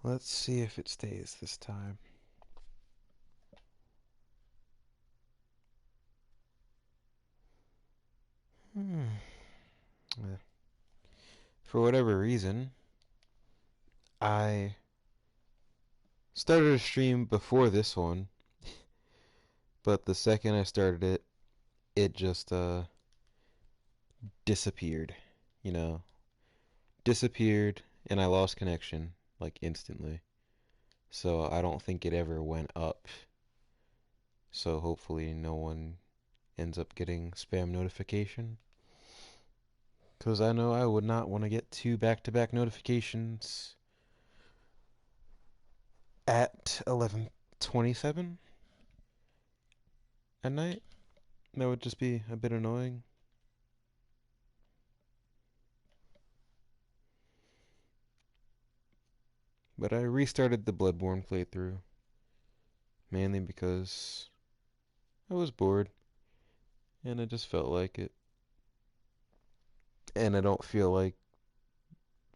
Let's see if it stays this time. Hmm. For whatever reason, I started a stream before this one, but the second I started it, it just disappeared. You know, disappeared, and I lost connection like instantly. So I don't think it ever went up. So hopefully no one ends up getting spam notification. Because I know I would not want to get two back-to-back notifications at 11:27 at night. That would just be a bit annoying. But I restarted the Bloodborne playthrough, mainly because I was bored and I just felt like it. And I don't feel like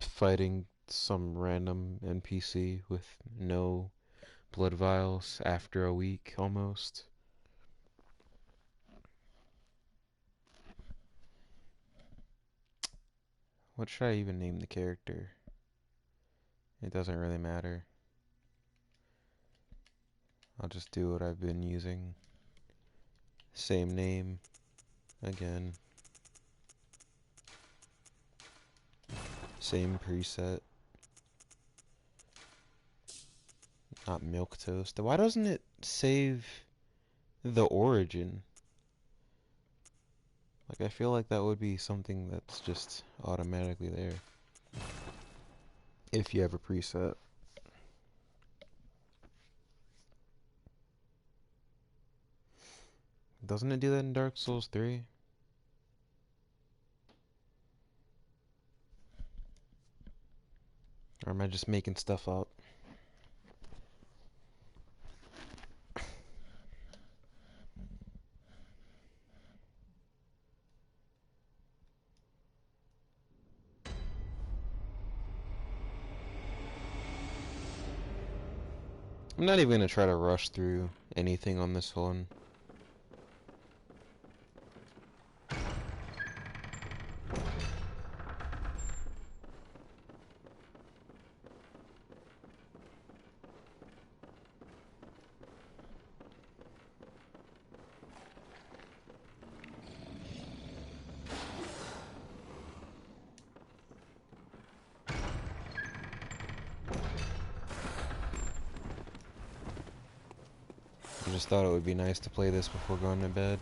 fighting some random NPC with no blood vials after a week almost. What should I even name the character? It doesn't really matter. I'll just do what I've been using. Same name again. Same preset. Not milk toast. Why doesn't it save the origin? Like, I feel like that would be something that's just automatically there. If you have a preset. Doesn't it do that in Dark Souls 3? Or am I just making stuff up? I'm not even gonna try to rush through anything on this one. I just thought it would be nice to play this before going to bed.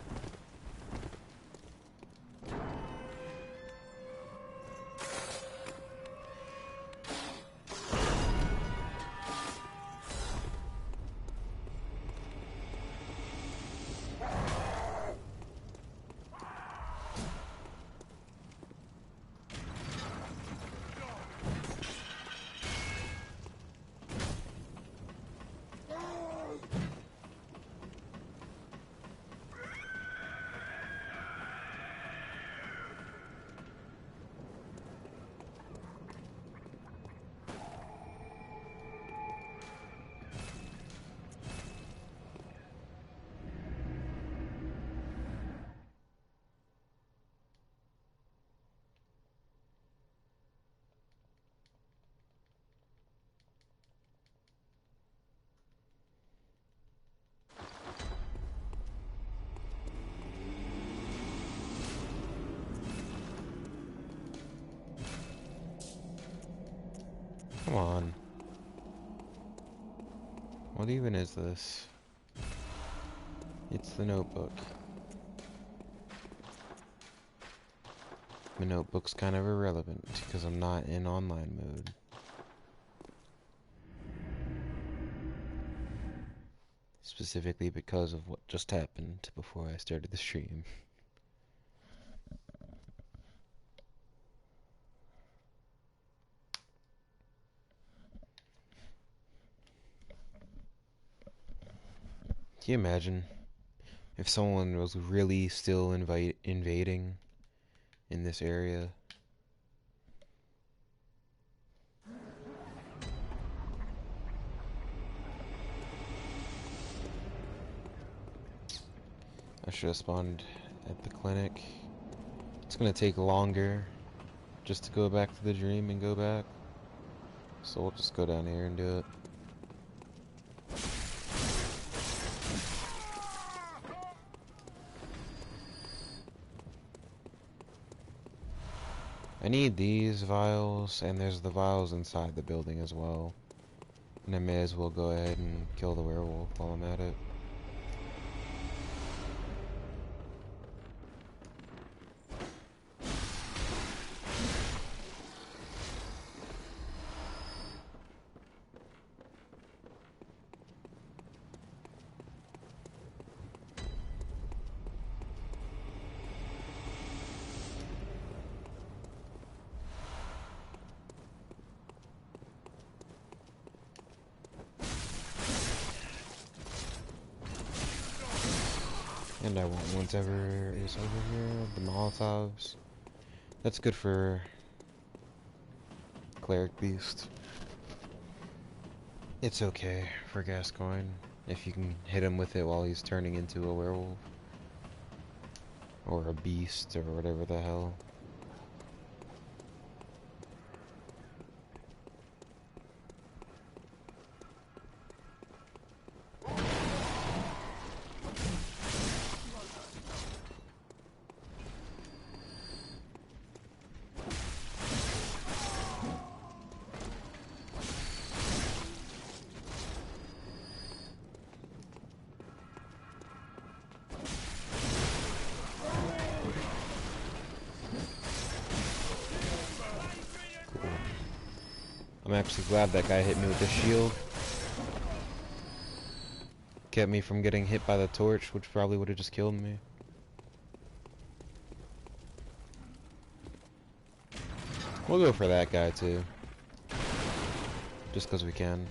Come on. What even is this? It's the notebook. The notebook's kind of irrelevant because I'm not in online mode. Specifically because of what just happened before I started the stream. Can you imagine if someone was really still invading in this area? I should have spawned at the clinic. It's gonna take longer just to go back to the dream and go back. So we'll just go down here and do it. I need these vials, and there's the vials inside the building as well. And I may as well go ahead and kill the werewolf while I'm at it. And I want whatever is over here, the Molotovs. That's good for Cleric Beast. It's okay for Gascoigne if you can hit him with it while he's turning into a werewolf. Or a beast, or whatever the hell. I'm actually glad that guy hit me with the shield. Kept me from getting hit by the torch, which probably would have just killed me. We'll go for that guy too. Just because we can.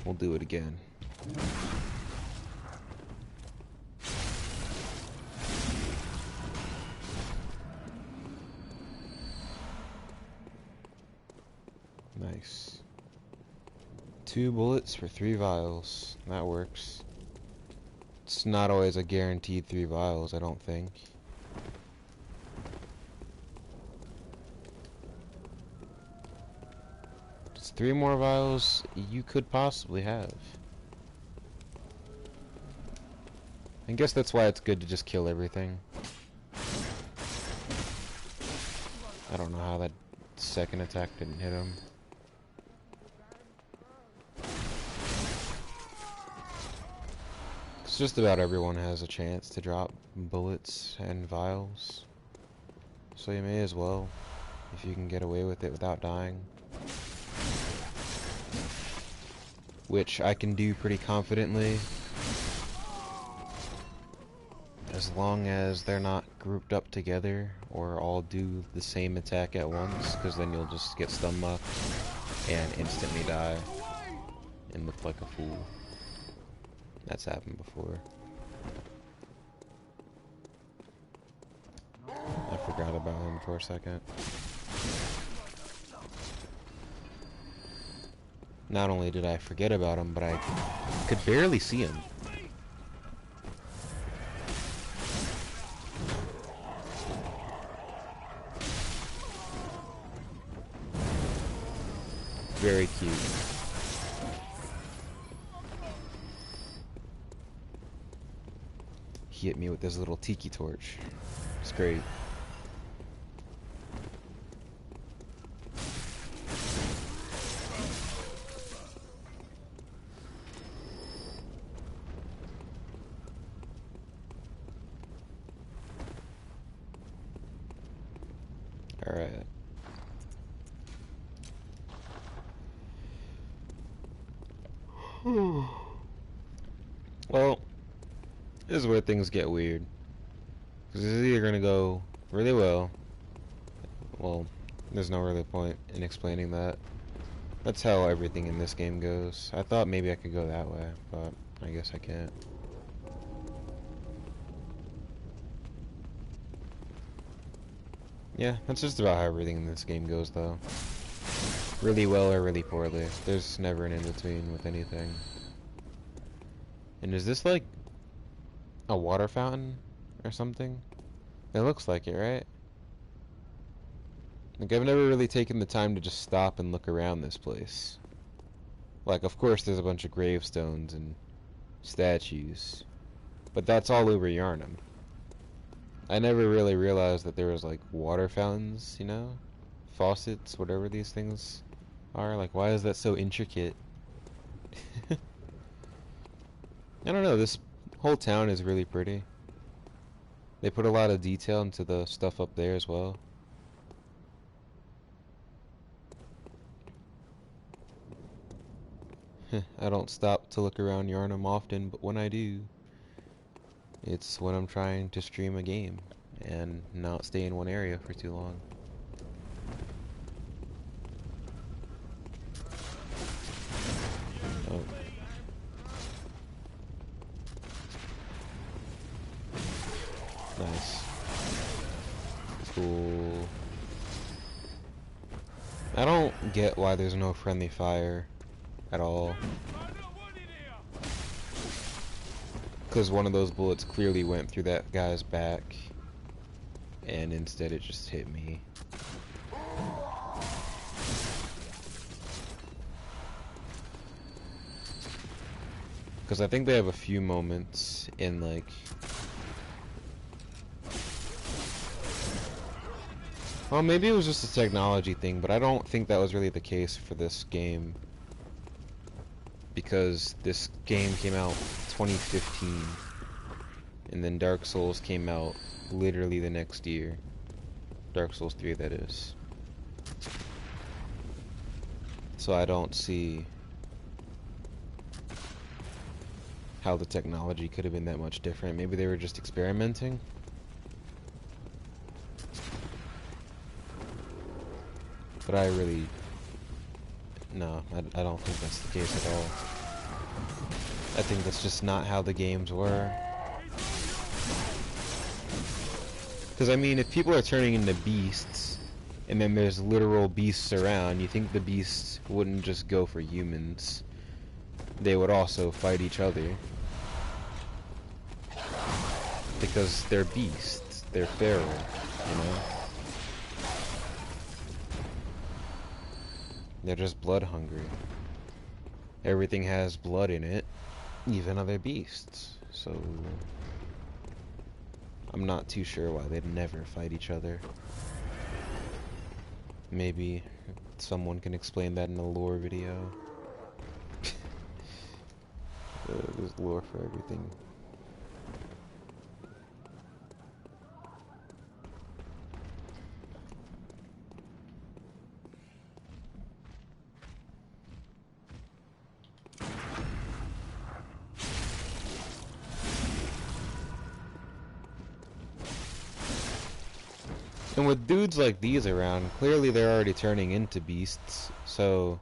We'll do it again. Nice. 2 bullets for 3 vials. That works. It's not always a guaranteed 3 vials, I don't think. It's 3 more vials you could possibly have. I guess that's why it's good to just kill everything. I don't know how that second attack didn't hit him. It's just about everyone has a chance to drop bullets and vials. So you may as well, if you can get away with it without dying. Which I can do pretty confidently. As long as they're not grouped up together or all do the same attack at once, because then you'll just get stun mucked and instantly die and look like a fool. That's happened before. I forgot about him for a second. Not only did I forget about him, but I could barely see him. Very cute. He hit me with this little tiki torch. It's great. Alright. Well, this is where things get weird. Because it's either going to go really well. Well, there's no really point in explaining that. That's how everything in this game goes. I thought maybe I could go that way, but I guess I can't. Yeah, that's just about how everything in this game goes, though. Really well or really poorly. There's never an in-between with anything. And is this like a water fountain or something? It looks like it, right? Like, I've never really taken the time to just stop and look around this place. Like, of course there's a bunch of gravestones and statues, but that's all over Yarnum. I never really realized that there was, like, water fountains, you know? Faucets, whatever these things are. Like, why is that so intricate? I don't know, this whole town is really pretty. They put a lot of detail into the stuff up there as well. I don't stop to look around Yarnum often, but when I do, it's when I'm trying to stream a game and not stay in one area for too long. Oh. Nice. Cool. I don't get why there's no friendly fire at all. Because one of those bullets clearly went through that guy's back, and instead it just hit me. Because I think they have a few moments in, like... Well, maybe it was just a technology thing, but I don't think that was really the case for this game. Because this game came out 2015, and then Dark Souls came out literally the next year. Dark Souls 3, that is. So I don't see how the technology could have been that much different. Maybe they were just experimenting. But I really... No, I don't think that's the case at all. I think that's just not how the games were. Because, I mean, if people are turning into beasts, and then there's literal beasts around, you think the beasts wouldn't just go for humans. They would also fight each other. Because they're beasts. They're feral, you know? They're just blood hungry. Everything has blood in it, even other beasts. So I'm not too sure why they'd never fight each other. Maybe someone can explain that in a lore video. There's lore for everything. And with dudes like these around, clearly they're already turning into beasts, so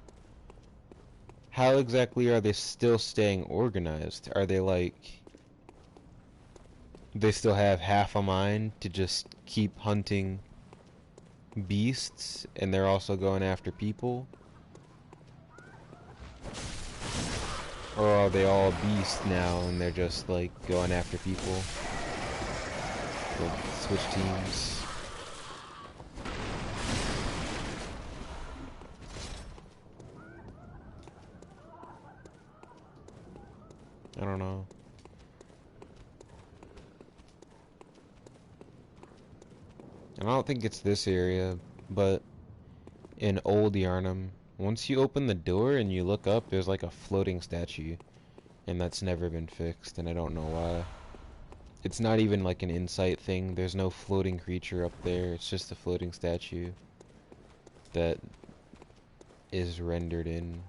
how exactly are they still staying organized? Are they like... They still have half a mind to just keep hunting beasts, and they're also going after people? Or are they all beasts now, and they're just like going after people? Like, switch teams. I don't know. And I don't think it's this area, but in Old Yarnum, once you open the door and you look up, there's like a floating statue. And that's never been fixed, and I don't know why. It's not even like an insight thing. There's no floating creature up there. It's just a floating statue that is rendered in.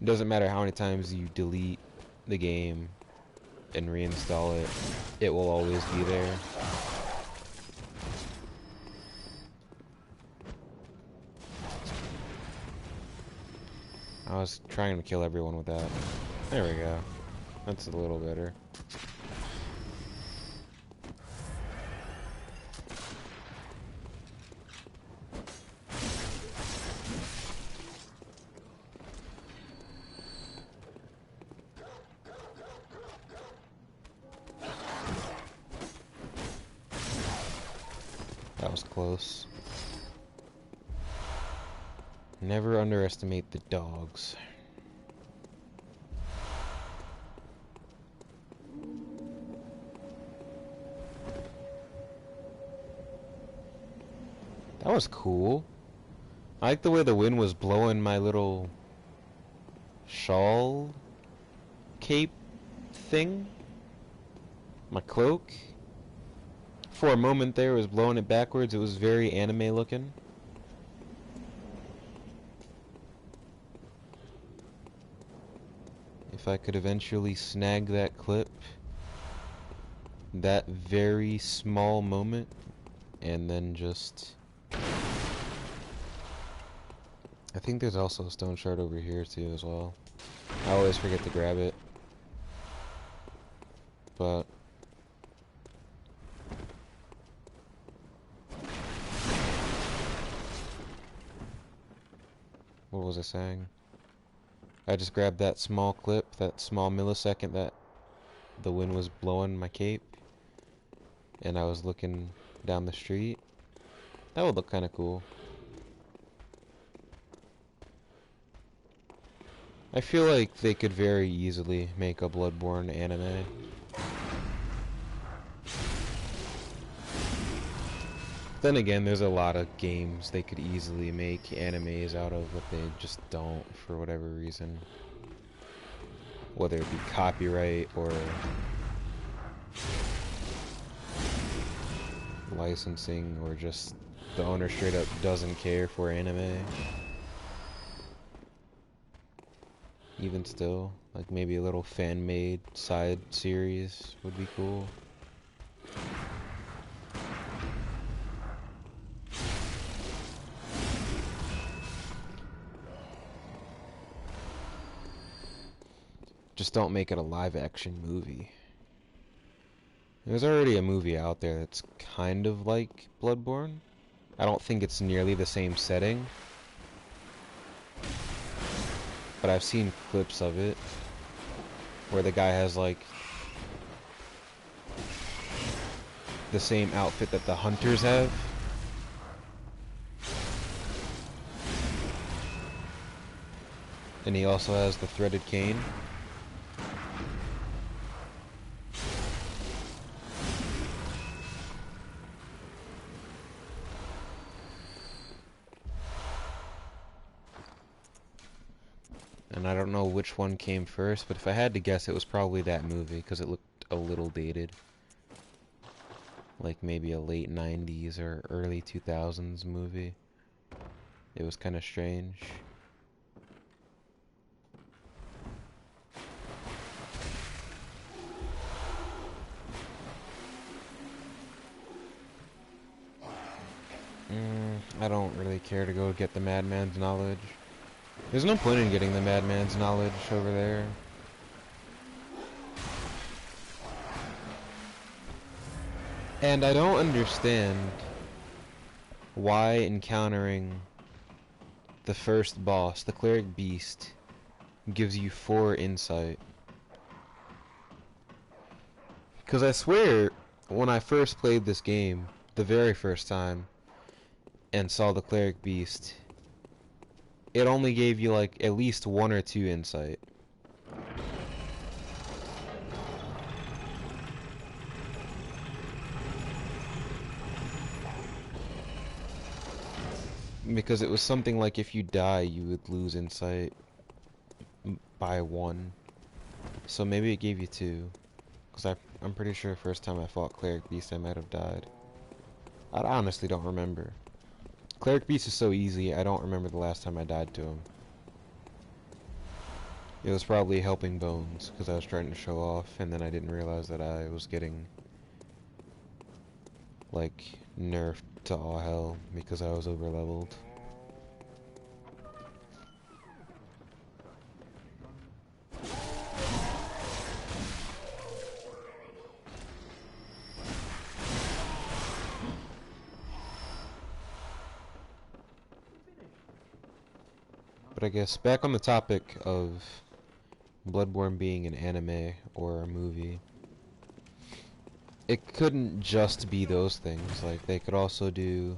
It doesn't matter how many times you delete the game and reinstall it, it will always be there. I was trying to kill everyone with that. There we go. That's a little better. was close. Never underestimate the dogs. That was cool. I like the way the wind was blowing my little shawl cape thing. My cloak. For a moment there, it was blowing it backwards. It was very anime looking. If I could eventually snag that clip, that very small moment, and then just... I think there's also a stone shard over here too as well. I always forget to grab it. But... what was I saying? I just grabbed that small clip, that small millisecond that the wind was blowing my cape, and I was looking down the street. That would look kind of cool. I feel like they could very easily make a Bloodborne anime. Then again, there's a lot of games they could easily make animes out of, but they just don't for whatever reason. Whether it be copyright or licensing, or just the owner straight up doesn't care for anime. Even still, like maybe a little fan-made side series would be cool. Just don't make it a live-action movie. There's already a movie out there that's kind of like Bloodborne. I don't think it's nearly the same setting, but I've seen clips of it where the guy has like the same outfit that the hunters have. And he also has the threaded cane. And I don't know which one came first, but if I had to guess, it was probably that movie, because it looked a little dated. Like maybe a late 90s or early 2000s movie. It was kind of strange. I don't really care to go get the Madman's Knowledge. There's no point in getting the Madman's Knowledge over there. And I don't understand why encountering the first boss, the Cleric Beast, gives you 4 insight. Because I swear, when I first played this game, the very first time, and saw the Cleric Beast, it only gave you like at least 1 or 2 insight. Because it was something like if you die, you would lose insight by 1. So maybe it gave you 2. Because I'm pretty sure the first time I fought Cleric Beast, I might have died. I honestly don't remember. Cleric Beast is so easy, I don't remember the last time I died to him. It was probably Helping Bones, because I was trying to show off, and then I didn't realize that I was getting, like, nerfed to all hell because I was overleveled. But I guess back on the topic of Bloodborne being an anime or a movie, it couldn't just be those things. Like, they could also do...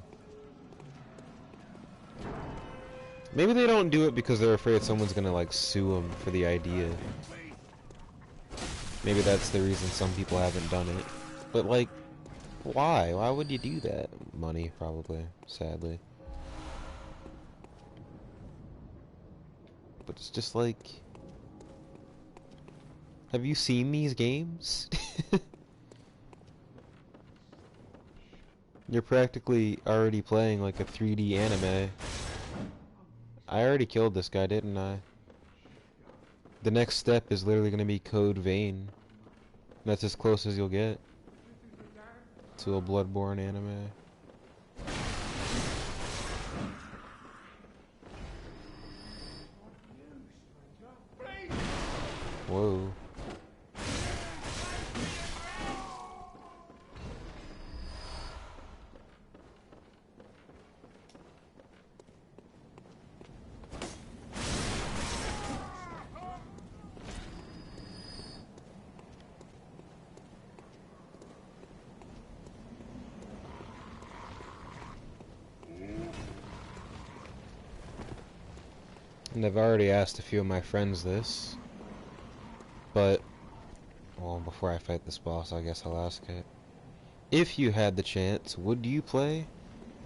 Maybe they don't do it because they're afraid someone's gonna, like, sue them for the idea. Maybe that's the reason some people haven't done it. But, like, why? Why would you do that? Money, probably, sadly. But it's just like... Have you seen these games? You're practically already playing like a 3D anime. I already killed this guy, didn't I? The next step is literally going to be Code Vein. That's as close as you'll get to a Bloodborne anime. Whoa. And I've already asked a few of my friends this, but, well, before I fight this boss, I guess I'll ask it. If you had the chance, would you play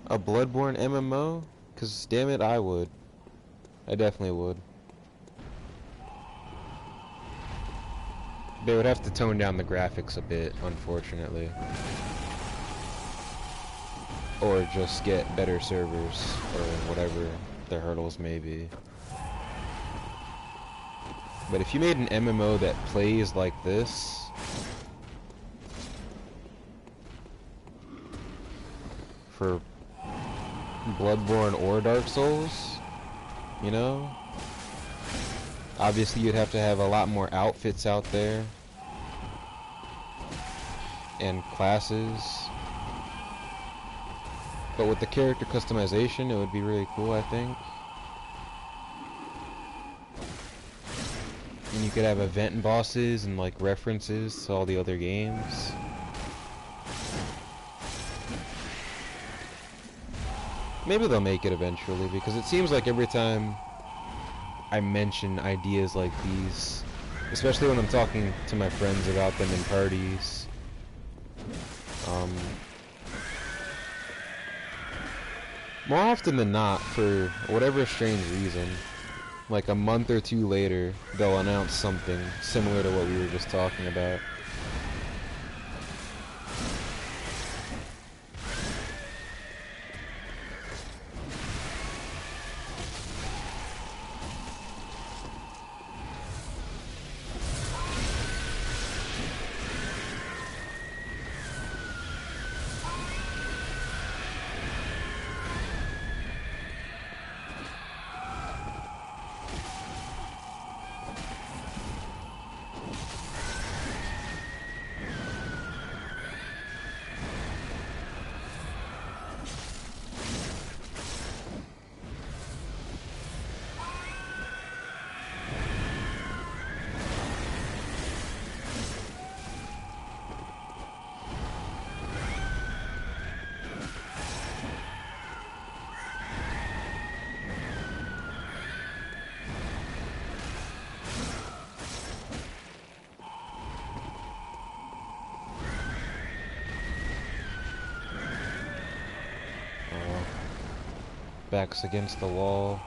a Bloodborne MMO? 'Cause damn it, I would. I definitely would. They would have to tone down the graphics a bit, unfortunately. Or just get better servers, or whatever the hurdles may be. But if you made an MMO that plays like this, for Bloodborne or Dark Souls, you know? Obviously you'd have to have a lot more outfits out there, and classes. But with the character customization, it would be really cool, I think. And you could have event bosses and like references to all the other games. Maybe they'll make it eventually, because it seems like every time I mention ideas like these, especially when I'm talking to my friends about them in parties, more often than not, for whatever strange reason, like a month or two later, they'll announce something similar to what we were just talking about. Backs against the wall.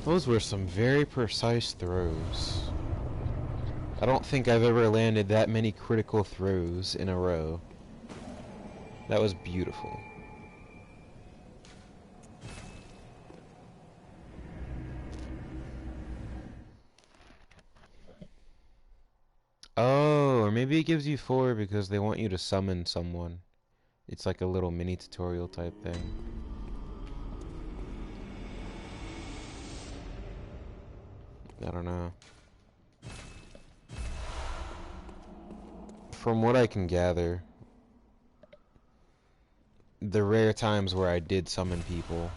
Those were some very precise throws. I don't think I've ever landed that many critical throws in a row. That was beautiful. Oh, or maybe it gives you 4 because they want you to summon someone. It's like a little mini tutorial type thing. I don't know. from what I can gather, the rare times where I did summon people,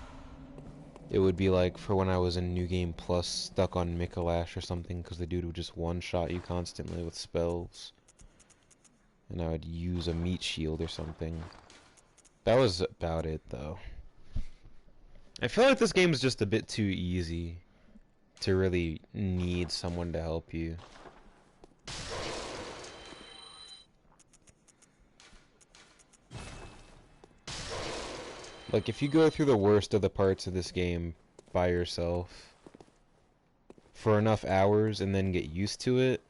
it would be like for when I was in New Game Plus stuck on Mikolash or something, because the dude would just one-shot you constantly with spells. And I would use a meat shield or something. That was about it, though. I feel like this game is just a bit too easy to really need someone to help you. Like, if you go through the worst of the parts of this game by yourself for enough hours and then get used to it,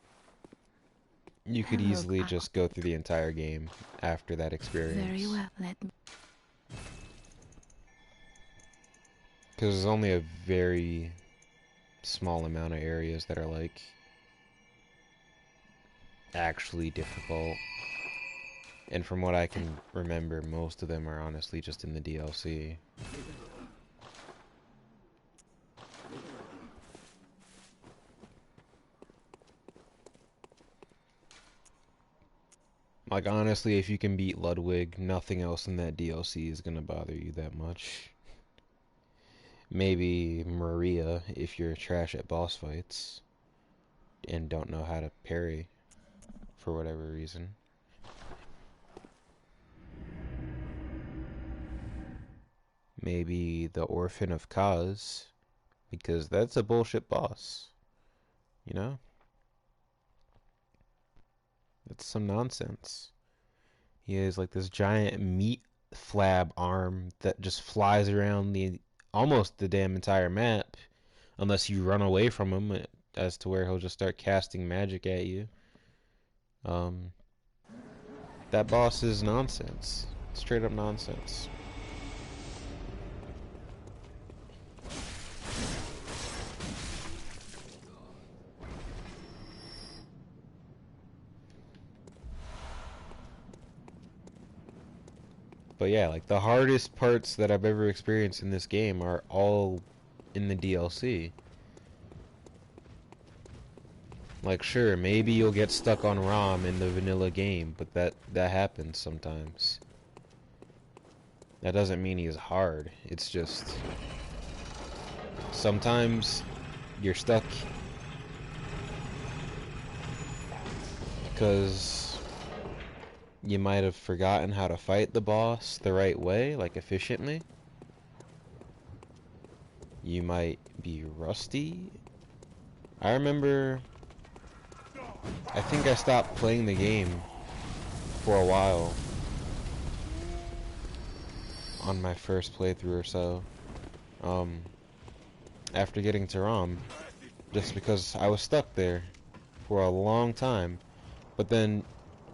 you could easily just go through the entire game after that experience. Very well, let me. Because there's only a very small amount of areas that are, like, actually difficult. And from what I can remember, most of them are honestly just in the DLC. Like, honestly, if you can beat Ludwig, nothing else in that DLC is gonna bother you that much. Maybe Maria, if you're trash at boss fights and don't know how to parry for whatever reason. Maybe the Orphan of Kaz, because that's a bullshit boss, you know? That's some nonsense. He has like this giant meat flab arm that just flies around the almost the damn entire map, unless you run away from him, as to where he'll just start casting magic at you. That boss is nonsense. Straight up nonsense. But yeah, like the hardest parts that I've ever experienced in this game are all in the DLC. Like, sure, maybe you'll get stuck on ROM in the vanilla game, but that happens sometimes. That doesn't mean he's hard. It's just sometimes you're stuck because you might have forgotten how to fight the boss the right way, like efficiently. You might be rusty. I remember, I think I stopped playing the game for a while on my first playthrough or so, after getting to ROM, just because I was stuck there for a long time. But then,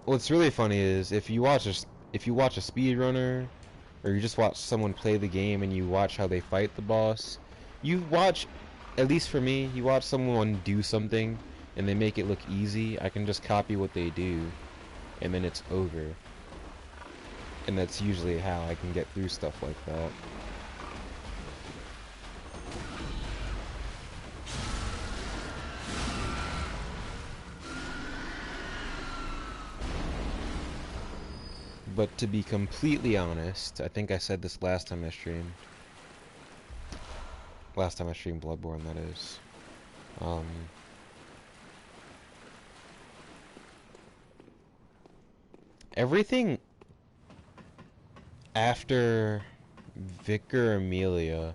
what's really funny is if you watch a speedrunner, or you just watch someone play the game and you watch how they fight the boss, you watch, at least for me, you watch someone do something and they make it look easy, I can just copy what they do and then it's over. And that's usually how I can get through stuff like that. But to be completely honest, I think I said this last time I streamed. Last time I streamed Bloodborne, that is. Everything after Vicar Amelia,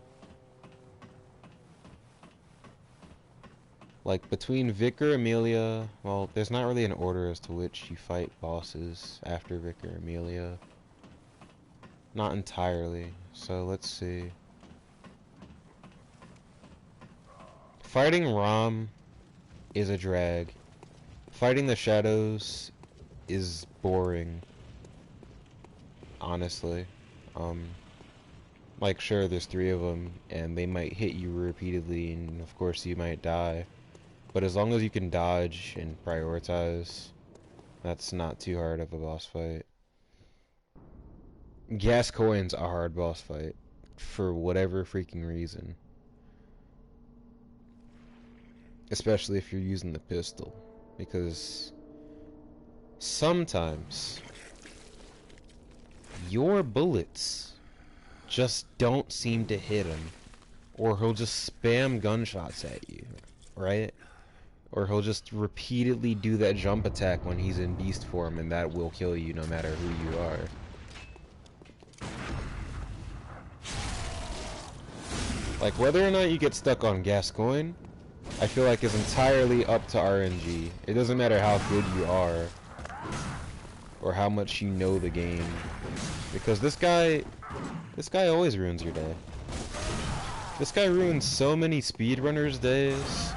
like between Vicar Amelia, well, there's not really an order as to which you fight bosses after Vicar Amelia. Not entirely, so let's see. Fighting Rom is a drag. Fighting the shadows is boring, honestly. Like, sure, there's 3 of them, and they might hit you repeatedly, and of course you might die. But as long as you can dodge and prioritize, that's not too hard of a boss fight. Gascoigne's a hard boss fight, for whatever freaking reason. Especially if you're using the pistol, because sometimes your bullets just don't seem to hit him, or he'll just spam gunshots at you, right? Or he'll just repeatedly do that jump attack when he's in beast form, and that will kill you no matter who you are. Like, whether or not you get stuck on Gascoigne, I feel like is entirely up to RNG. It doesn't matter how good you are, or how much you know the game. Because this guy always ruins your day. This guy ruins so many speedrunners' days,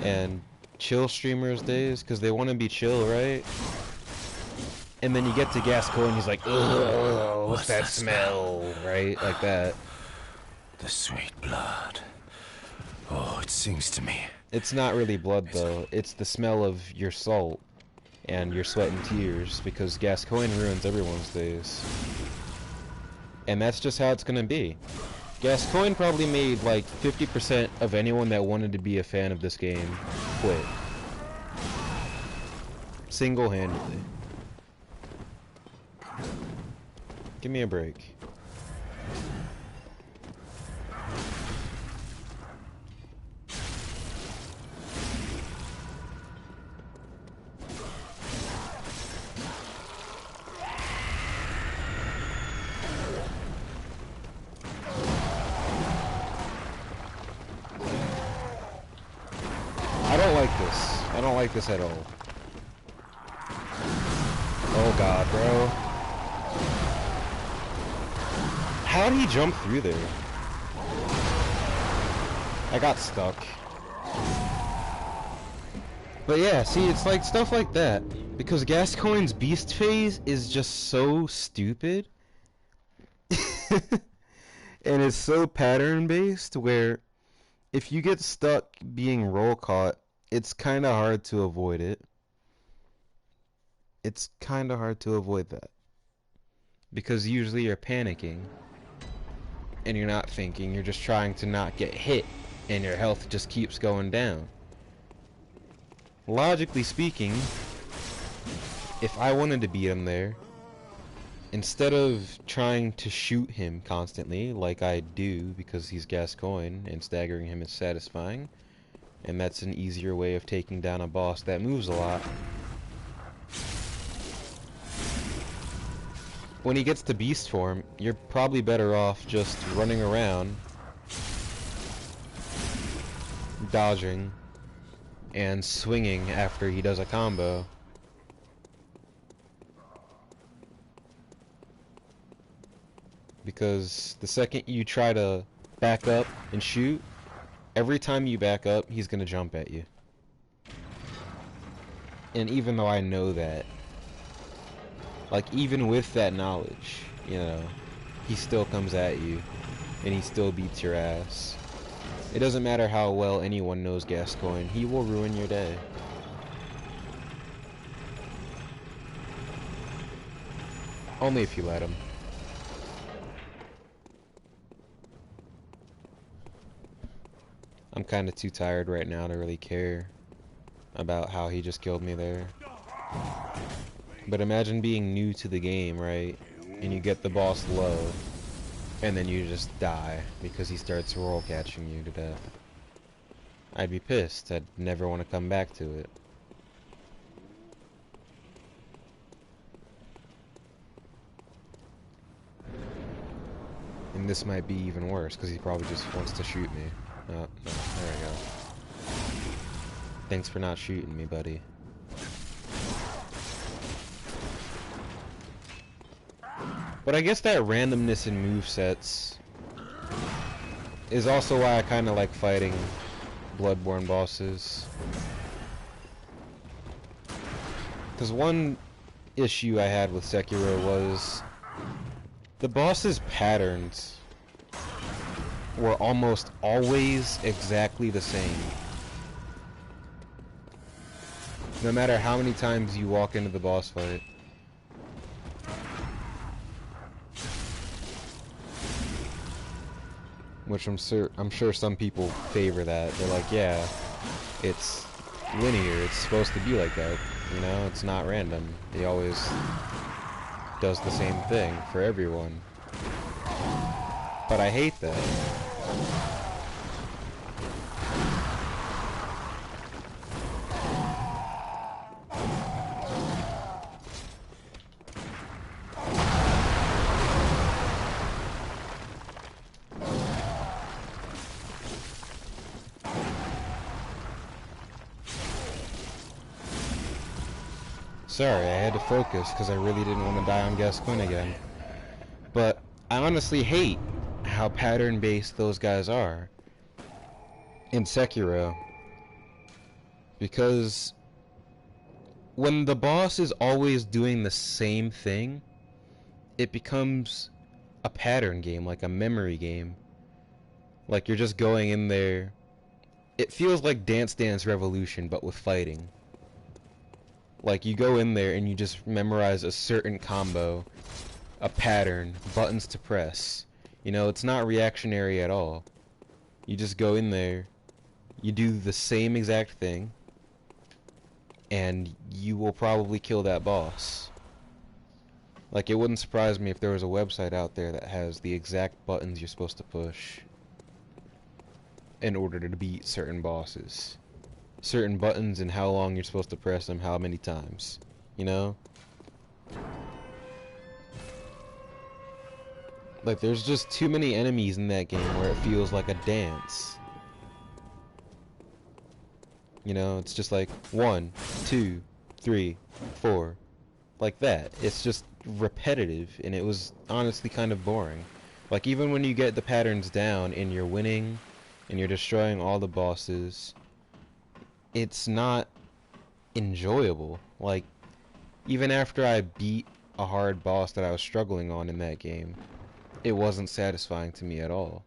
and chill streamers' days, because they want to be chill, right? And then you get to Gascoigne, he's like, ugh, what's that smell? Right? Like that. The sweet blood. Oh, it sings to me. It's not really blood, though. It's the smell of your salt and your sweat and tears, because Gascoigne ruins everyone's days. And that's just how it's gonna be. Gascoigne probably made like 50% of anyone that wanted to be a fan of this game quit. Single-handedly. Give me a break. I don't like this at all. Oh god, bro. How did he jump through there? I got stuck. But yeah, see, it's like stuff like that. Because Gascoigne's beast phase is just so stupid. And it's so pattern based where if you get stuck being roll caught, it's kind of hard to avoid it. It's kind of hard to avoid that. Because usually you're panicking. And you're not thinking, you're just trying to not get hit. And your health just keeps going down. Logically speaking, if I wanted to beat him there, instead of trying to shoot him constantly, like I do because he's Gascoigne, and staggering him is satisfying, and that's an easier way of taking down a boss that moves a lot. When he gets to beast form, you're probably better off just running around, dodging, and swinging after he does a combo. Because the second you try to back up and shoot, every time you back up, he's gonna jump at you. And even though I know that, like, even with that knowledge, you know, he still comes at you, and he still beats your ass. It doesn't matter how well anyone knows Gascoigne, he will ruin your day. Only if you let him. I'm kinda too tired right now to really care about how he just killed me there. But imagine being new to the game, right? And you get the boss low, and then you just die because he starts roll catching you to death. I'd be pissed. I'd never want to come back to it. And this might be even worse because he probably just wants to shoot me. Oh, no, there we go. Thanks for not shooting me, buddy. But I guess that randomness in movesets is also why I kind of like fighting Bloodborne bosses. Because one issue I had with Sekiro was the boss's patterns were almost always exactly the same. No matter how many times you walk into the boss fight. Which I'm sure some people favor that. They're like, yeah, it's linear. It's supposed to be like that. You know, it's not random. He always does the same thing for everyone. But I hate that. Sorry, I had to focus because I really didn't want to die on Gascoigne again. But I honestly hate how pattern-based those guys are in Sekiro. Because when the boss is always doing the same thing, it becomes a pattern game, like a memory game. Like you're just going in there. It feels like Dance Dance Revolution, but with fighting. Like, you go in there and you just memorize a certain combo, a pattern, buttons to press. You know, it's not reactionary at all. You just go in there, you do the same exact thing, and you will probably kill that boss. Like, it wouldn't surprise me if there was a website out there that has the exact buttons you're supposed to push in order to beat certain bosses. Certain buttons and how long you're supposed to press them, how many times, you know? Like, there's just too many enemies in that game where it feels like a dance. You know, it's just like 1, 2, 3, 4, like that. It's just repetitive, and it was honestly kind of boring. Like, even when you get the patterns down and you're winning and you're destroying all the bosses, it's not enjoyable. Like, even after I beat a hard boss that I was struggling on in that game, it wasn't satisfying to me at all.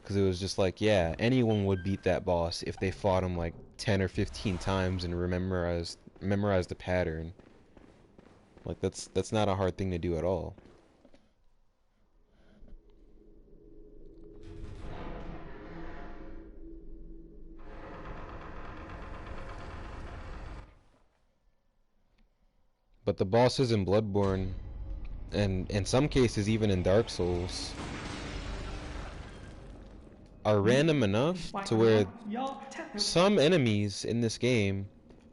Because it was just like, yeah, anyone would beat that boss if they fought him like 10 or 15 times and memorized the pattern. Like, that's not a hard thing to do at all. But the bosses in Bloodborne, and in some cases even in Dark Souls, are random enough to where some enemies in this game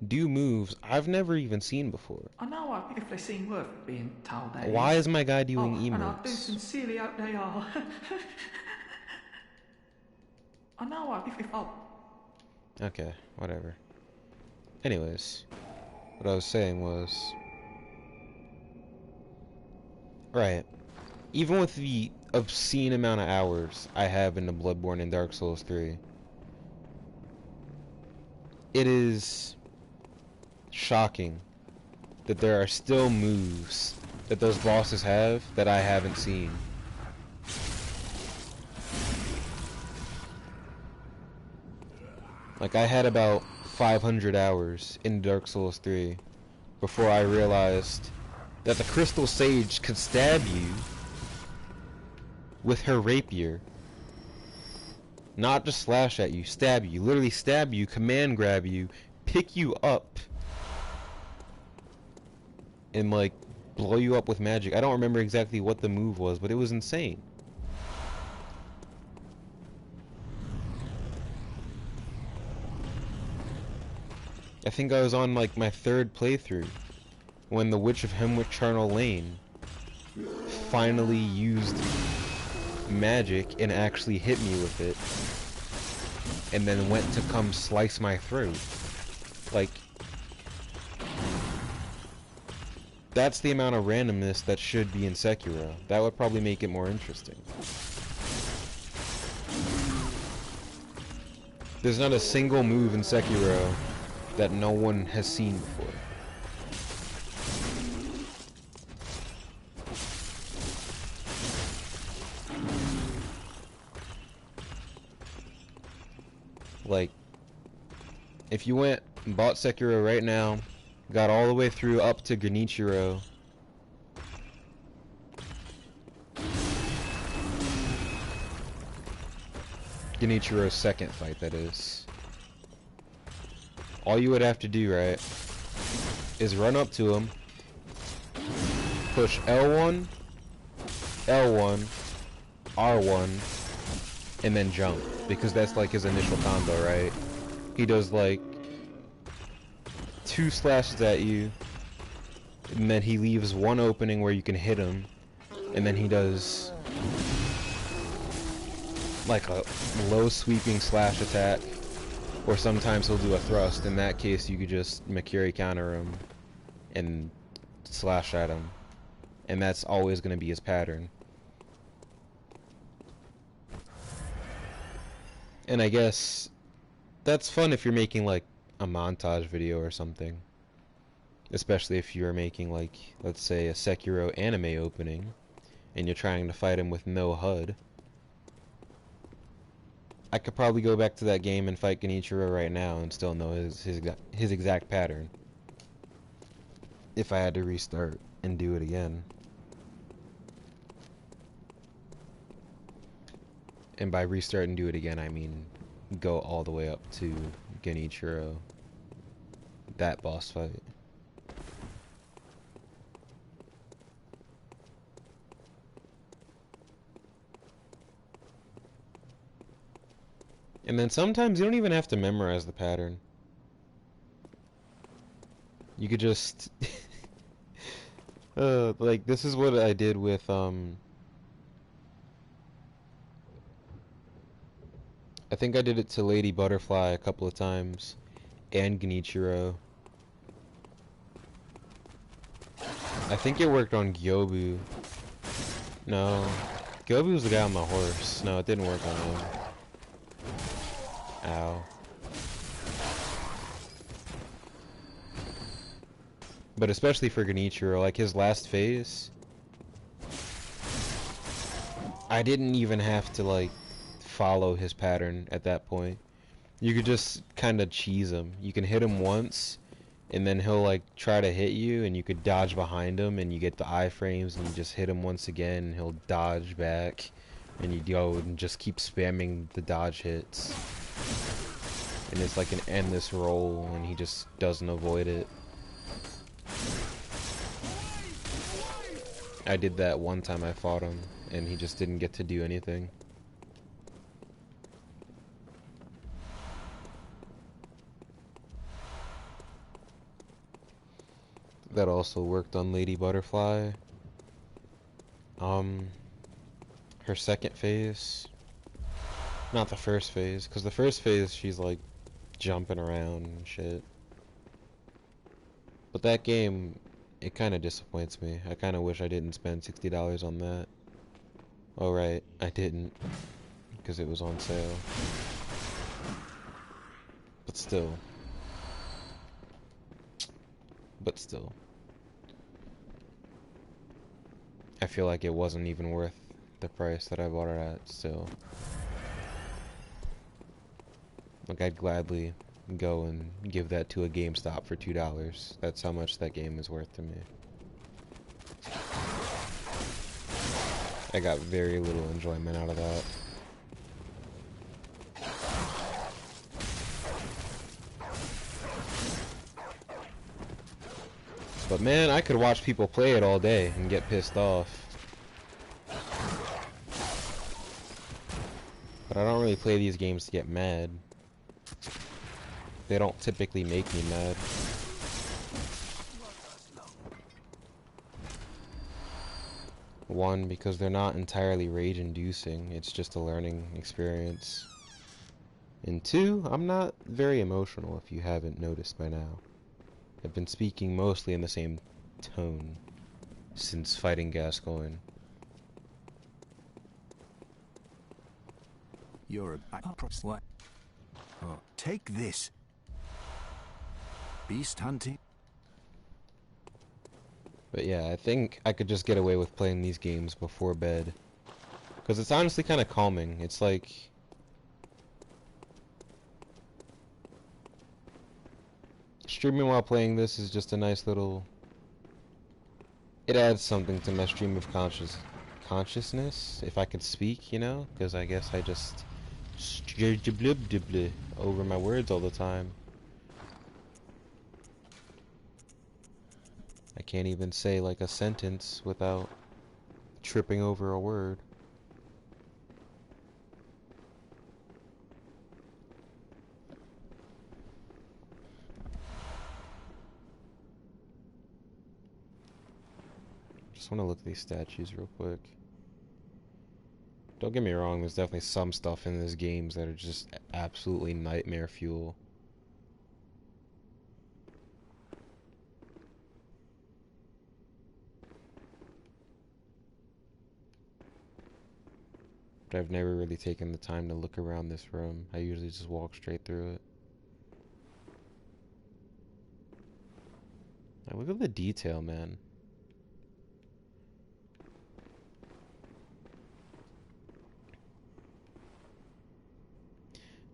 do moves I've never even seen before. I know if they seem worth being told that. Why is my guy doing emotes? And I do sincerely hope they are. I know if Okay, whatever. Anyways, what I was saying was, right, even with the obscene amount of hours I have in the Bloodborne and Dark Souls 3, it is shocking that there are still moves that those bosses have that I haven't seen. Like, I had about 500 hours in Dark Souls 3 before I realized that the Crystal Sage could stab you with her rapier. Not just slash at you, stab you. Literally stab you, command grab you, pick you up, and like blow you up with magic. I don't remember exactly what the move was, but it was insane. I think I was on like my 3rd playthrough when the Witch of Hemwick Charnel Lane finally used magic and actually hit me with it, and then went to come slice my throat. Like, that's the amount of randomness that should be in Sekiro. That would probably make it more interesting. There's not a single move in Sekiro that no one has seen before. Like, if you went and bought Sekiro right now, got all the way through up to Genichiro, Genichiro's second fight, that is, all you would have to do, right, is run up to him, push L1, L1, R1, and then jump, because that's like his initial combo, right? He does like 2 slashes at you, and then he leaves one opening where you can hit him, and then he does like a low sweeping slash attack, or sometimes he'll do a thrust. In that case, you could just Makiri counter him and slash at him, and that's always going to be his pattern. And I guess that's fun if you're making like a montage video or something, especially if you're making like, let's say, a Sekiro anime opening and you're trying to fight him with no HUD. I could probably go back to that game and fight Genichiro right now and still know his exact pattern if I had to restart and do it again. And by restart and do it again, I mean go all the way up to Genichiro, that boss fight. And then sometimes you don't even have to memorize the pattern. You could just like, this is what I did with I think I did it to Lady Butterfly a couple of times, and Genichiro. I think it worked on Gyobu. No, Gyobu was the guy on the horse. No, it didn't work on him. Ow. But especially for Genichiro, like his last phase, I didn't even have to like follow his pattern at that point. You could just kind of cheese him. You can hit him once, and then he'll like try to hit you, and you could dodge behind him, and you get the iframes, and you just hit him once again, and he'll dodge back, and you go and just keep spamming the dodge hits. And it's like an endless roll, and he just doesn't avoid it. I did that one time I fought him, and he just didn't get to do anything. That also worked on Lady Butterfly. Her second phase. Not the first phase, because the first phase she's like jumping around and shit. But that game, it kind of disappoints me. I kind of wish I didn't spend $60 on that. Oh right, I didn't, because it was on sale. But still. I feel like it wasn't even worth the price that I bought it at still. Like, I'd gladly go and give that to a GameStop for $2. That's how much that game is worth to me. I got very little enjoyment out of that. But man, I could watch people play it all day and get pissed off. But I don't really play these games to get mad. They don't typically make me mad. One, because they're not entirely rage-inducing, it's just a learning experience. And two, I'm not very emotional, if you haven't noticed by now. I've been speaking mostly in the same tone since fighting Gascoigne. You're a slut. Oh, take this. Beast hunting. But yeah, I think I could just get away with playing these games before bed. Because it's honestly kind of calming. It's like... streaming while playing this is just a nice little... it adds something to my stream of consciousness, if I could speak, you know? Because I guess I just... over my words all the time. can't even say like a sentence without tripping over a word. Just want to look at these statues real quick. Don't get me wrong, there's definitely some stuff in these games that are just absolutely nightmare fuel. But I've never really taken the time to look around this room. I usually just walk straight through it. Now look at the detail, man.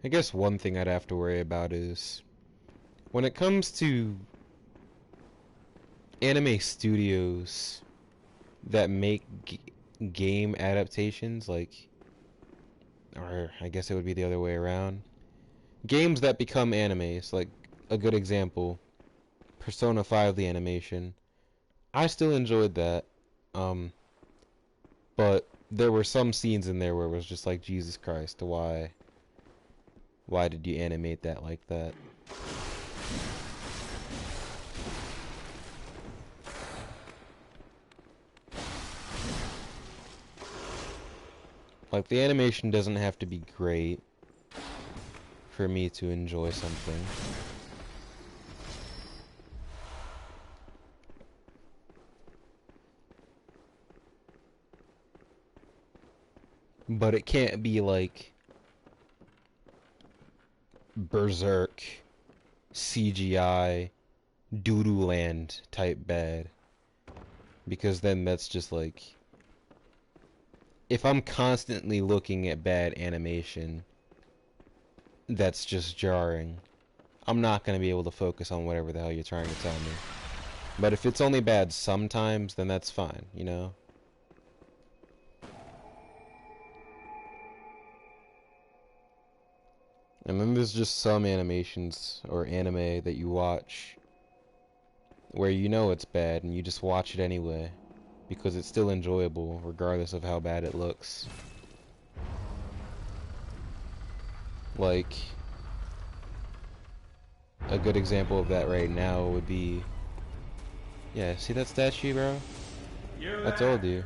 I guess one thing I'd have to worry about is when it comes to anime studios that make game adaptations, like, or I guess it would be the other way around. Games that become animes, like a good example, Persona 5 the animation. I still enjoyed that. But there were some scenes in there where it was just like, Jesus Christ, why did you animate that like that? Like, the animation doesn't have to be great for me to enjoy something. But it can't be like Berserk, CGI, Doodoo Land type bad. Because then that's just like, if I'm constantly looking at bad animation, that's just jarring. I'm not going to be able to focus on whatever the hell you're trying to tell me. But if it's only bad sometimes, then that's fine, you know? And then there's just some animations or anime that you watch where you know it's bad and you just watch it anyway because it's still enjoyable regardless of how bad it looks. Like, a good example of that right now would be, yeah, see that statue, bro? I told you.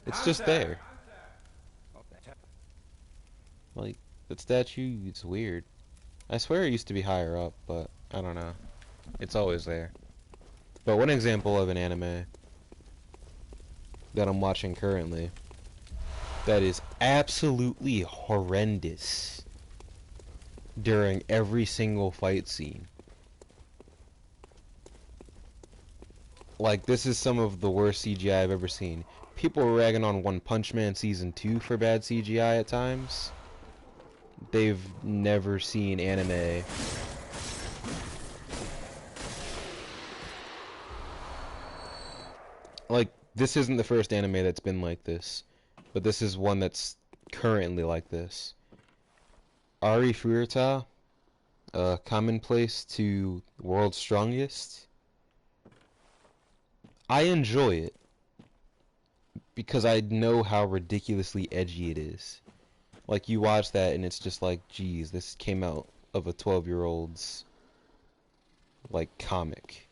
It's just there. Like, that statue, it's weird. I swear it used to be higher up, but I don't know. It's always there. But one example of an anime that I'm watching currently that is absolutely horrendous during every single fight scene. Like, this is some of the worst CGI I've ever seen. People were ragging on One Punch Man Season 2 for bad CGI at times. They've never seen anime like, this isn't the first anime that's been like this, but this is one that's currently like this. Ari Furuta, Commonplace to World's Strongest. I enjoy it because I know how ridiculously edgy it is. Like, you watch that and it's just like, geez, this came out of a 12-year-old's, like, comic.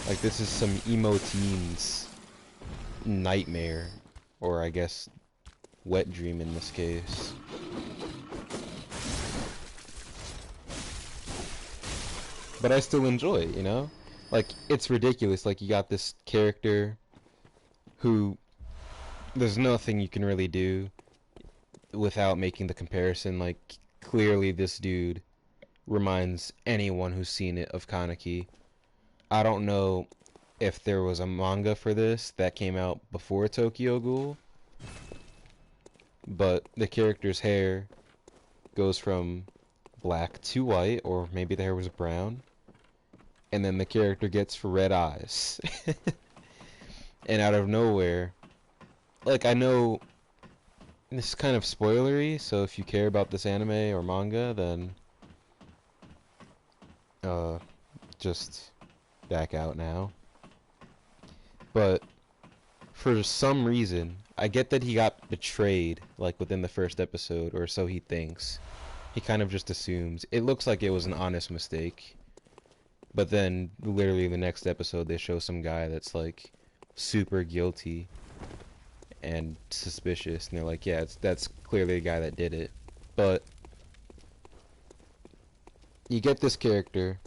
Like, this is some emo teen's nightmare, or I guess wet dream in this case. But I still enjoy it, you know? Like, it's ridiculous. Like, you got this character who there's nothing you can really do without making the comparison. Like, clearly this dude reminds anyone who's seen it of Kaneki. I don't know if there was a manga for this that came out before Tokyo Ghoul, but the character's hair goes from black to white, or maybe the hair was brown, and then the character gets red eyes. And out of nowhere, like, I know this is kind of spoilery, so if you care about this anime or manga, then just back out now. But for some reason, I get that he got betrayed, like, within the first episode, or so he thinks. He kind of just assumes. It looks like it was an honest mistake. But then, literally, the next episode, they show some guy that's, like, super guilty and suspicious. And they're like, yeah, that's clearly the guy that did it. But you get this character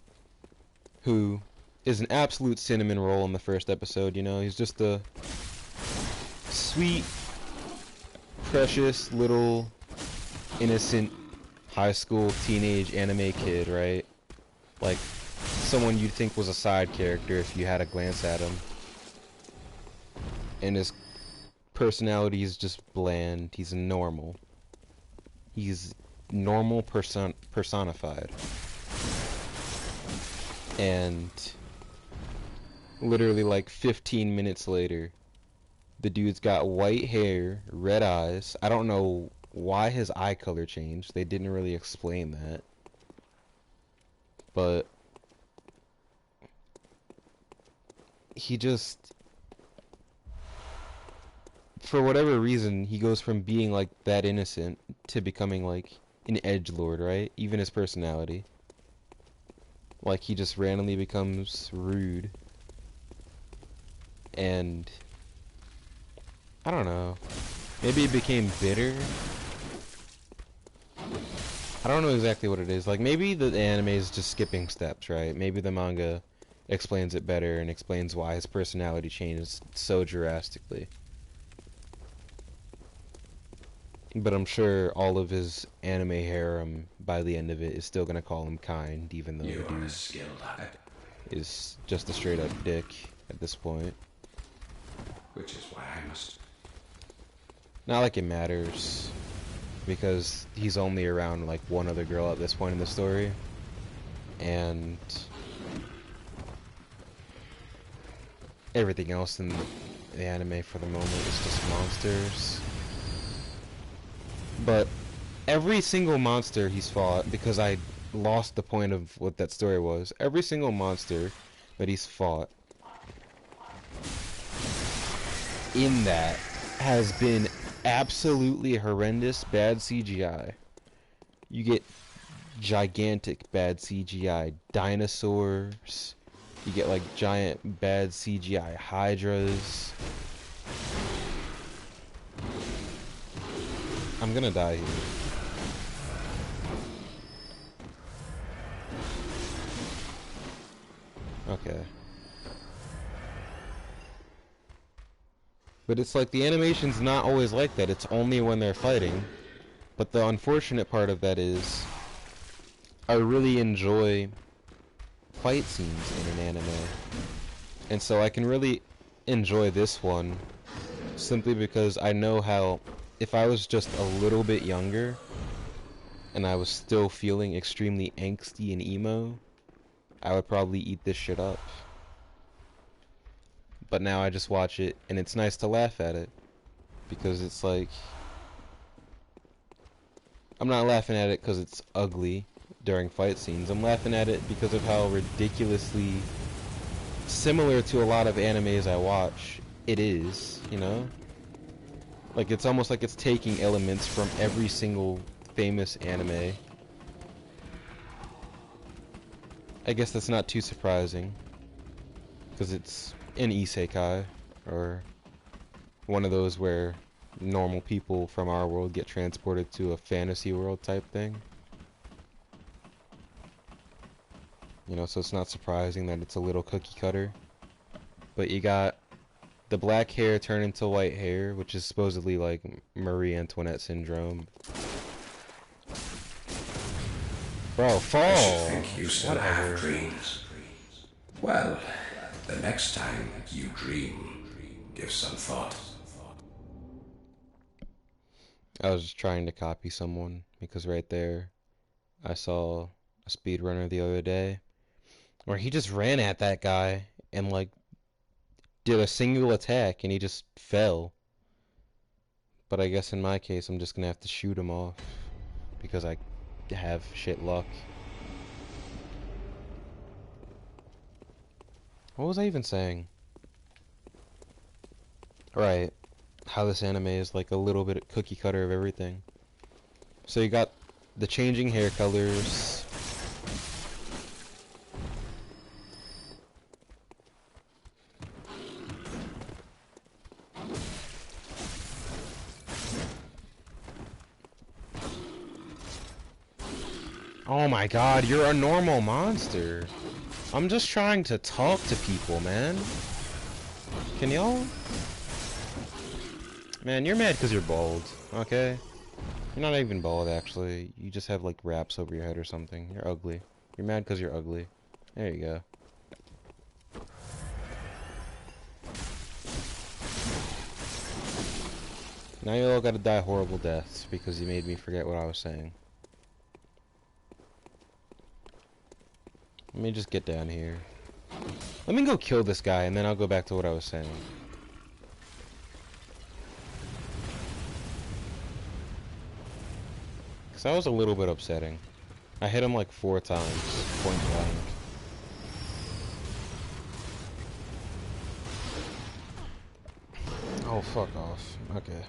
who is an absolute cinnamon roll in the first episode, you know? He's just a sweet, precious, little, innocent, high school, teenage anime kid, right? Like, someone you'd think was a side character if you had a glance at him. And his personality is just bland. He's normal. He's normal personified. And literally like 15 minutes later, the dude's got white hair, red eyes. I don't know why his eye color changed. They didn't really explain that. But he just, for whatever reason, he goes from being like that innocent to becoming like an edgelord, right? Even his personality. Like, he just randomly becomes rude. And I don't know. Maybe he became bitter. I don't know exactly what it is. Like, maybe the anime is just skipping steps, right? Maybe the manga explains it better and explains why his personality changed so drastically. But I'm sure all of his anime harem, by the end of it, is still gonna call him kind, even though the dude is just a straight-up dick at this point. Which is why I must... Not like it matters, because he's only around like one other girl at this point in the story, and everything else in the anime for the moment is just monsters. But every single monster he's fought, because I lost the point of what that story was, every single monster that he's fought in that has been absolutely horrendous bad CGI. You get gigantic bad CGI dinosaurs, you get like giant bad CGI hydras. I'm gonna die here. Okay. But it's like the animation's not always like that. It's only when they're fighting. But the unfortunate part of that is I really enjoy fight scenes in an anime. And so I can really enjoy this one simply because I know how, if I was just a little bit younger and I was still feeling extremely angsty and emo, I would probably eat this shit up. But now I just watch it and it's nice to laugh at it, because it's like, I'm not laughing at it because it's ugly during fight scenes. I'm laughing at it because of how ridiculously similar to a lot of animes I watch it is, you know? Like, it's almost like it's taking elements from every single famous anime. I guess that's not too surprising, because it's an isekai, or one of those where normal people from our world get transported to a fantasy world type thing. You know, so it's not surprising that it's a little cookie cutter. But you got the black hair turn into white hair, which is supposedly like Marie Antoinette syndrome. Bro, fall! I should think you still Whatever. have dreams. Well, the next time you dream, give some thought. I was just trying to copy someone, because right there, I saw a speedrunner the other day where he just ran at that guy and like did a single attack and he just fell. But I guess in my case, I'm just gonna have to shoot him off because I have shit luck. What was I even saying? Right. How this anime is like a little bit cookie cutter of everything. So you got the changing hair colors. Oh my god, you're a normal monster. I'm just trying to talk to people, man. Can y'all? Man, you're mad because you're bald, okay? You're not even bald, actually. You just have, like, wraps over your head or something. You're ugly. You're mad because you're ugly. There you go. Now you all gotta die horrible deaths because you made me forget what I was saying. Let me just get down here. Let me go kill this guy and then I'll go back to what I was saying. Because that was a little bit upsetting. I hit him like 4 times, point blank. Oh, fuck off. Okay.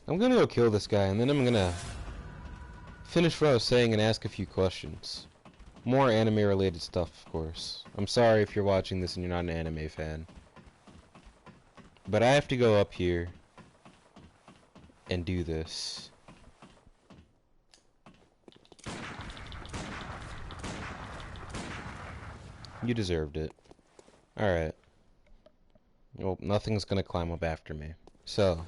I'm gonna go kill this guy and then I'm gonna finish what I was saying and ask a few questions. More anime related stuff, of course. I'm sorry if you're watching this and you're not an anime fan. But I have to go up here and do this. You deserved it. Alright. Well, nothing's gonna climb up after me. So,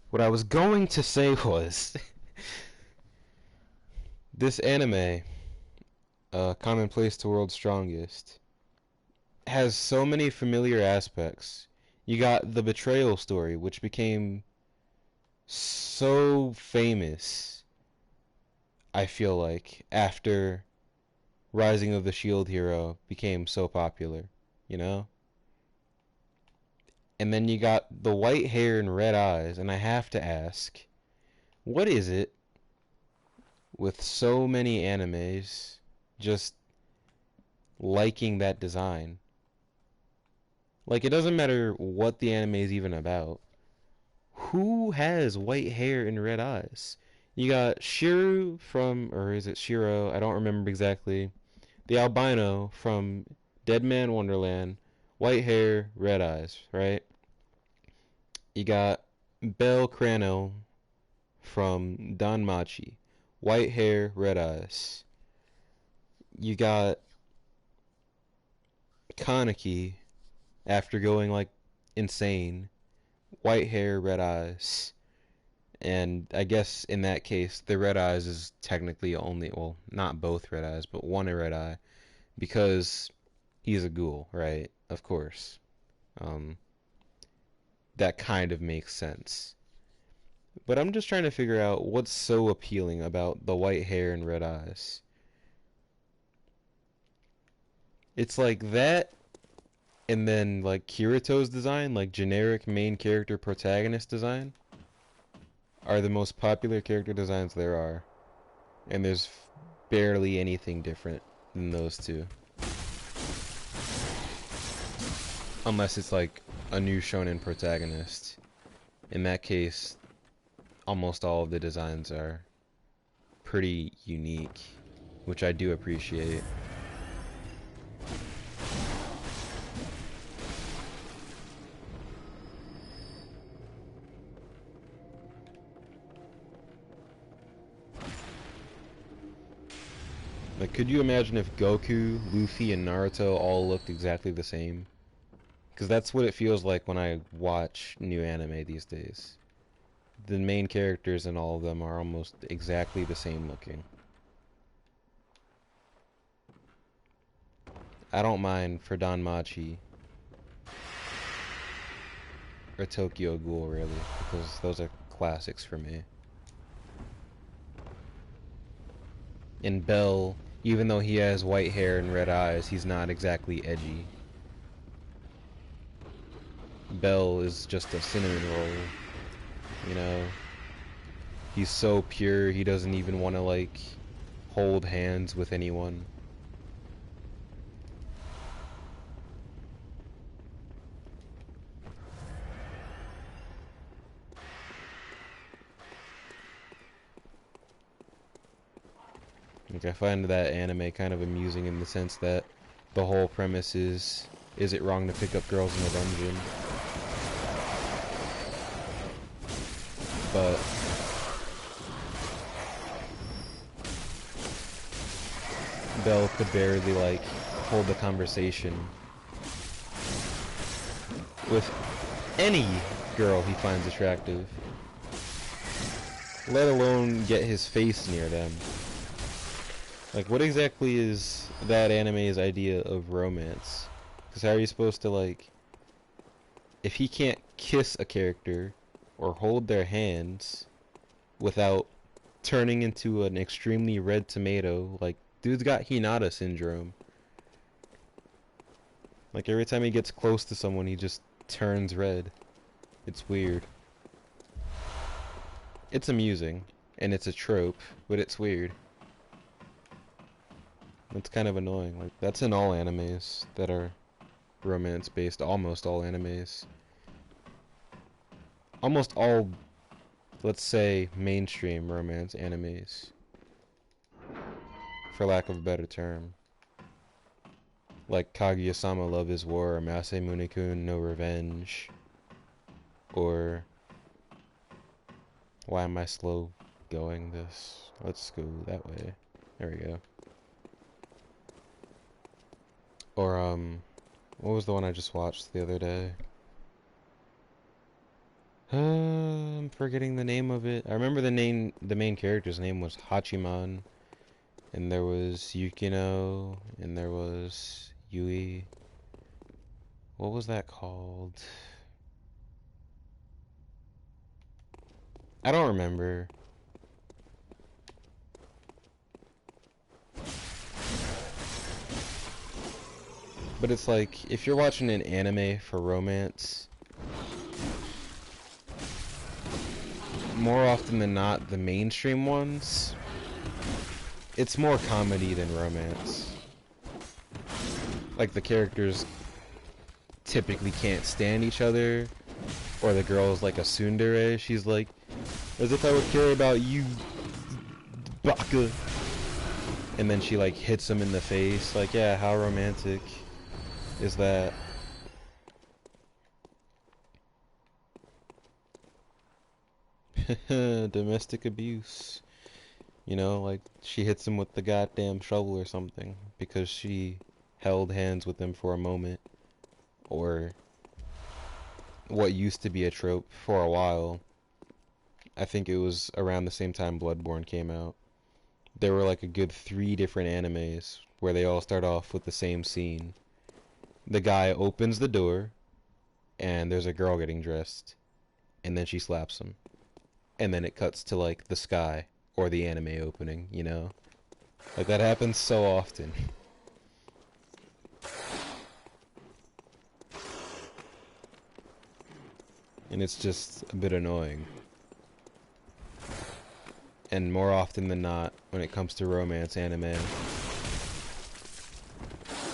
what I was going to say was this anime, Commonplace to World's Strongest, has so many familiar aspects. You got the betrayal story, which became so famous, I feel like, after Rising of the Shield Hero became so popular, you know? And then you got the white hair and red eyes, and I have to ask, what is it with so many animes just liking that design? Like, it doesn't matter what the anime is even about. Who has white hair and red eyes? You got Shiru from, or is it Shiro? I don't remember exactly. The albino from Dead Man Wonderland, white hair, red eyes, right? You got Belle Crano from Danmachi, white hair, red eyes. You got Kaneki after going like insane, white hair, red eyes. And I guess in that case, the red eyes is technically only, well, not both red eyes, but one red eye, because he's a ghoul, right? Of course. That kind of makes sense. But I'm just trying to figure out what's so appealing about the white hair and red eyes. It's like that, and then like Kirito's design, like generic main character protagonist design, are the most popular character designs there are. And there's barely anything different than those two. Unless it's like a new shonen protagonist. In that case, almost all of the designs are pretty unique, which I do appreciate. Like, could you imagine if Goku, Luffy, and Naruto all looked exactly the same? Because that's what it feels like when I watch new anime these days. The main characters in all of them are almost exactly the same looking. I don't mind for Danmachi or Tokyo Ghoul, really, because those are classics for me. And Bell, even though he has white hair and red eyes, he's not exactly edgy. Bell is just a cinnamon roll, you know? He's so pure, he doesn't even want to, like, hold hands with anyone. Like, I find that anime kind of amusing in the sense that the whole premise is it wrong to pick up girls in a dungeon? But Bell could barely, like, hold the conversation with any girl he finds attractive, let alone get his face near them. Like, what exactly is that anime's idea of romance? Because how are you supposed to, like, if he can't kiss a character or hold their hands without turning into an extremely red tomato, like, dude's got Hinata syndrome. Like, every time he gets close to someone, he just turns red. It's weird. It's amusing, and it's a trope, but it's weird. It's kind of annoying. Like, that's in all animes that are romance based. Almost all animes. Almost all, let's say, mainstream romance animes. For lack of a better term. Like Kaguya-sama Love is War, or Masamune-kun No Revenge. Or... Why am I slow going this? Let's go that way. There we go. Or, what was the one I just watched the other day? I'm forgetting the name of it. I remember the main character's name was Hachiman, and there was Yukino, and there was Yui. What was that called? I don't remember. But it's like, if you're watching an anime for romance, more often than not, the mainstream ones, it's more comedy than romance. Like, the characters typically can't stand each other, or the girl's like a tsundere, she's like, as if I would care about you, baka. And then she, like, hits him in the face. Like, yeah, how romantic is that? Domestic abuse. You know, like, she hits him with the goddamn shovel or something because she held hands with him for a moment. Or what used to be a trope for a while. I think it was around the same time Bloodborne came out. There were like a good 3 different animes where they all start off with the same scene. The guy opens the door, and there's a girl getting dressed, and then she slaps him. And then it cuts to, like, the sky, or the anime opening, you know? Like, that happens so often. And it's just a bit annoying. And more often than not, when it comes to romance anime,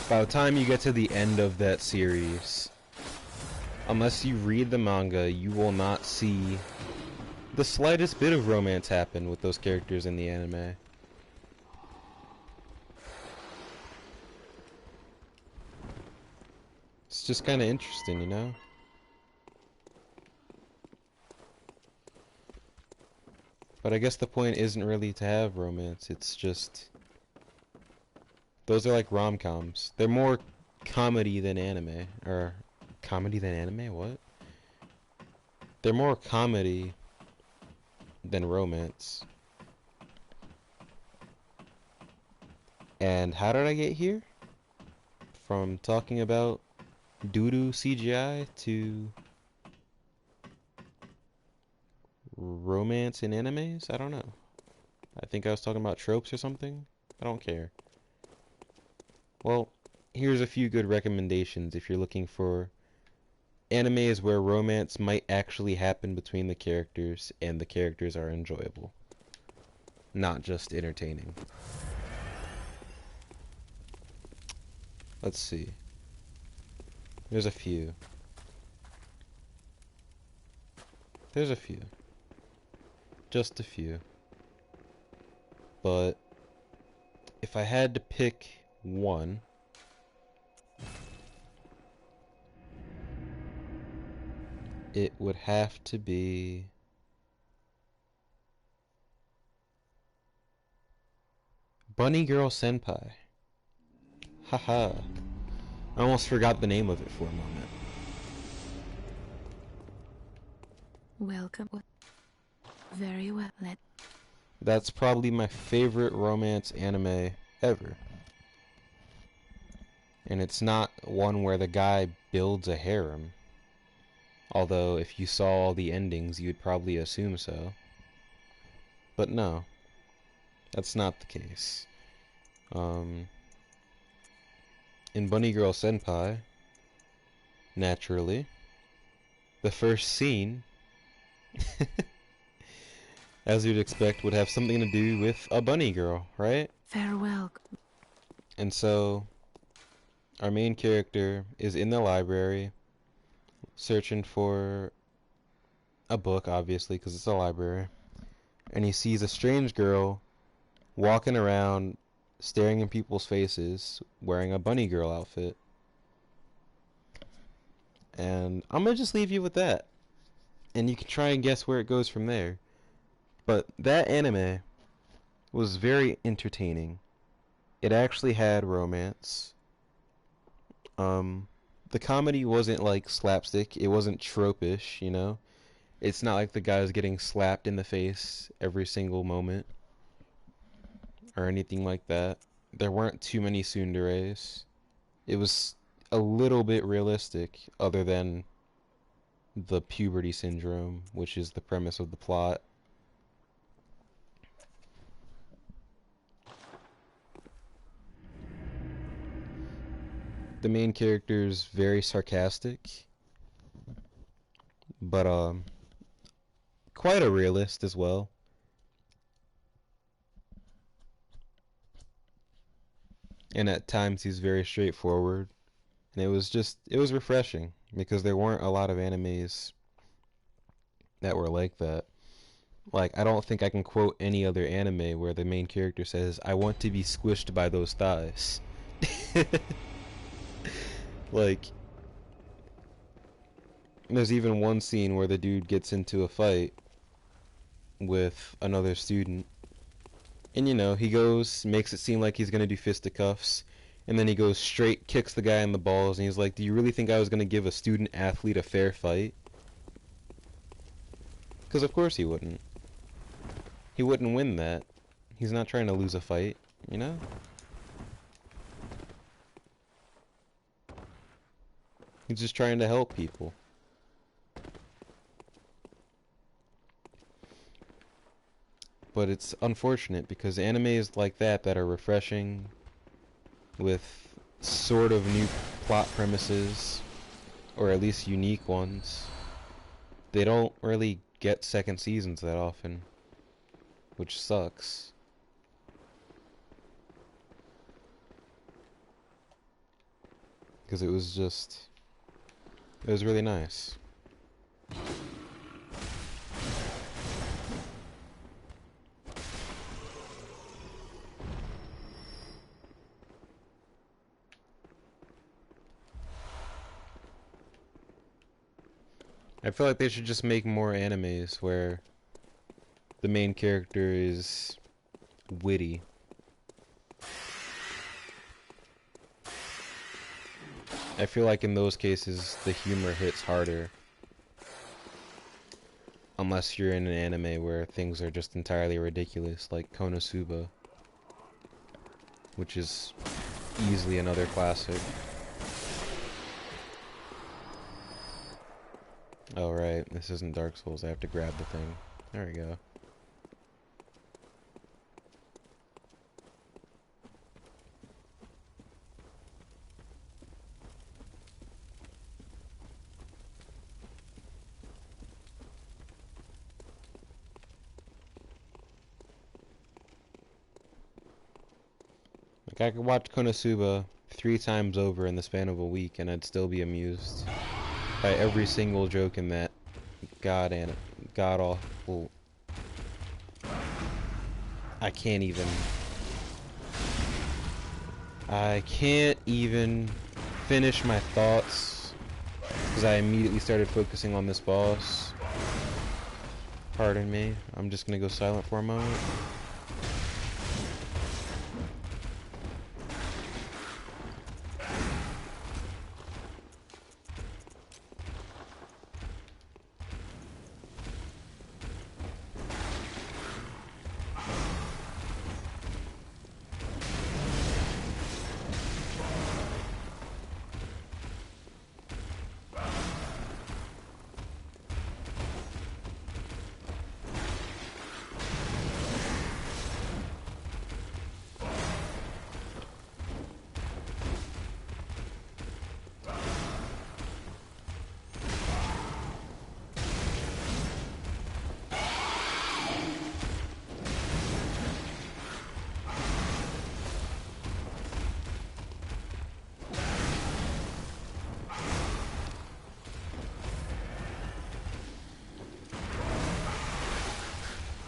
by the time you get to the end of that series, unless you read the manga, you will not see the slightest bit of romance happen with those characters in the anime. It's just kind of interesting, you know? But I guess the point isn't really to have romance, it's just... Those are like rom-coms. They're more comedy than anime. Or, comedy than anime? What? They're more comedy than romance. And how did I get here? From talking about doo-doo CGI to romance in animes? I don't know. I think I was talking about tropes or something. I don't care. Well, here's a few good recommendations if you're looking for animes where romance might actually happen between the characters and the characters are enjoyable, not just entertaining. Let's see. There's a few. There's a few. Just a few. But if I had to pick one, it would have to be Bunny Girl Senpai. Haha. I almost forgot the name of it for a moment. Welcome. Very well. That's probably my favorite romance anime ever. And it's not one where the guy builds a harem. Although, if you saw all the endings, you'd probably assume so. But no, that's not the case. In Bunny Girl Senpai, naturally, the first scene, as you'd expect, would have something to do with a bunny girl, right? Farewell. And so, our main character is in the library, searching for a book, obviously, because it's a library. And he sees a strange girl walking around, staring in people's faces, wearing a bunny girl outfit. And I'm gonna just leave you with that. And you can try and guess where it goes from there. But that anime was very entertaining. It actually had romance. The comedy wasn't like slapstick. It wasn't tropish, you know? It's not like the guy's getting slapped in the face every single moment or anything like that. There weren't too many tsunderes. It was a little bit realistic, other than the puberty syndrome, which is the premise of the plot. The main character's very sarcastic, but quite a realist as well. And at times he's very straightforward. And it was refreshing because there weren't a lot of animes that were like that. Like, I don't think I can quote any other anime where the main character says, "I want to be squished by those thighs." Like, there's even one scene where the dude gets into a fight with another student. And you know, he goes, makes it seem like he's gonna do fisticuffs, and then he goes straight, kicks the guy in the balls, and he's like, "Do you really think I was gonna give a student athlete a fair fight?" Because of course he wouldn't. He wouldn't win that. He's not trying to lose a fight, you know? He's just trying to help people. But it's unfortunate because animes like that are refreshing with sort of new plot premises, or at least unique ones, they don't really get second seasons that often, which sucks. Because it was really nice. I feel like they should just make more animes where the main character is witty. I feel like in those cases the humor hits harder. Unless you're in an anime where things are just entirely ridiculous, like Konosuba, which is easily another classic. Oh right, this isn't Dark Souls, I have to grab the thing. There we go. Like, I could watch Konosuba 3 times over in the span of a week and I'd still be amused by every single joke in that god awful. I can't even finish my thoughts because I immediately started focusing on this boss. Pardon me, I'm just gonna go silent for a moment.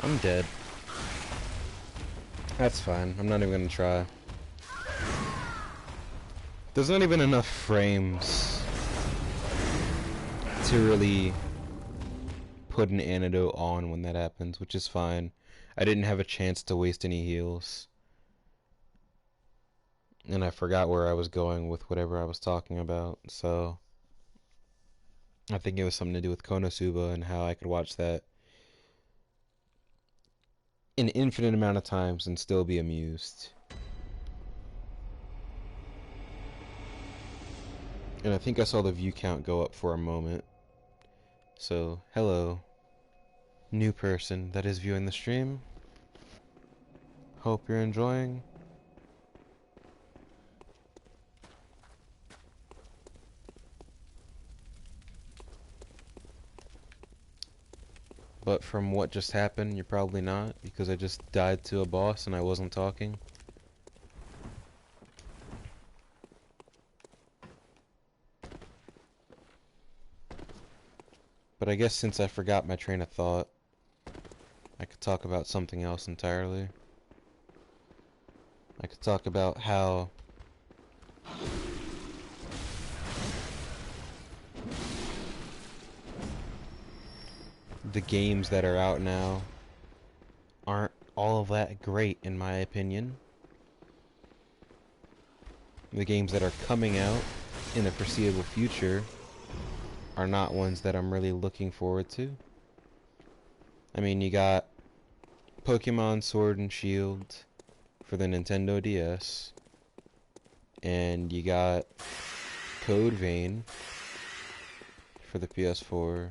I'm dead. That's fine. I'm not even gonna try. There's not even enough frames to really put an antidote on when that happens, which is fine. I didn't have a chance to waste any heals. And I forgot where I was going with whatever I was talking about, so I think it was something to do with Konosuba and how I could watch that an infinite amount of times and still be amused. And I think I saw the view count go up for a moment. So, hello, new person that is viewing the stream. Hope you're enjoying. But from what just happened, you're probably not, because I just died to a boss and I wasn't talking. But I guess since I forgot my train of thought, I could talk about something else entirely. I could talk about how the games that are out now aren't all of that great, in my opinion. The games that are coming out in the foreseeable future are not ones that I'm really looking forward to. I mean, you got Pokemon Sword and Shield for the Nintendo DS, and you got Code Vein for the PS4,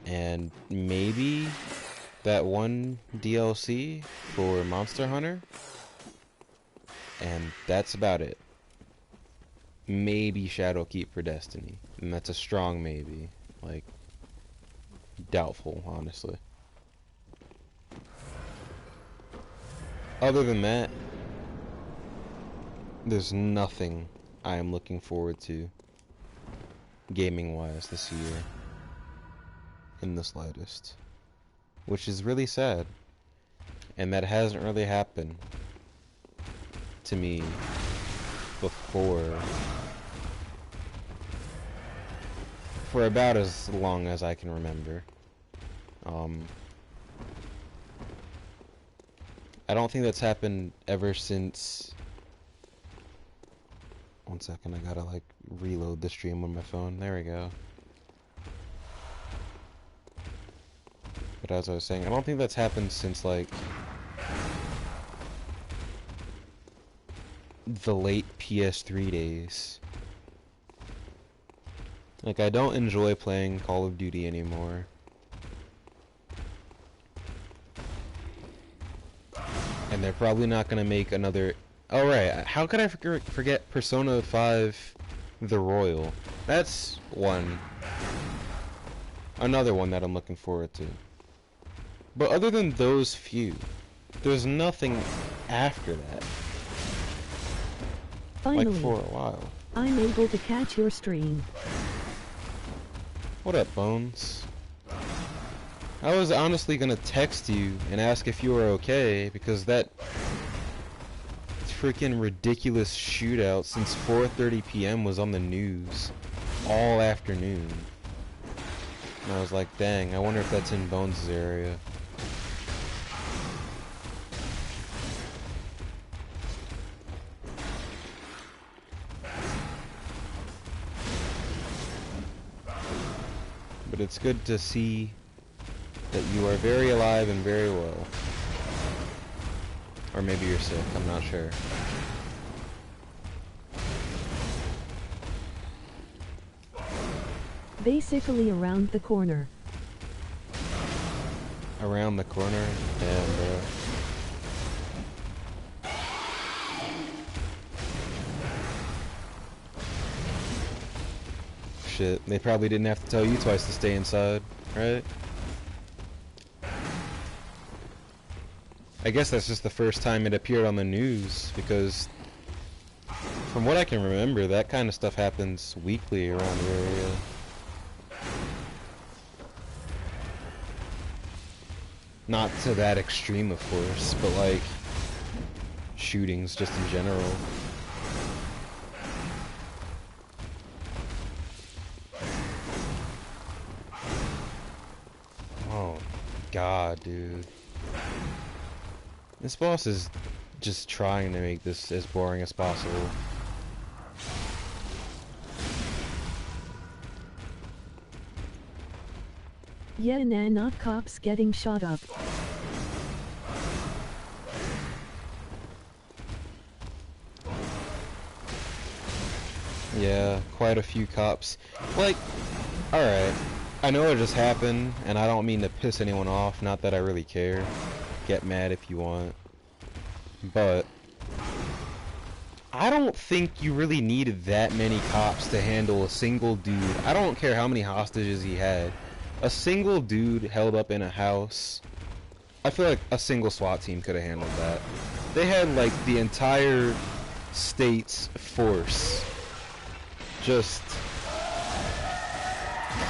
and maybe that one DLC for Monster Hunter, and that's about it. Maybe Shadowkeep for Destiny, and that's a strong maybe, like, doubtful, honestly. Other than that, there's nothing I am looking forward to gaming-wise this year in the slightest, which is really sad, and that hasn't really happened to me before for about as long as I can remember. I don't think that's happened ever since. One second, I gotta like reload the stream on my phone. There we go. But as I was saying, I don't think that's happened since like the late PS3 days. Like, I don't enjoy playing Call of Duty anymore. And they're probably not gonna make another... Oh right, how could I forget Persona 5 The Royal? That's one. Another one that I'm looking forward to. But other than those few, there's nothing after that. Finally, Like for a while. I'm able to catch your stream. What up, Bones? I was honestly gonna text you and ask if you were okay, because that freaking ridiculous shootout since 4:30 p.m. was on the news all afternoon. And I was like, dang, I wonder if that's in Bones' area. But it's good to see that you are very alive and very well. Or maybe you're sick, I'm not sure. Basically around the corner. Around the corner? Damn, bro. Shit, they probably didn't have to tell you twice to stay inside, right? I guess that's just the first time it appeared on the news, because from what I can remember, that kind of stuff happens weekly around the area. Not to that extreme, of course, but like shootings just in general. Oh God, dude. This boss is just trying to make this as boring as possible. Yeah, nah, not cops getting shot up. Yeah, quite a few cops. Like, alright, I know it just happened, and I don't mean to piss anyone off, not that I really care. Get mad if you want. But I don't think you really needed that many cops to handle a single dude. I don't care how many hostages he had. A single dude held up in a house. I feel like a single SWAT team could have handled that. They had like the entire state's force just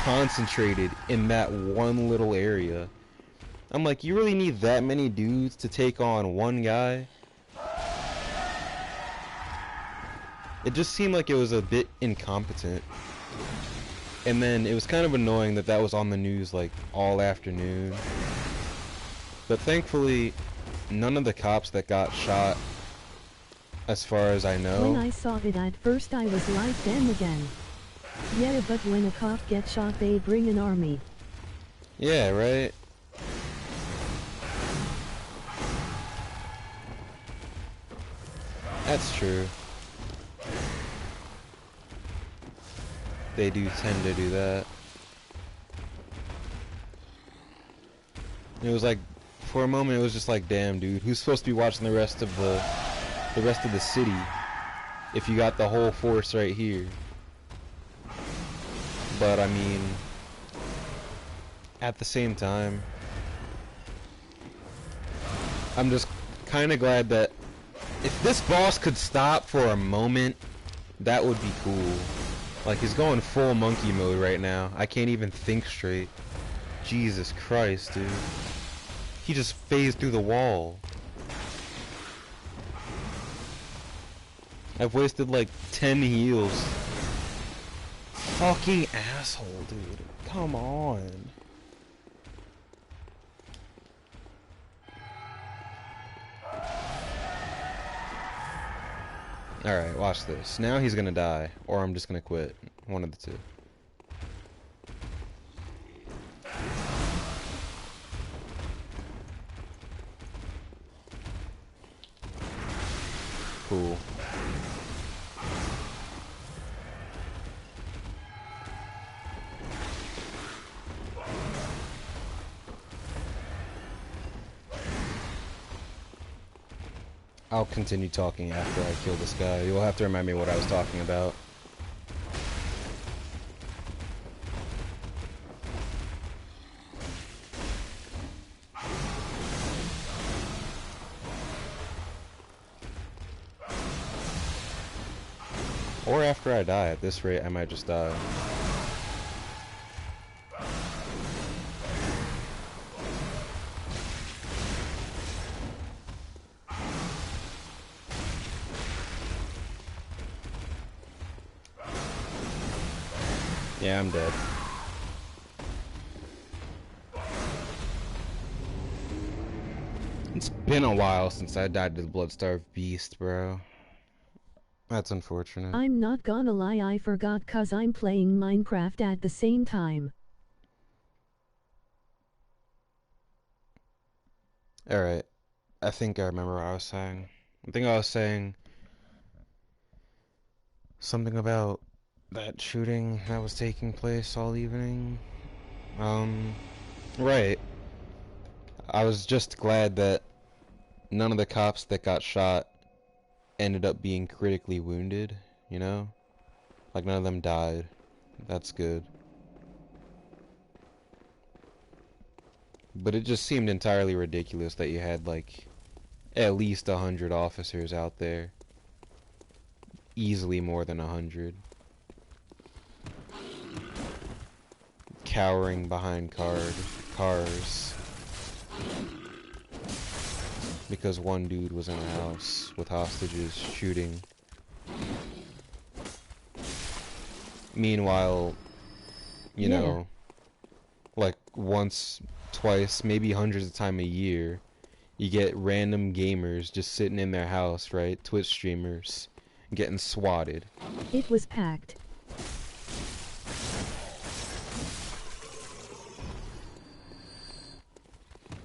concentrated in that one little area. I'm like, you really need that many dudes to take on one guy? It just seemed like it was a bit incompetent. And then it was kind of annoying that that was on the news like all afternoon. But thankfully, none of the cops that got shot, as far as I know... When I saw it at first I was like, damn again. Yeah, but when a cop gets shot they bring an army. Yeah, right? That's true. They do tend to do that. It was like, for a moment it was just like, damn dude, who's supposed to be watching the rest of the city if you got the whole force right here? But I mean, at the same time, I'm just kind of glad that if this boss could stop for a moment, that would be cool. Like, he's going full monkey mode right now. I can't even think straight. Jesus Christ, dude. He just phased through the wall. I've wasted like 10 heals. Fucking asshole, dude. Come on. Alright, watch this. Now he's gonna die, or I'm just gonna quit. One of the two. Cool. I'll continue talking after I kill this guy. You'll have to remind me what I was talking about. Or after I die. At this rate, I might just die. Yeah, I'm dead. It's been a while since I died to the Bloodstarved Beast, bro. That's unfortunate. I'm not gonna lie, I forgot 'cause I'm playing Minecraft at the same time. Alright. I think I remember what I was saying. I think I was saying something about that shooting that was taking place all evening. Right. I was just glad that none of the cops that got shot ended up being critically wounded, you know? Like, none of them died. That's good. But it just seemed entirely ridiculous that you had, like, at least 100 officers out there. Easily more than 100. Cowering behind cars. Because one dude was in a house with hostages shooting. Meanwhile, you know, like once, twice, maybe hundreds of times a year, you get random gamers just sitting in their house, right? Twitch streamers getting swatted. It was packed.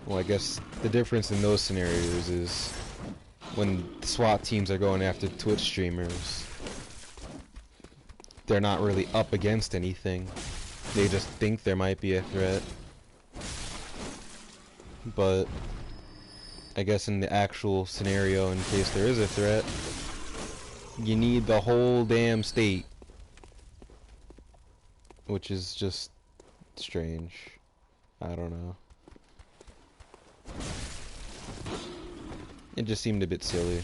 Well, I guess the difference in those scenarios is when SWAT teams are going after Twitch streamers, they're not really up against anything. They just think there might be a threat. But I guess in the actual scenario, in case there is a threat, you need the whole damn state. Which is just strange. I don't know. It just seemed a bit silly.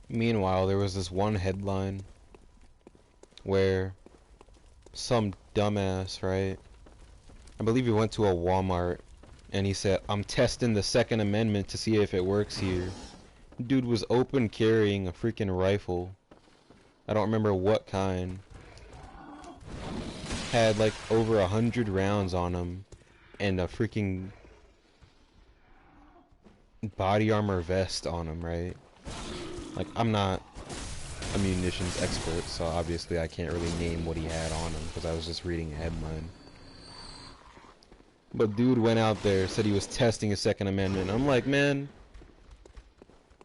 Meanwhile, there was this one headline where some dumbass, right? I believe he went to a Walmart and he said, "I'm testing the Second Amendment to see if it works here." Dude was open carrying a freaking rifle. I don't remember what kind. Had like over 100 rounds on him and a freaking body armor vest on him, right? Like, I'm not a munitions expert, so obviously I can't really name what he had on him because I was just reading a headline. But dude went out there, said he was testing his Second Amendment. I'm like, man,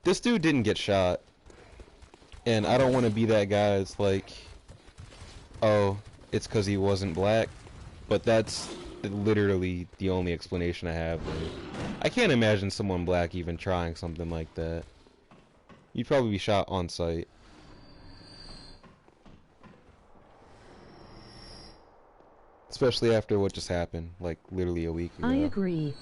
this dude didn't get shot. And I don't want to be that guy that's like, oh, it's because he wasn't black. But that's literally the only explanation I have. Like, I can't imagine someone black even trying something like that. You'd probably be shot on sight. Especially after what just happened, like literally a week ago. I agree.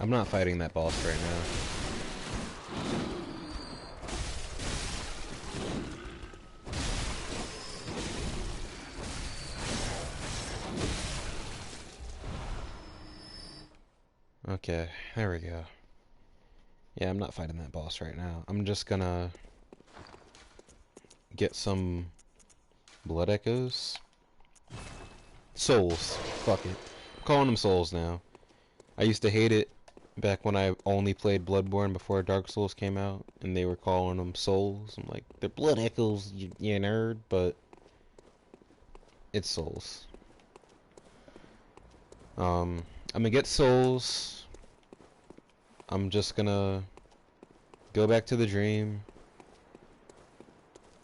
I'm not fighting that boss right now. Okay, there we go. Yeah, I'm not fighting that boss right now. I'm just gonna get some blood echoes. Souls. Fuck it. I'm calling them souls now. I used to hate it Back when I only played Bloodborne before Dark Souls came out, and they were calling them Souls. I'm like, they're Blood Echoes, you nerd, but it's Souls. I'm gonna get Souls. I'm just gonna go back to the dream,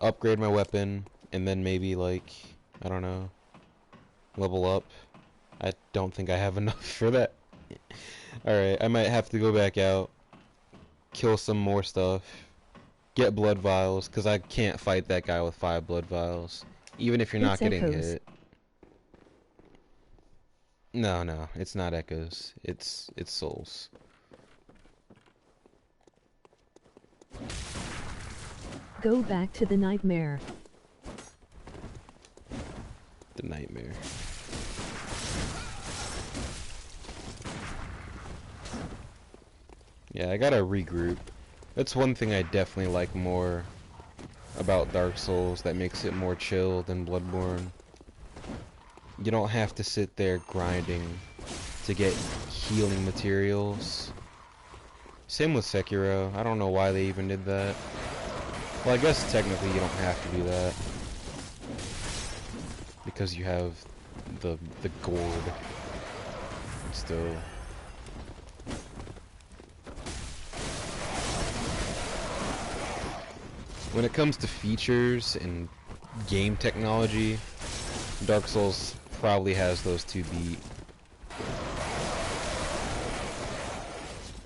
upgrade my weapon, and then maybe, like, I don't know, level up. I don't think I have enough for that. Alright, I might have to go back out, kill some more stuff, get blood vials, because I can't fight that guy with 5 blood vials, even if you're not It's getting Echoes. hit. No, it's not Echoes. It's Souls. Go back to the nightmare. The nightmare. Yeah, I gotta regroup. That's one thing I definitely like more about Dark Souls that makes it more chill than Bloodborne. You don't have to sit there grinding to get healing materials. Same with Sekiro. I don't know why they even did that. Well, I guess technically you don't have to do that, because you have the gourd. Still. When it comes to features and game technology, Dark Souls probably has those two beat.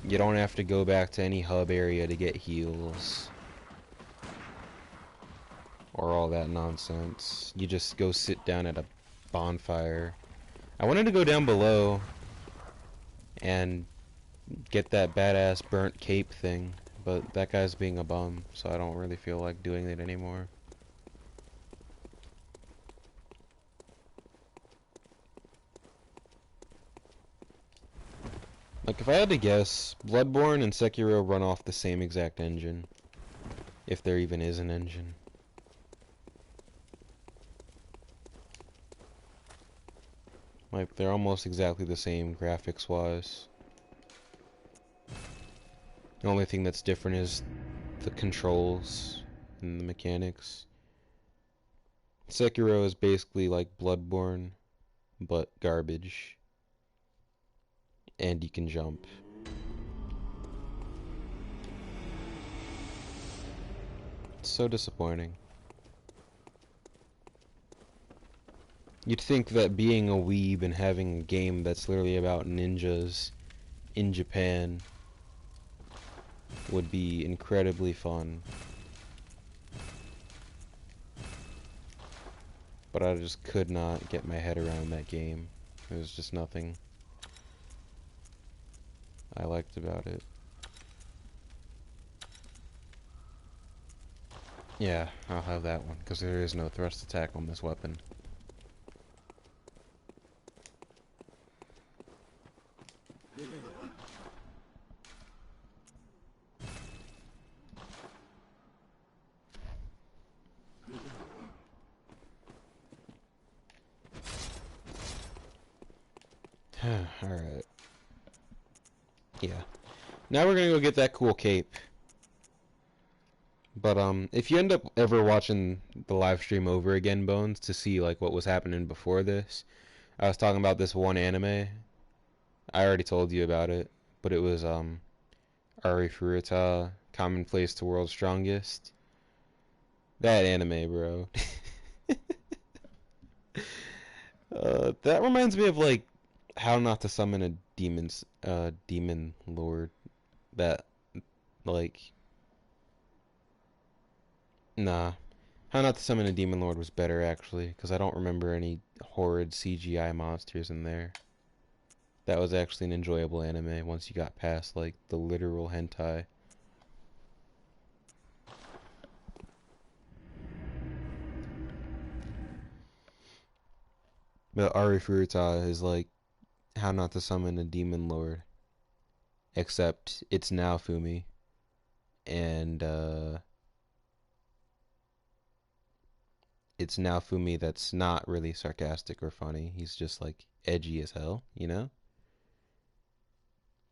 You don't have to go back to any hub area to get heals or all that nonsense. You just go sit down at a bonfire. I wanted to go down below and get that badass burnt cape thing, but that guy's being a bum, so I don't really feel like doing it anymore. Like, if I had to guess, Bloodborne and Sekiro run off the same exact engine. If there even is an engine. Like, they're almost exactly the same graphics-wise. The only thing that's different is the controls and the mechanics. Sekiro is basically like Bloodborne, but garbage. And you can jump. It's so disappointing. You'd think that being a weeb and having a game that's literally about ninjas in Japan would be incredibly fun. But I just could not get my head around that game. There was just nothing I liked about it. Yeah, I'll have that one, because there is no thrust attack on this weapon. Alright. Yeah. Now we're gonna go get that cool cape. But, if you end up ever watching the live stream over again, Bones, to see, like, what was happening before this, I was talking about this one anime. I already told you about it, but it was, Ari Furuta, Commonplace to World's Strongest. That anime, bro. That reminds me of, like, How Not to Summon a Demon Lord. That, like... Nah. How Not to Summon a Demon Lord was better, actually, because I don't remember any horrid CGI monsters in there. That was actually an enjoyable anime once you got past, like, the literal hentai. But Ari Furuta is like How Not to Summon a Demon Lord. Except it's Naofumi. And, it's Naofumi that's not really sarcastic or funny. He's just, like, edgy as hell, you know?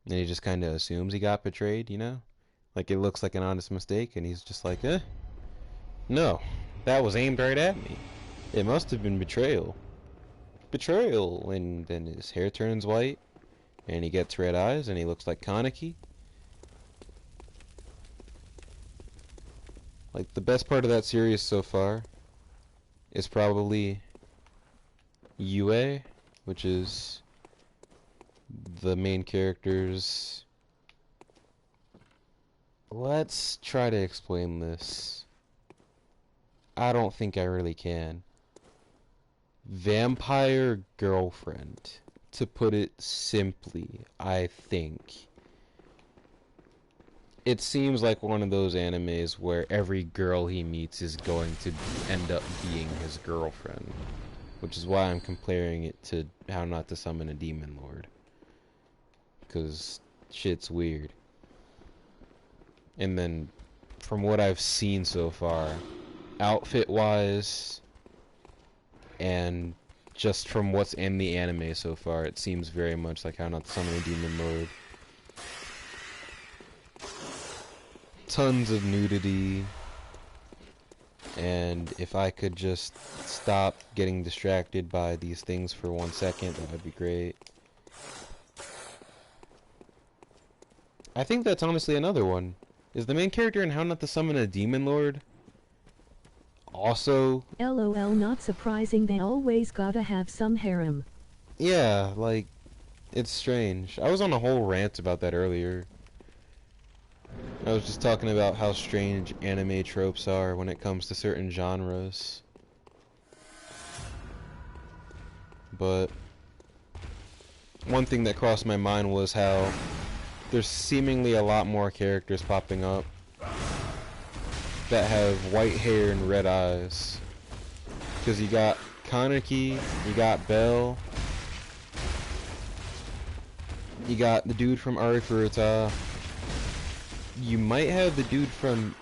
And he just kind of assumes he got betrayed, you know? Like it looks like an honest mistake, and he's just like, no, that was aimed right at me. It must have been betrayal. Betrayal. And then his hair turns white, and he gets red eyes, and he looks like Kaneki. Like, the best part of that series so far is probably Yue, which is the main character's... Let's try to explain this. I don't think I really can. Vampire girlfriend, to put it simply, I think. It seems like one of those animes where every girl he meets is going to end up being his girlfriend. Which is why I'm comparing it to How Not to Summon a Demon Lord. Because shit's weird. And then, from what I've seen so far, outfit-wise, and just from what's in the anime so far, it seems very much like How Not to Summon a Demon Lord. Tons of nudity, and if I could just stop getting distracted by these things for 1 second, that would be great. I think that's honestly another one. Is the main character in How Not to Summon a Demon Lord also... LOL, not surprising, they always gotta have some harem. Yeah, like, it's strange. I was on a whole rant about that earlier. I was just talking about how strange anime tropes are when it comes to certain genres. But one thing that crossed my mind was how there's seemingly a lot more characters popping up that have white hair and red eyes. Because you got Kaneki, you got Belle, you got the dude from Arifureta. You might have the dude from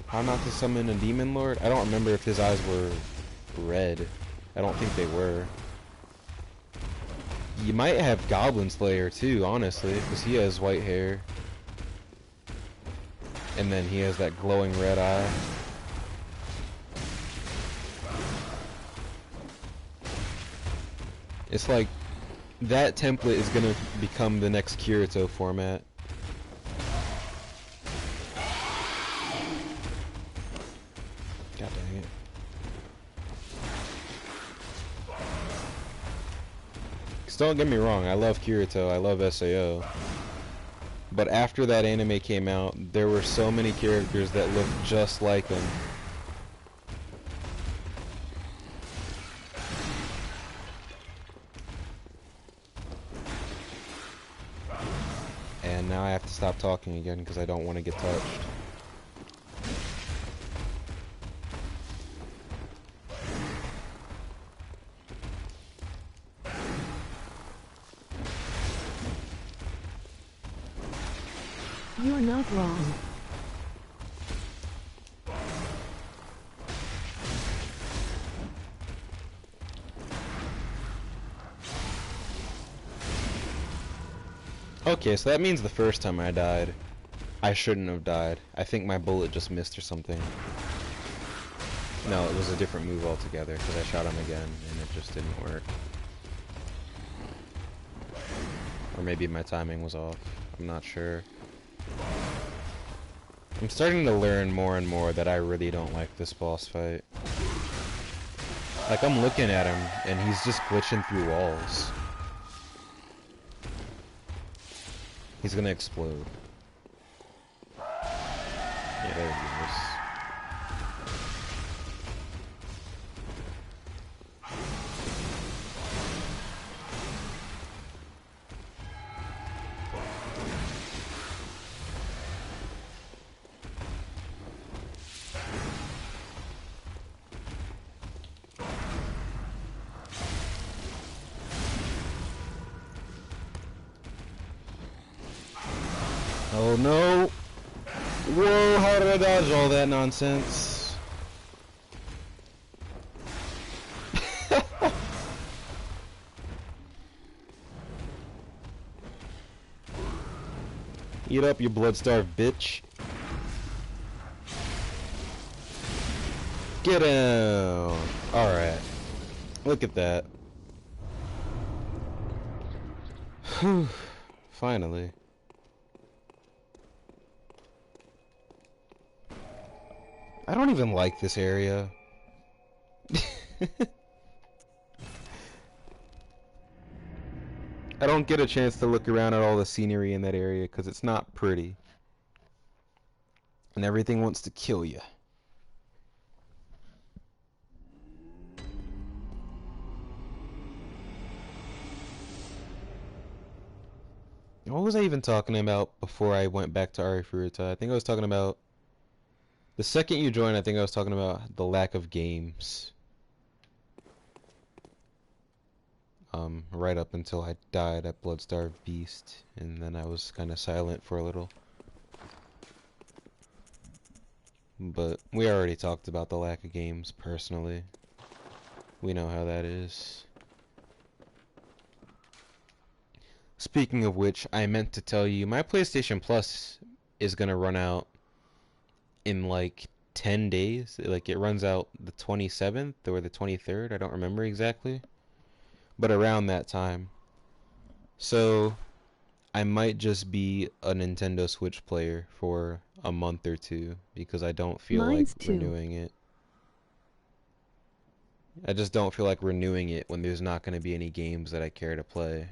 How Not to Summon a Demon Lord. I don't remember if his eyes were red. I don't think they were. You might have Goblin Slayer too, honestly, because he has white hair. And then he has that glowing red eye. It's like, that template is gonna become the next Kirito format. God dang it. Cause don't get me wrong, I love Kirito, I love SAO. But after that anime came out, there were so many characters that looked just like him. And now I have to stop talking again because I don't want to get touched. You're not wrong. Okay, so that means the first time I died, I shouldn't have died. I think my bullet just missed or something. No, it was a different move altogether, because I shot him again, and it just didn't work. Or maybe my timing was off. I'm not sure. I'm starting to learn more and more that I really don't like this boss fight. Like, I'm looking at him, and he's just glitching through walls. He's gonna explode. Yeah, there he goes. Oh no! Whoa, how did I dodge all that nonsense? Eat up, you blood-starved bitch. Get down. Alright. Look at that. Whew. Finally. I don't even like this area. I don't get a chance to look around at all the scenery in that area because it's not pretty. And everything wants to kill you. What was I even talking about before I went back to Arifureta? I think I was talking about... The second you joined, I think I was talking about the lack of games. Right up until I died at Bloodstarved Beast, and then I was kind of silent for a little. But we already talked about the lack of games, personally. We know how that is. Speaking of which, I meant to tell you, my PlayStation Plus is gonna run out in like 10 days. Like, it runs out the 27th or the 23rd, I don't remember exactly. But around that time. So, I might just be a Nintendo Switch player for a month or two because I don't feel Mine's like too. renewing it. I just don't feel like renewing it when there's not going to be any games that I care to play.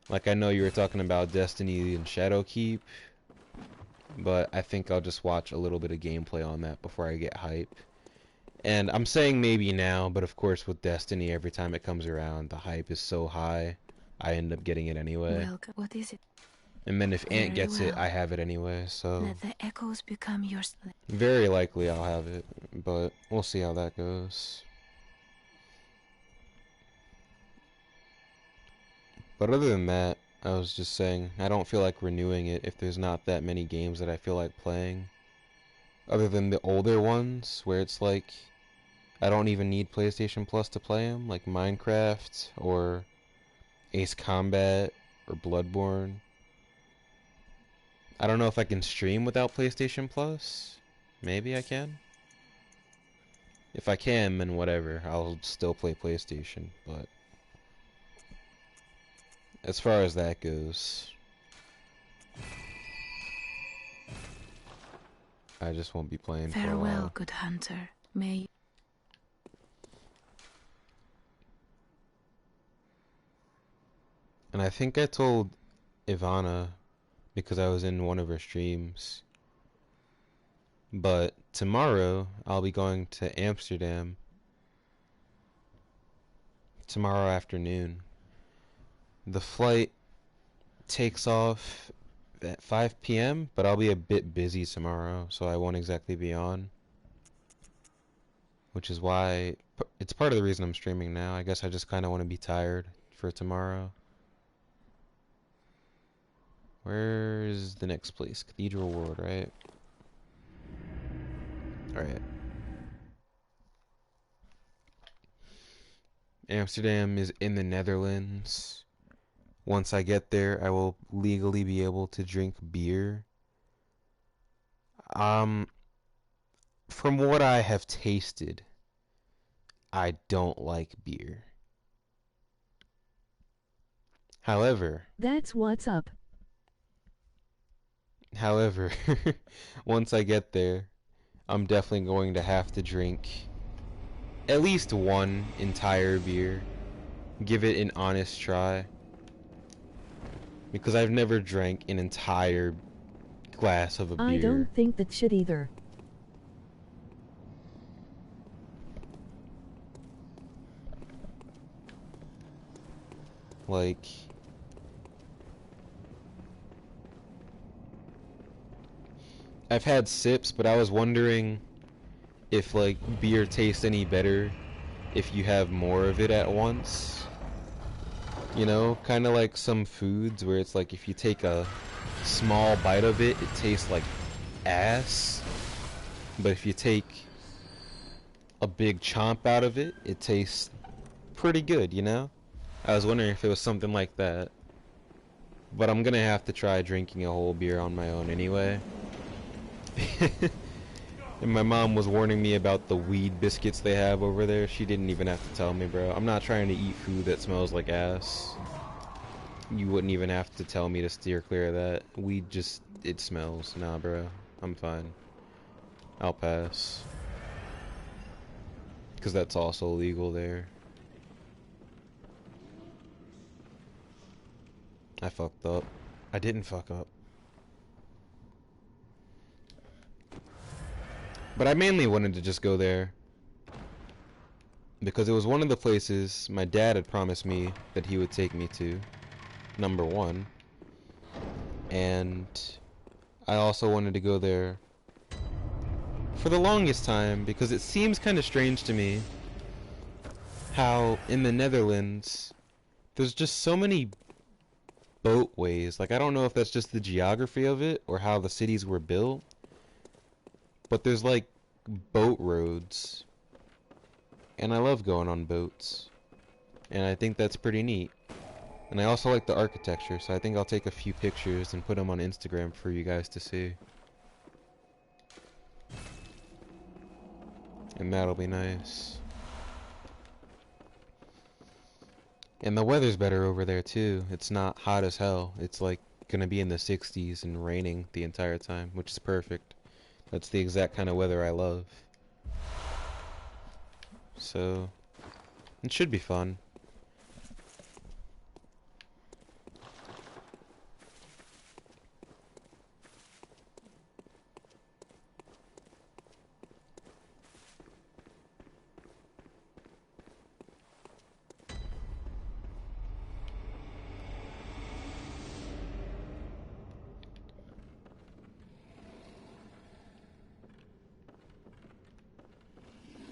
Like, I know you were talking about Destiny and Shadowkeep, but I think I'll just watch a little bit of gameplay on that before I get hype. And I'm saying maybe now, but of course with Destiny, every time it comes around, the hype is so high, I end up getting it anyway. Welcome. What is it? And then if Ant Very gets it, well. I have it anyway, so... Let the echoes become your slave. Very likely I'll have it, but we'll see how that goes. But other than that, I was just saying, I don't feel like renewing it if there's not that many games that I feel like playing. Other than the older ones, where it's like, I don't even need PlayStation Plus to play them, like Minecraft, or Ace Combat, or Bloodborne. I don't know if I can stream without PlayStation Plus. Maybe I can. If I can, then whatever, I'll still play PlayStation, but... As far as that goes, I just won't be playing for a Farewell, while. good hunter. May And I think I told Ivana, because I was in one of her streams, but tomorrow I'll be going to Amsterdam. Tomorrow afternoon. The flight takes off at 5 p.m., but I'll be a bit busy tomorrow, so I won't exactly be on. Which is why, it's part of the reason I'm streaming now. I guess I just kind of want to be tired for tomorrow. Where's the next place? Cathedral World, right? Alright. Amsterdam is in the Netherlands. Once I get there, I will legally be able to drink beer. From what I have tasted, I don't like beer. However, That's what's up. once I get there, I'm definitely going to have to drink at least one entire beer. Give it an honest try. Because I've never drank an entire glass of a beer. I don't think that should either. Like... I've had sips, but I was wondering if, like, beer tastes any better if you have more of it at once. You know, kind of like some foods where it's like if you take a small bite of it, it tastes like ass. But if you take a big chomp out of it, it tastes pretty good, you know? I was wondering if it was something like that. but I'm gonna have to try drinking a whole beer on my own anyway. And my mom was warning me about the weed biscuits they have over there. She didn't even have to tell me, bro. I'm not trying to eat food that smells like ass. You wouldn't even have to tell me to steer clear of that. Weed just, it smells. Nah, bro. I'm fine. I'll pass. Because that's also legal there. I fucked up. I didn't fuck up. But I mainly wanted to just go there because it was one of the places my dad had promised me that he would take me to, number one. And I also wanted to go there for the longest time because it seems kind of strange to me how in the Netherlands there's just so many boatways. Like, I don't know if that's just the geography of it or how the cities were built, but there's like boat roads, and I love going on boats, and I think that's pretty neat. And I also like the architecture, so I think I'll take a few pictures and put them on Instagram for you guys to see. And that'll be nice. And the weather's better over there too. It's not hot as hell. It's like gonna be in the 60s and raining the entire time, which is perfect. That's the exact kind of weather I love. So, it should be fun.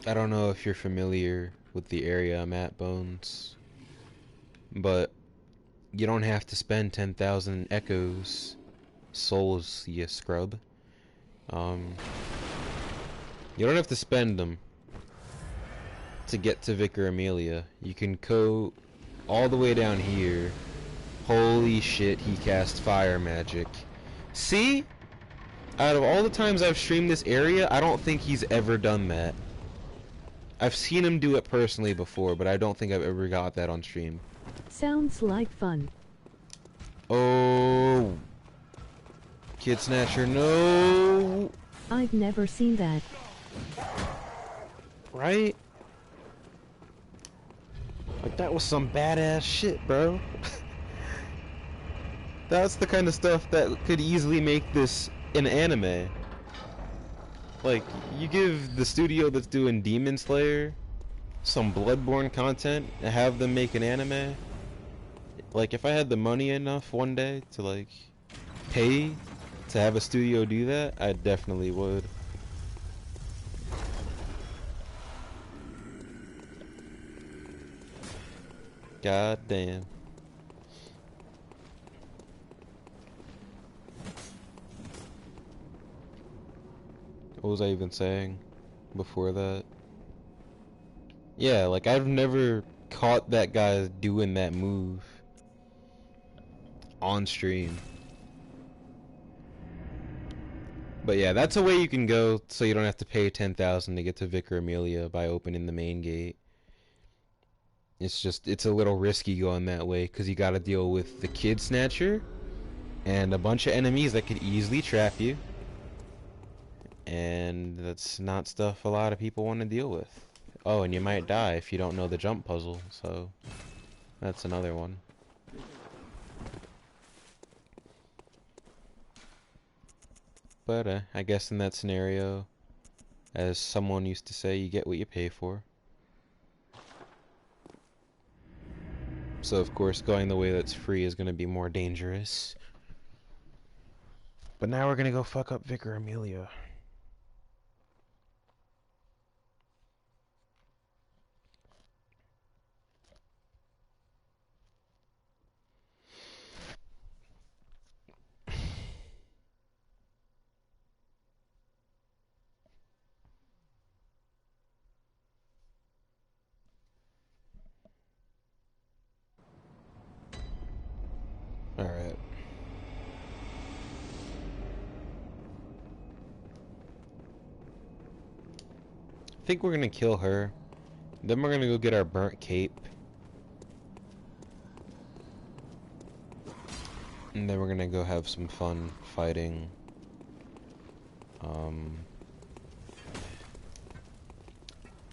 I don't know if you're familiar with the area I'm at, Bones, but you don't have to spend 10,000 echoes, souls, you scrub. You don't have to spend them to get to Vicar Amelia. You can go all the way down here. Holy shit, he cast fire magic. See? Out of all the times I've streamed this area, I don't think he's ever done that. I've seen him do it personally before, but I don't think I've ever got that on stream. Sounds like fun. Oh, Kid Snatcher, no! I've never seen that. Right? Like, that was some badass shit, bro. That's the kind of stuff that could easily make this an anime. Like, you give the studio that's doing Demon Slayer some Bloodborne content and have them make an anime. Like, if I had the money enough one day to, like, pay to have a studio do that, I definitely would. God damn. What was I even saying before that? Yeah, like, I've never caught that guy doing that move on stream. But yeah, that's a way you can go so you don't have to pay 10,000 to get to Vicar Amelia by opening the main gate. It's just, it's a little risky going that way because you gotta deal with the Kid Snatcher and a bunch of enemies that could easily trap you. And that's not stuff a lot of people want to deal with. Oh, and you might die if you don't know the jump puzzle, so that's another one. But I guess in that scenario, as someone used to say, you get what you pay for. So of course, going the way that's free is going to be more dangerous. But now we're going to go fuck up Vicar Amelia. Alright. think we're gonna kill her. Then we're gonna go get our burnt cape. And then we're gonna go have some fun fighting.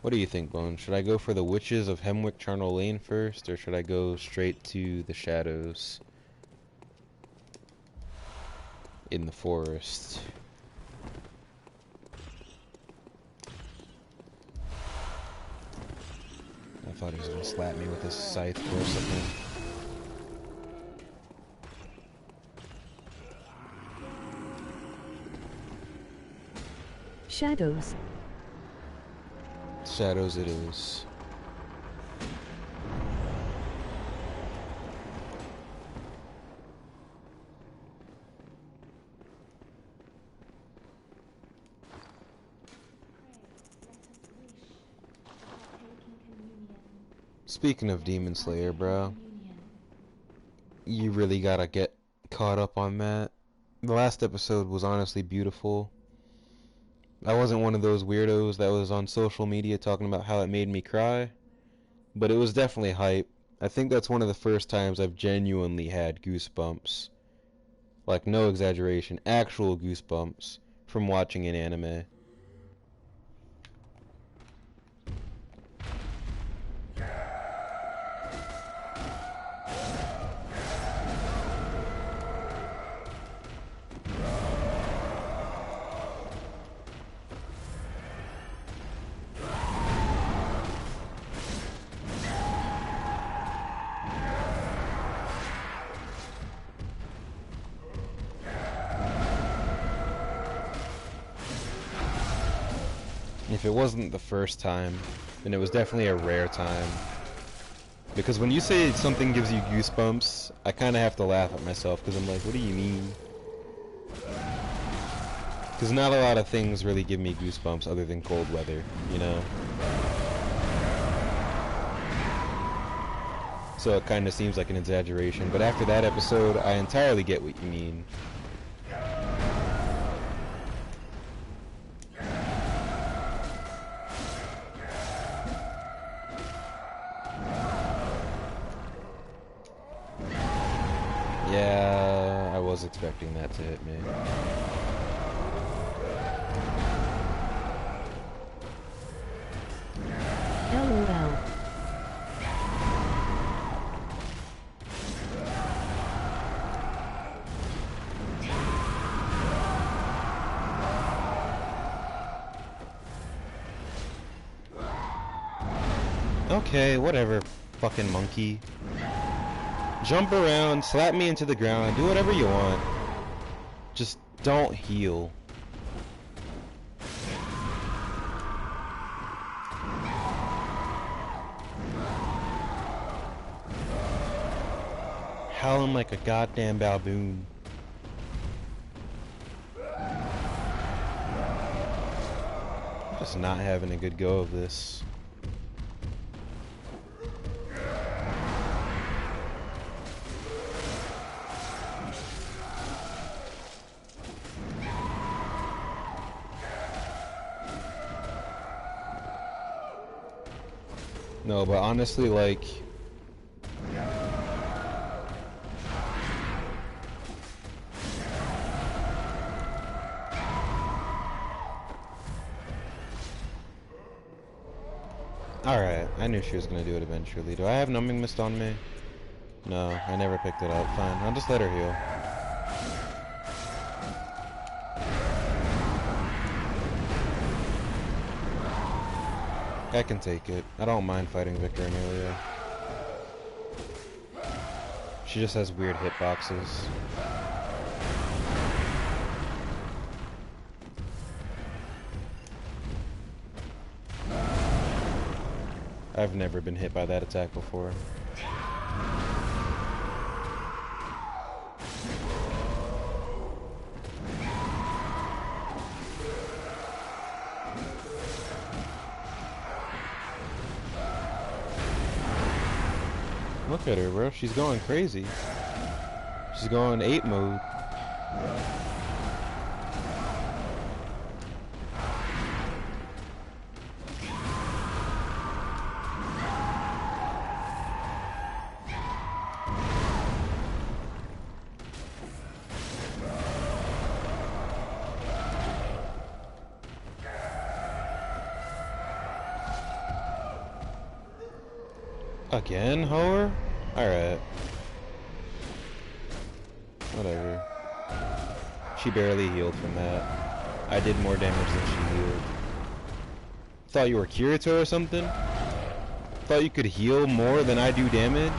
What do you think, Bones? Should I go for the Witches of Hemwick Charnel Lane first, or should I go straight to the Shadows in the forest? I thought he was gonna slap me with his scythe for a second. Shadows. Shadows it is. Speaking of Demon Slayer, bro, you really gotta get caught up on that. The last episode was honestly beautiful. I wasn't one of those weirdos that was on social media talking about how it made me cry, but it was definitely hype. I think that's one of the first times I've genuinely had goosebumps. Like, no exaggeration, actual goosebumps from watching an anime. If it wasn't the first time, then it was definitely a rare time. Because when you say something gives you goosebumps, I kind of have to laugh at myself, because I'm like, what do you mean? Because not a lot of things really give me goosebumps other than cold weather, you know? So it kind of seems like an exaggeration, but after that episode, I entirely get what you mean. Yeah, I was expecting that to hit me. LOL. Okay, whatever, fucking monkey. Jump around, slap me into the ground, do whatever you want. Just don't heal. Howling like a goddamn baboon. Just not having a good go of this. No, but honestly, like... Alright, I knew she was gonna do it eventually. Do I have Numbing Mist on me? No, I never picked it up. Fine, I'll just let her heal. I can take it. I don't mind fighting Victor Amelia. She just has weird hitboxes. I've never been hit by that attack before. Look at her, bro. She's going crazy. She's going ape mode. Again, Hoer? Alright. Whatever. She barely healed from that. I did more damage than she healed. Thought you were Kirito or something? Thought you could heal more than I do damage?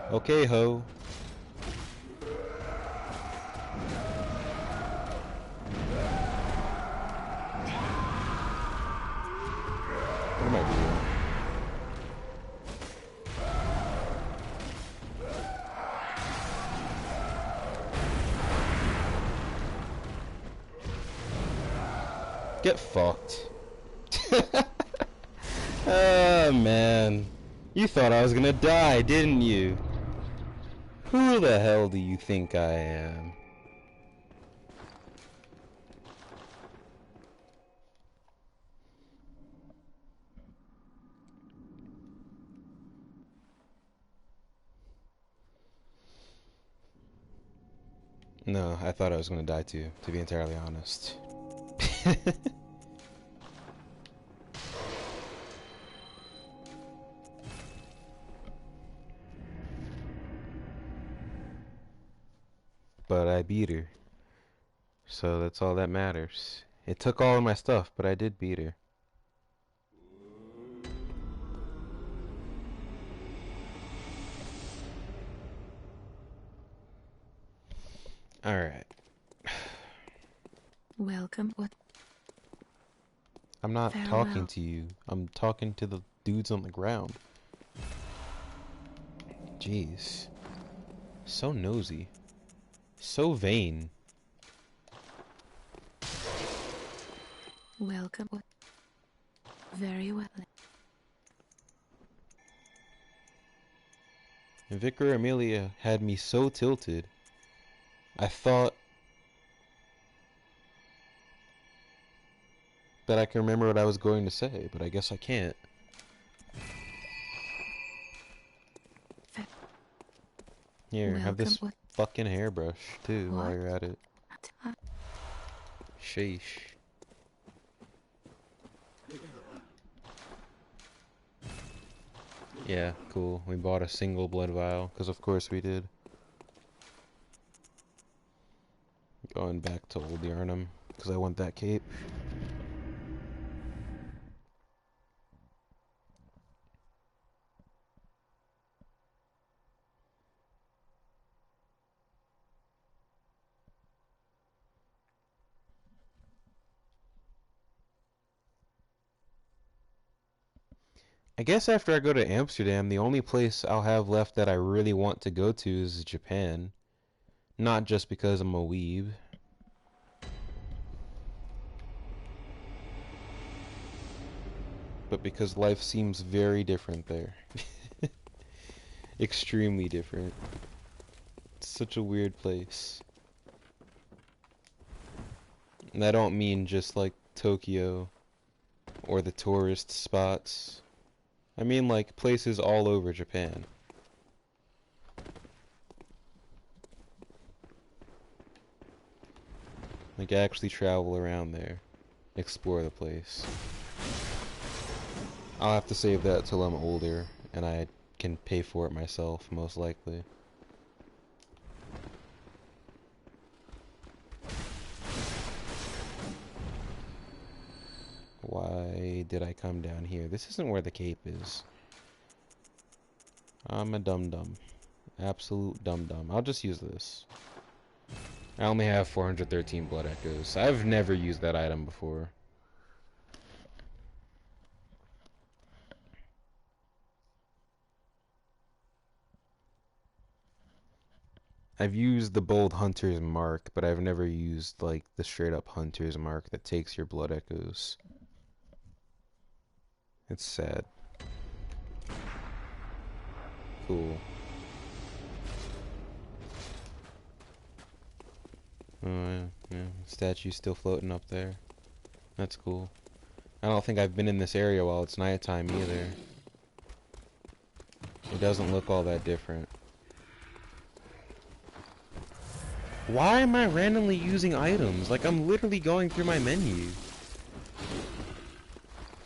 Okay, ho. What am I doing? Get fucked. Oh man. You thought I was gonna die, didn't you? Who the hell do you think I am? No, I thought I was gonna die too, to be entirely honest. But I beat her. So that's all that matters. It took all of my stuff, but I did beat her. Alright. Welcome. What? I'm not Farewell. talking to you. I'm talking to the dudes on the ground. Jeez. So nosy. So vain. Welcome. What? Very well. Vicar Amelia had me so tilted. I thought that I can remember what I was going to say, but I guess I can't. Here, have this Welcome. fucking hairbrush too while What? you're at it. Sheesh. Yeah, cool. We bought a single blood vial, because of course we did. Going back to Old Yarnum, because I want that cape. I guess after I go to Amsterdam, the only place I'll have left that I really want to go to is Japan. Not just because I'm a weeb. But because life seems very different there. Extremely different. It's such a weird place. And I don't mean just like Tokyo or the tourist spots. I mean like places all over Japan. Like actually travel around there. Explore the place. I'll have to save that till I'm older and I can pay for it myself, most likely. Why did I come down here? This isn't where the cape is. I'm a dum-dum. Absolute dum-dum. I'll just use this. I only have 413 blood echoes. I've never used that item before. I've used the bold hunter's mark, but I've never used like the straight up hunter's mark that takes your blood echoes. It's sad. Cool. Oh, yeah. Statue's still floating up there. That's cool. I don't think I've been in this area while it's nighttime either. It doesn't look all that different. Why am I randomly using items? Like, I'm literally going through my menu.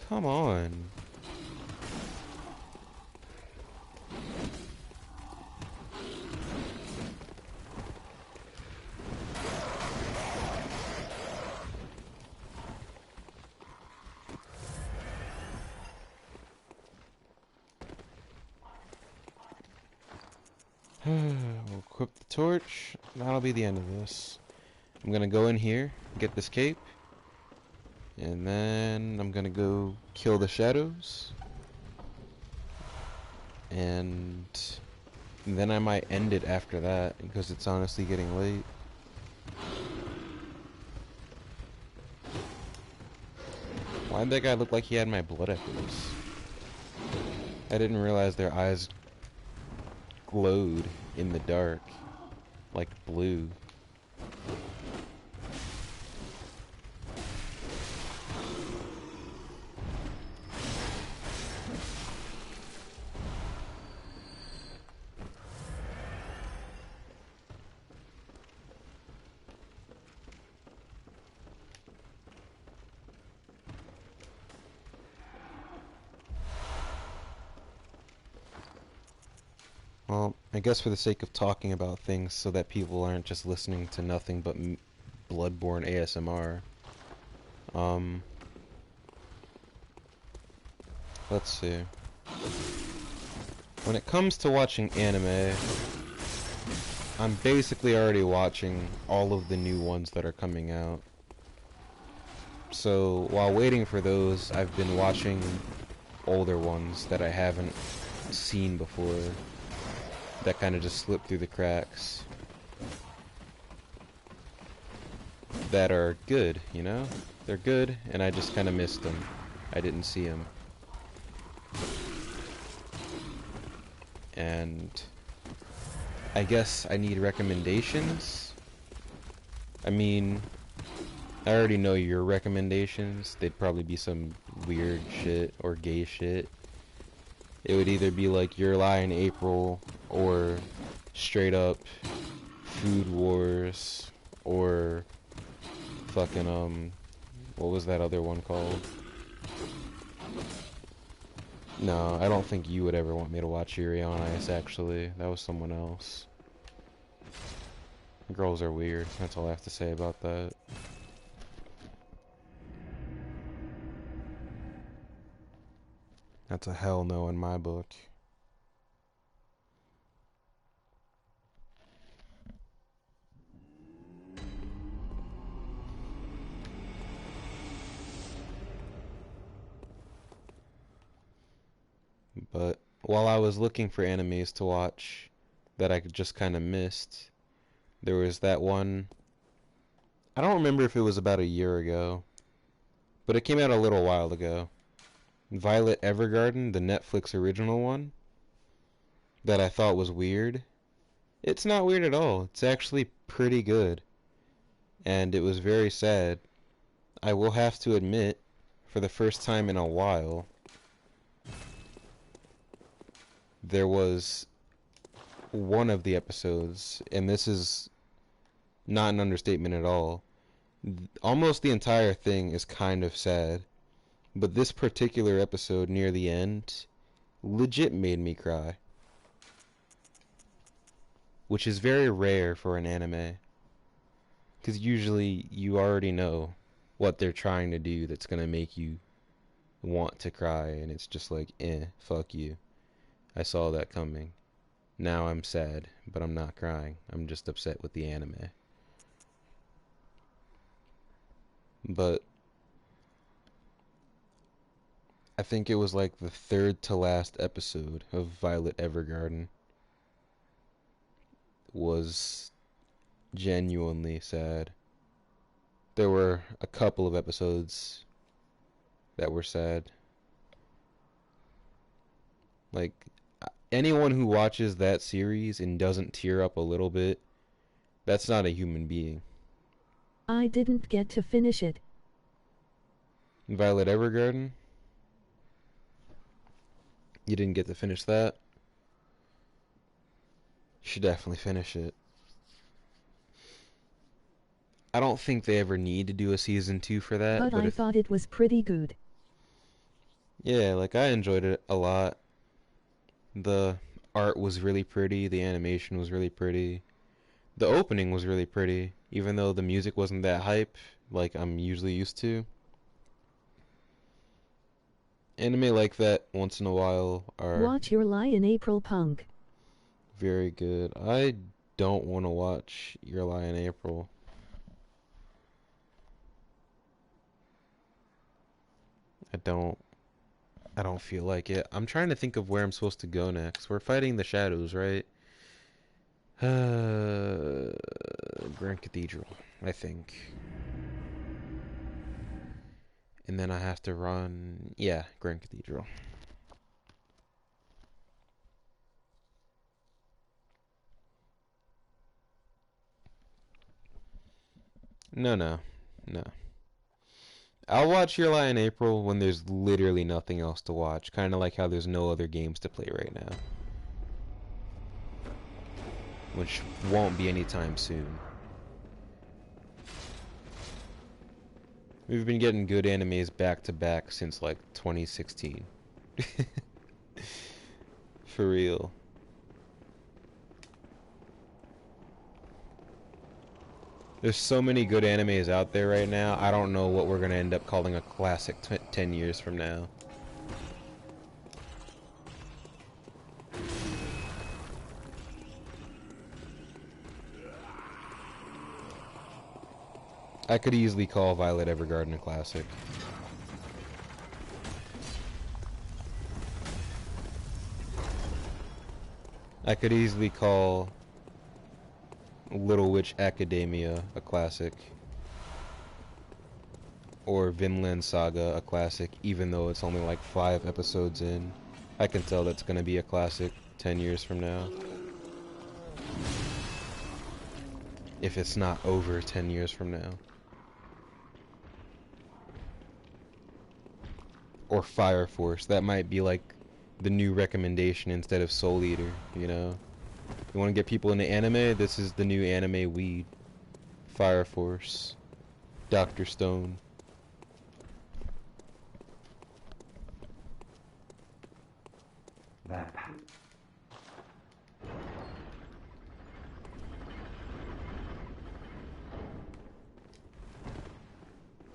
Come on. We'll equip the torch. That'll be the end of this. I'm gonna go in here, get this cape, and then I'm gonna go kill the shadows. And then I might end it after that, because it's honestly getting late. Why'd that guy look like he had my blood echoes? I didn't realize their eyes glowed in the dark, like blue. Well, I guess for the sake of talking about things so that people aren't just listening to nothing but Bloodborne ASMR, let's see. When it comes to watching anime, I'm basically already watching all of the new ones that are coming out. So, while waiting for those, I've been watching older ones that I haven't seen before, that kind of just slipped through the cracks, that are good, you know? They're good, and I just kind of missed them. I didn't see them. And I guess I need recommendations. I mean, I already know your recommendations. They'd probably be some weird shit or gay shit. It would either be like Your Lie in April, or straight up Food Wars, or fucking what was that other one called? No, I don't think you would ever want me to watch Yuri on Ice, actually. That was someone else. Girls are weird, that's all I have to say about that. That's a hell no in my book. But while I was looking for animes to watch that I just kind of missed, there was that one. I don't remember if it was about a year ago, but it came out a little while ago. Violet Evergarden, the Netflix original one, that I thought was weird. It's not weird at all. It's actually pretty good. And it was very sad. I will have to admit, for the first time in a while, there was one of the episodes, and this is not an understatement at all. Almost the entire thing is kind of sad, but this particular episode near the end legit made me cry, which is very rare for an anime, because usually you already know what they're trying to do that's gonna make you want to cry, and it's just like, fuck you. I saw that coming. Now I'm sad, but I'm not crying. I'm just upset with the anime. But I think it was like the third to last episode of Violet Evergarden was genuinely sad. There were a couple of episodes that were sad. Like, anyone who watches that series and doesn't tear up a little bit, that's not a human being. I didn't get to finish it. Violet Evergarden? You didn't get to finish that? You should definitely finish it. I don't think they ever need to do a season 2 for that, But but I if thought it was pretty good. yeah, like I enjoyed it a lot. The art was really pretty, the animation was really pretty. The opening was really pretty, even though the music wasn't that hype like I'm usually used to. Anime like that once in a while are Watch Your Lie in April, punk. very good. I don't want to watch Your Lie in April. I don't I don't feel like it. I'm trying to think of where I'm supposed to go next. We're fighting the shadows, right? Grand Cathedral, I think. And then I have to run... Yeah, Grand Cathedral. No, no. No. I'll watch Your Lie in April when there's literally nothing else to watch. Kind of like how there's no other games to play right now. Which won't be anytime soon. We've been getting good animes back to back since like 2016. For real. There's so many good animes out there right now, I don't know what we're gonna end up calling a classic 10 years from now. I could easily call Violet Evergarden a classic. I could easily call Little Witch Academia a classic. Or Vinland Saga a classic, even though it's only like 5 episodes in. I can tell that's gonna be a classic 10 years from now. If it's not over 10 years from now. Or Fire Force, that might be like the new recommendation instead of Soul Eater, you know? You want to get people into anime? This is the new anime weed. Fire Force. Dr. Stone. That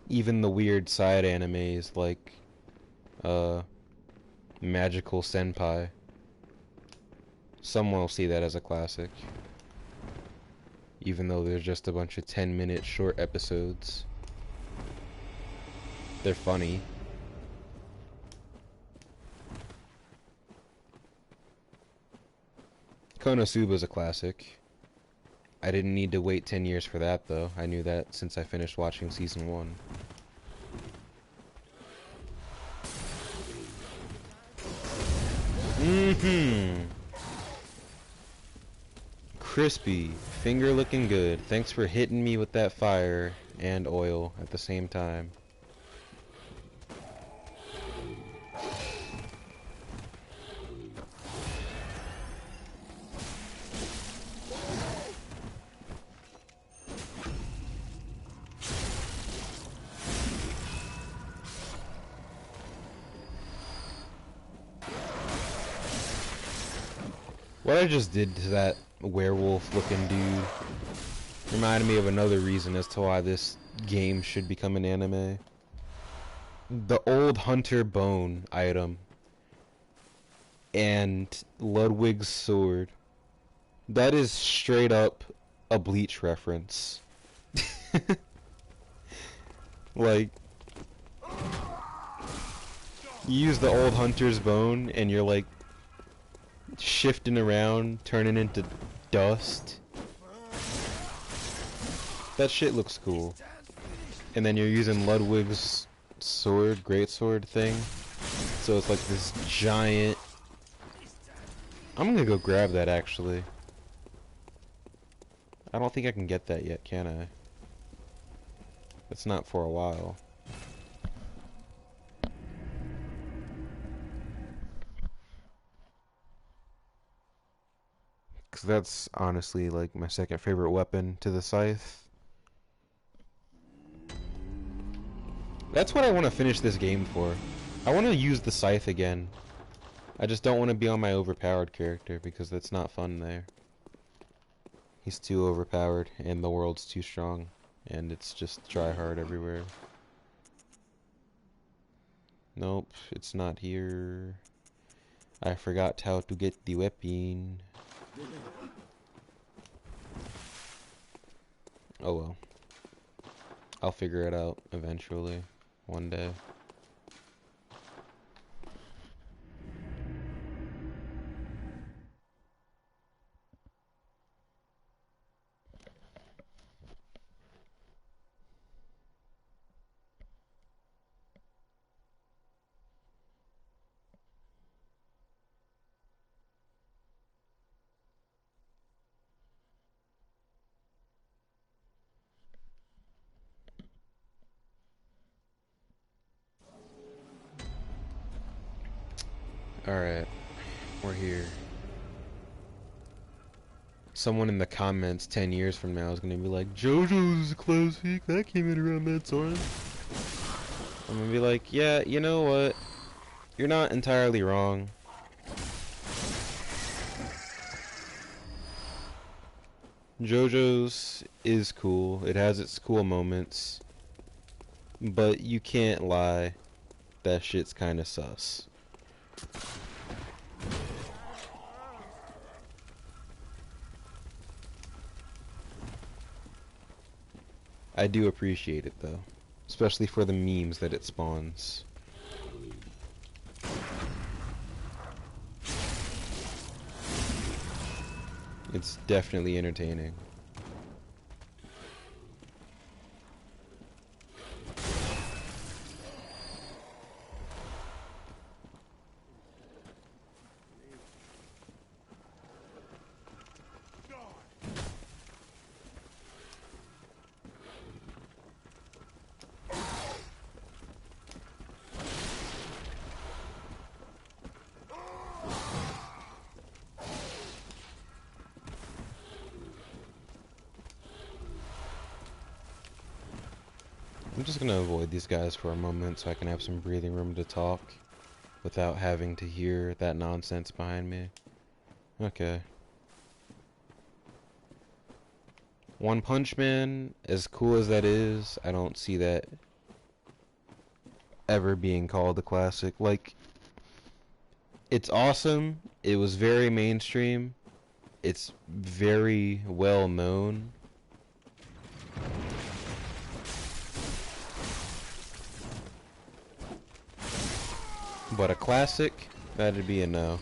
Even the weird side animes like Magical Senpai. Someone will see that as a classic. Even though there's just a bunch of 10-minute short episodes. They're funny. Konosuba's a classic. I didn't need to wait 10 years for that though. I knew that since I finished watching season 1. Crispy. Finger looking good. Thanks for hitting me with that fire and oil at the same time. What I just did to that werewolf looking dude reminded me of another reason as to why this game should become an anime. The old hunter bone item and Ludwig's sword. That is straight up a Bleach reference. Like, you use the old hunter's bone and you're like shifting around, turning into dust. That shit looks cool. And then you're using Ludwig's sword, great sword thing. So it's like this giant... I'm gonna go grab that actually. I don't think I can get that yet, can I? It's not for a while. Because that's honestly like my second favorite weapon to the scythe. That's what I want to finish this game for. I want to use the scythe again. I just don't want to be on my overpowered character because that's not fun there. He's too overpowered and the world's too strong and it's just try hard everywhere. Nope, it's not here. I forgot how to get the weapon. Oh well. I'll figure it out eventually, one day. Alright, we're here. Someone in the comments 10 years from now is gonna be like, JoJo's classic, that came in around that time. I'm gonna be like, yeah, you know what? You're not entirely wrong. JoJo's is cool, it has its cool moments, but you can't lie, that shit's kinda sus. I do appreciate it though, especially for the memes that it spawns. It's definitely entertaining. I'm just gonna avoid these guys for a moment so I can have some breathing room to talk without having to hear that nonsense behind me. Okay. One Punch Man, as cool as that is, I don't see that ever being called a classic. Like, it's awesome, it was very mainstream, it's very well known. But a classic, that'd be a no.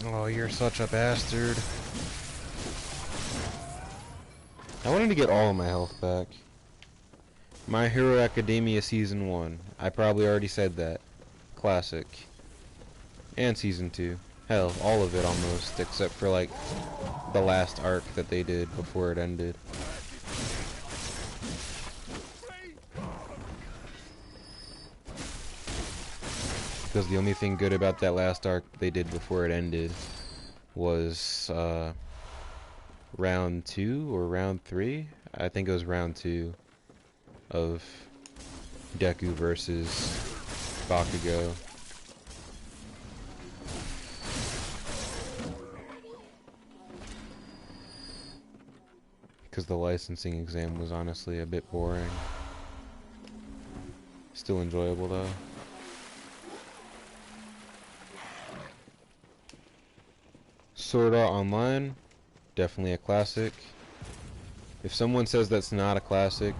Oh, you're such a bastard. I wanted to get all of my health back. My Hero Academia Season 1. I probably already said that. Classic. And Season 2. Hell, all of it almost, except for like the last arc that they did before it ended. Because the only thing good about that last arc they did before it ended was round 2 or round 3? I think it was round 2 of Deku versus Bakugo. Because the licensing exam was honestly a bit boring. Still enjoyable though. Sword Art Online, definitely a classic. If someone says that's not a classic,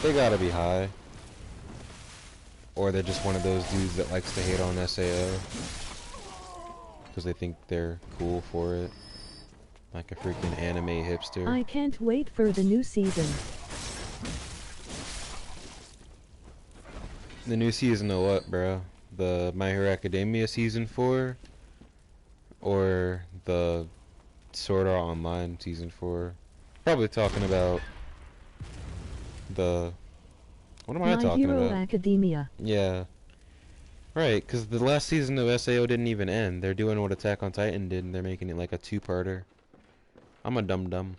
they gotta be high. Or they're just one of those dudes that likes to hate on SAO. Because they think they're cool for it. Like a freaking anime hipster. I can't wait for the new season. The new season of what, bro? the My Hero Academia Season 4 or the Sword Art Online Season 4. Probably talking about the... What am I My talking Hero about? Academia. Yeah. Right, because the last season of SAO didn't even end. They're doing what Attack on Titan did, and they're making it like a two-parter. I'm a dum-dum.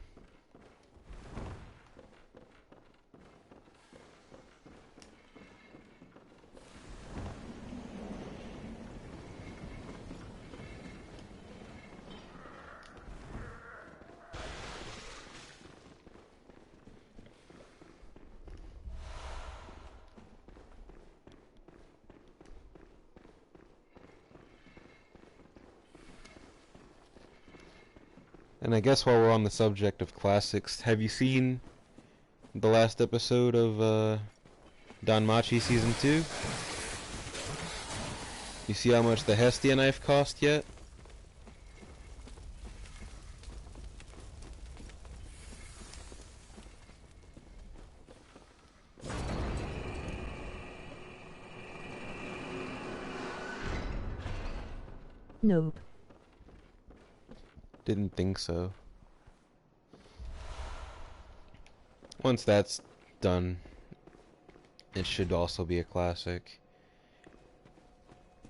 And I guess while we're on the subject of classics, have you seen the last episode of Danmachi Season 2? You see how much the Hestia knife cost yet? Nope. Didn't think so. Once that's done, it should also be a classic.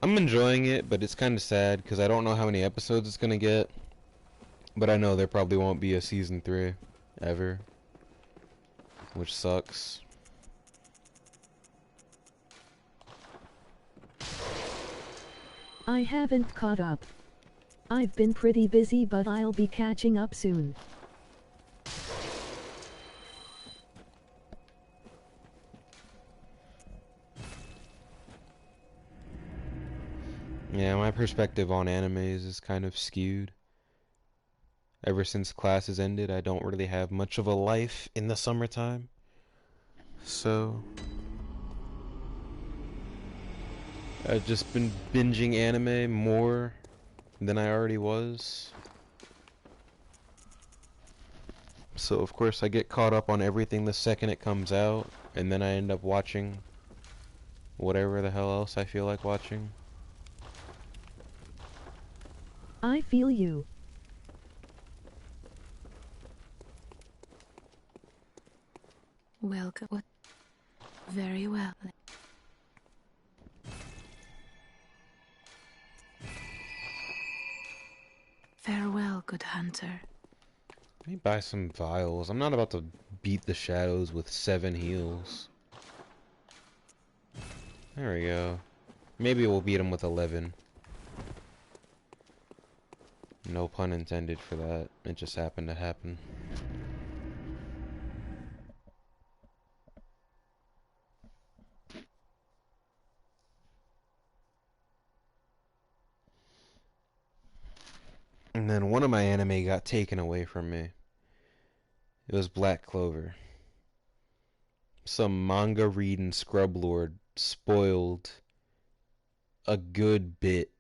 I'm enjoying it, but it's kind of sad because I don't know how many episodes it's gonna get. But I know there probably won't be a season 3 ever, which sucks. I haven't caught up. I've been pretty busy, but I'll be catching up soon. Yeah, my perspective on animes is kind of skewed. Ever since classes ended, I don't really have much of a life in the summertime. So I've just been binging anime more than I already was. So of course I get caught up on everything the second it comes out, and then I end up watching whatever the hell else I feel like watching. I feel you. Welcome. What? Very well. Farewell, good hunter. Let me buy some vials. I'm not about to beat the shadows with 7 heals. There we go. Maybe we'll beat him with 11. No pun intended for that. It just happened to happen. And then one of my anime got taken away from me. It was Black Clover. Some manga reading scrub lord spoiled a good bit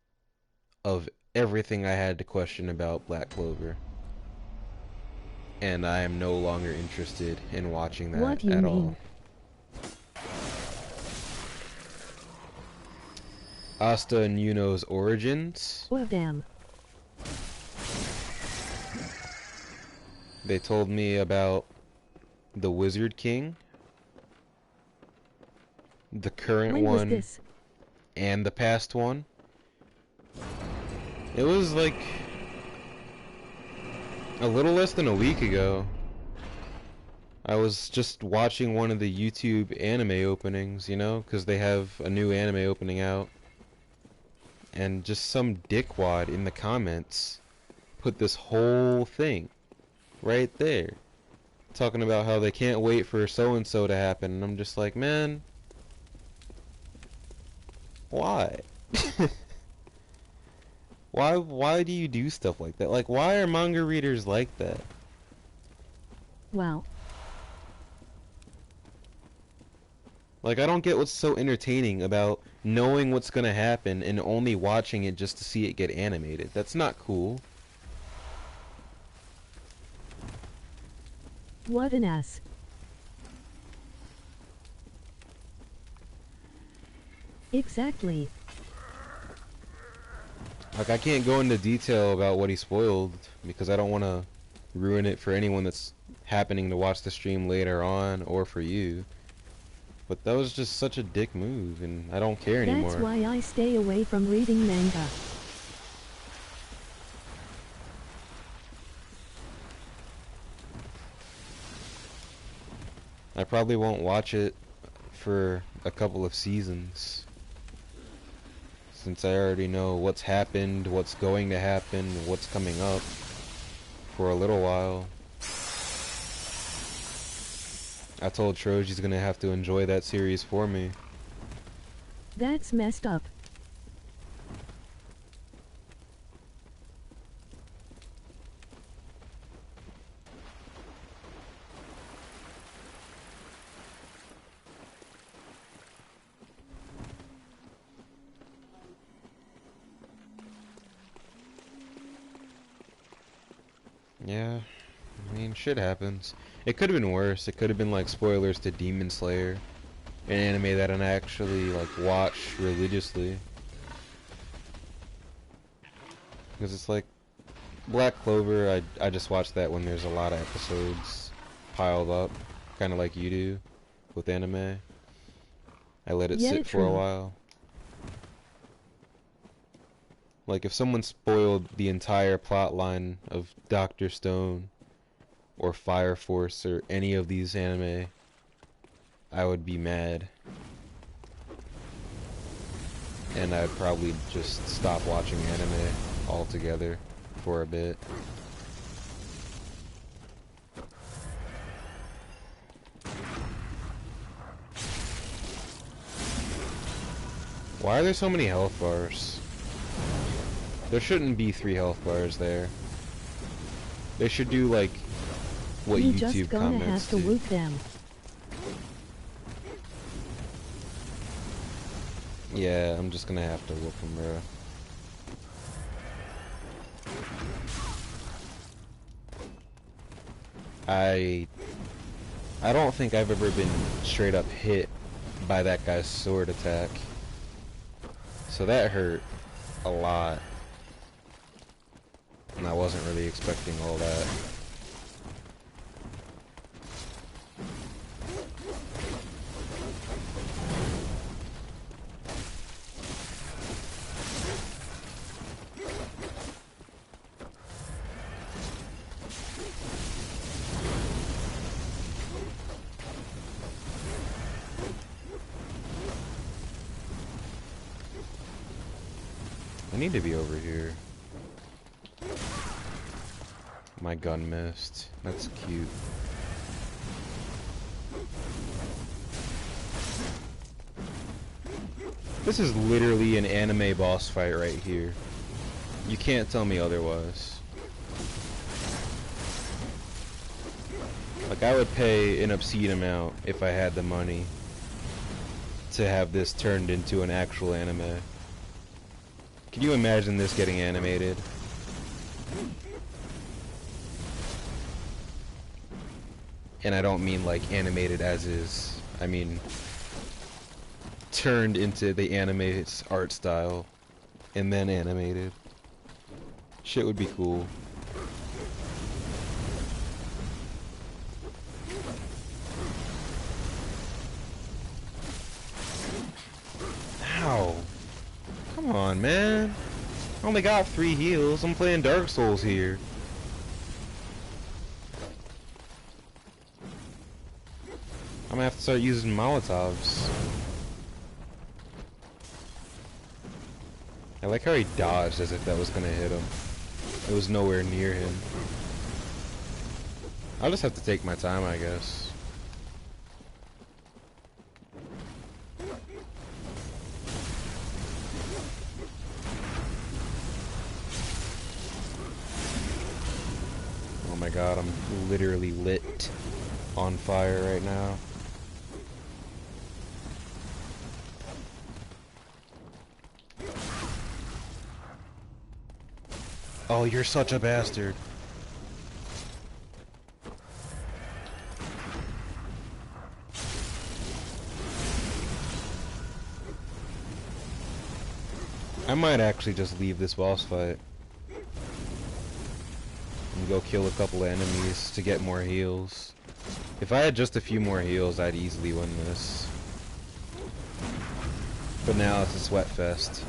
of everything I had to question about Black Clover. And I am no longer interested in watching that What do you at mean? all. Asta and Yuno's origins. Oh damn. They told me about the Wizard King, the current When was one, this? and the past one. It was like a little less than a week ago. I was just watching one of the YouTube anime openings, you know, because they have a new anime opening out. And just some dickwad in the comments put this whole thing right there, talking about how they can't wait for so-and-so to happen. And I'm just like, man, why? Why do you do stuff like that? Like, why are manga readers like that? Wow. Like, I don't get what's so entertaining about knowing what's gonna happen and only watching it just to see it get animated. That's not cool. What an ass. Exactly. Like, I can't go into detail about what he spoiled because I don't want to ruin it for anyone that's happening to watch the stream later on, or for you. But that was just such a dick move, and I don't care anymore. That's why I stay away from reading manga. I probably won't watch it for a couple of seasons, since I already know what's happened, what's going to happen, what's coming up for a little while. I told Troj he's gonna have to enjoy that series for me. That's messed up. Yeah, I mean, shit happens. It could have been worse. It could have been like spoilers to Demon Slayer, an anime that I actually like watch religiously. Because it's like Black Clover, I just watch that when there's a lot of episodes piled up, kind of like you do with anime. I let it Yeah, sit for a true. while. Like, if someone spoiled the entire plot line of Dr. Stone or Fire Force or any of these anime, I would be mad. And I'd probably just stop watching anime altogether for a bit. Why are there so many health bars? There shouldn't be 3 health bars there. They should do like what You YouTube just gonna comments have to do. whoop them. Yeah, I'm just gonna have to whoop them, bro. I don't think I've ever been straight up hit by that guy's sword attack. So that hurt a lot. And I wasn't really expecting all that. I need to be over here. My gun missed. That's cute. This is literally an anime boss fight right here. You can't tell me otherwise. Like, I would pay an obscene amount if I had the money to have this turned into an actual anime. Can you imagine this getting animated? And I don't mean like animated as is. I mean turned into the anime's art style and then animated. Shit would be cool. Ow. Come on, man. I only got 3 heals. I'm playing Dark Souls here. I'm gonna have to start using Molotovs. I like how he dodged as if that was gonna hit him. It was nowhere near him. I'll just have to take my time, I guess. Oh my god, I'm literally lit on fire right now. Oh, you're such a bastard. I might actually just leave this boss fight and go kill a couple of enemies to get more heals. If I had just a few more heals, I'd easily win this. But now it's a sweat fest.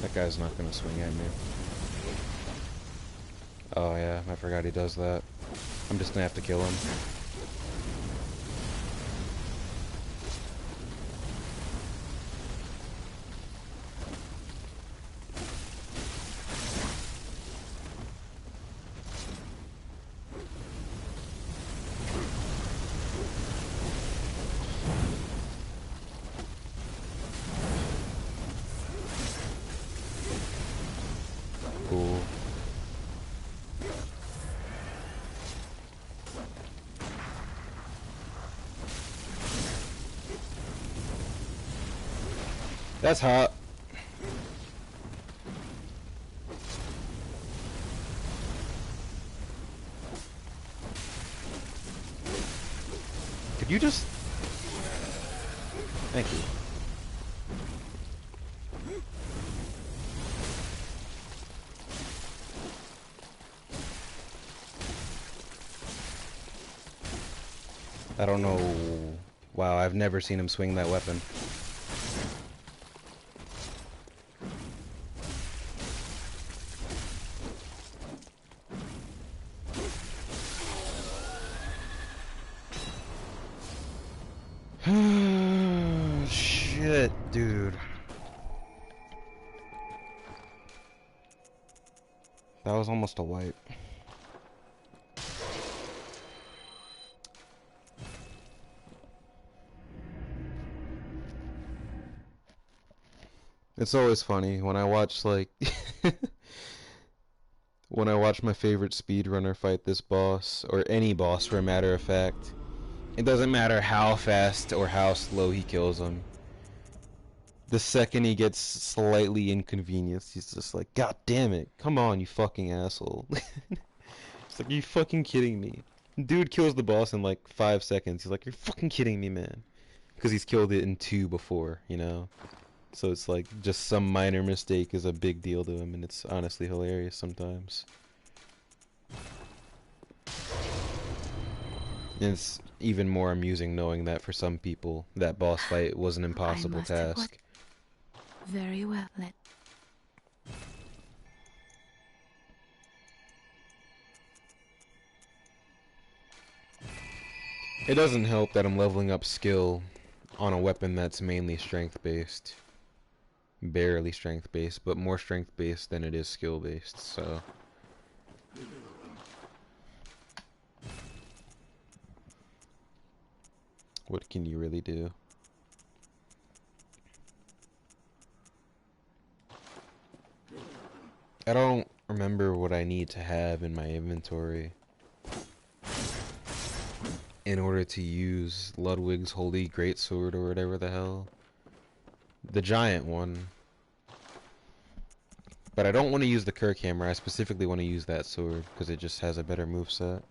That guy's not gonna swing at me. Oh yeah, I forgot he does that. I'm just gonna have to kill him. Cool. That's hot. Could you just... Thank you. I don't know... Wow, I've never seen him swing that weapon. Shit, dude. That was almost a wipe. It's always funny when I watch, like, when I watch my favorite speedrunner fight this boss, or any boss for a matter of fact. It doesn't matter how fast or how slow he kills him. The second he gets slightly inconvenienced, he's just like, God damn it, come on, you fucking asshole. It's like, are you fucking kidding me? Dude kills the boss in like 5 seconds. He's like, you're fucking kidding me, man. Because he's killed it in 2 before, you know? So it's like, just some minor mistake is a big deal to him, and it's honestly hilarious sometimes. And it's even more amusing knowing that for some people, that boss fight was an impossible task. Very well. It doesn't help that I'm leveling up skill on a weapon that's mainly strength-based. Barely strength-based, but more strength-based than it is skill-based, so... What can you really do? I don't remember what I need to have in my inventory in order to use Ludwig's Holy Greatsword or whatever the hell. The giant one. But I don't want to use the Kirkhammer. I specifically want to use that sword because it just has a better moveset.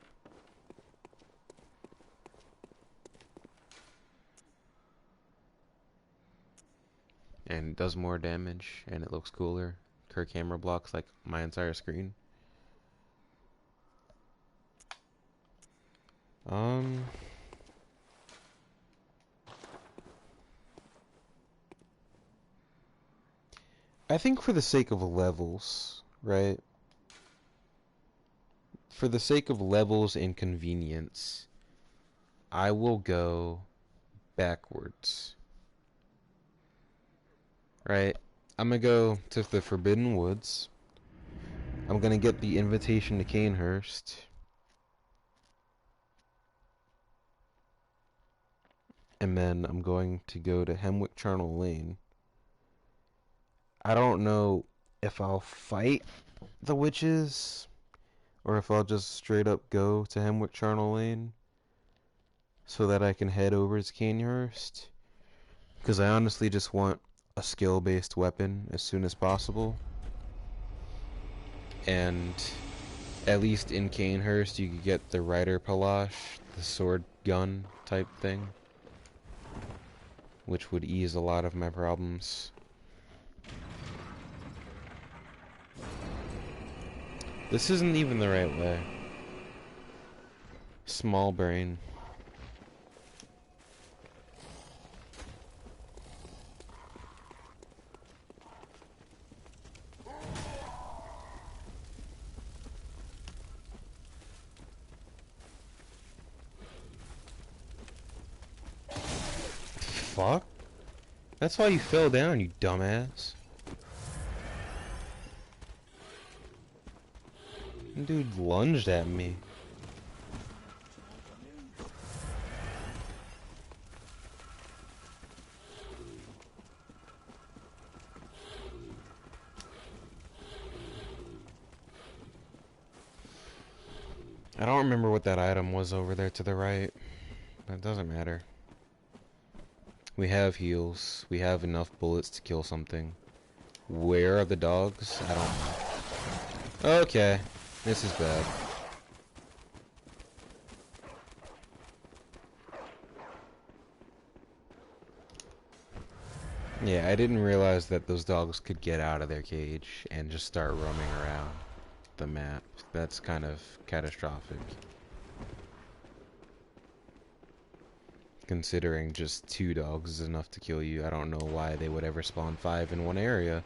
And it does more damage, and it looks cooler. Kirkhammer blocks like my entire screen. I think for the sake of levels, right? For the sake of levels and convenience, I will go backwards. Right? I'm gonna go to the Forbidden Woods. I'm gonna get the invitation to Cainhurst. And then I'm going to go to Hemwick Charnel Lane. I don't know if I'll fight the witches or if I'll just straight up go to Hemwick Charnel Lane. so that I can head over to Canehurst. Because I honestly just want a skill-based weapon as soon as possible. And at least in Canehurst, you could get the Rider Palash, the sword gun type thing, which would ease a lot of my problems. This isn't even the right way. Small brain. Fuck? That's why you fell down, you dumbass. Dude lunged at me. I don't remember what that item was over there to the right. That doesn't matter. We have heals. We have enough bullets to kill something. Where are the dogs? I don't know. Okay. This is bad. Yeah, I didn't realize that those dogs could get out of their cage and just start roaming around the map. That's kind of catastrophic. Considering just 2 dogs is enough to kill you, I don't know why they would ever spawn 5 in one area.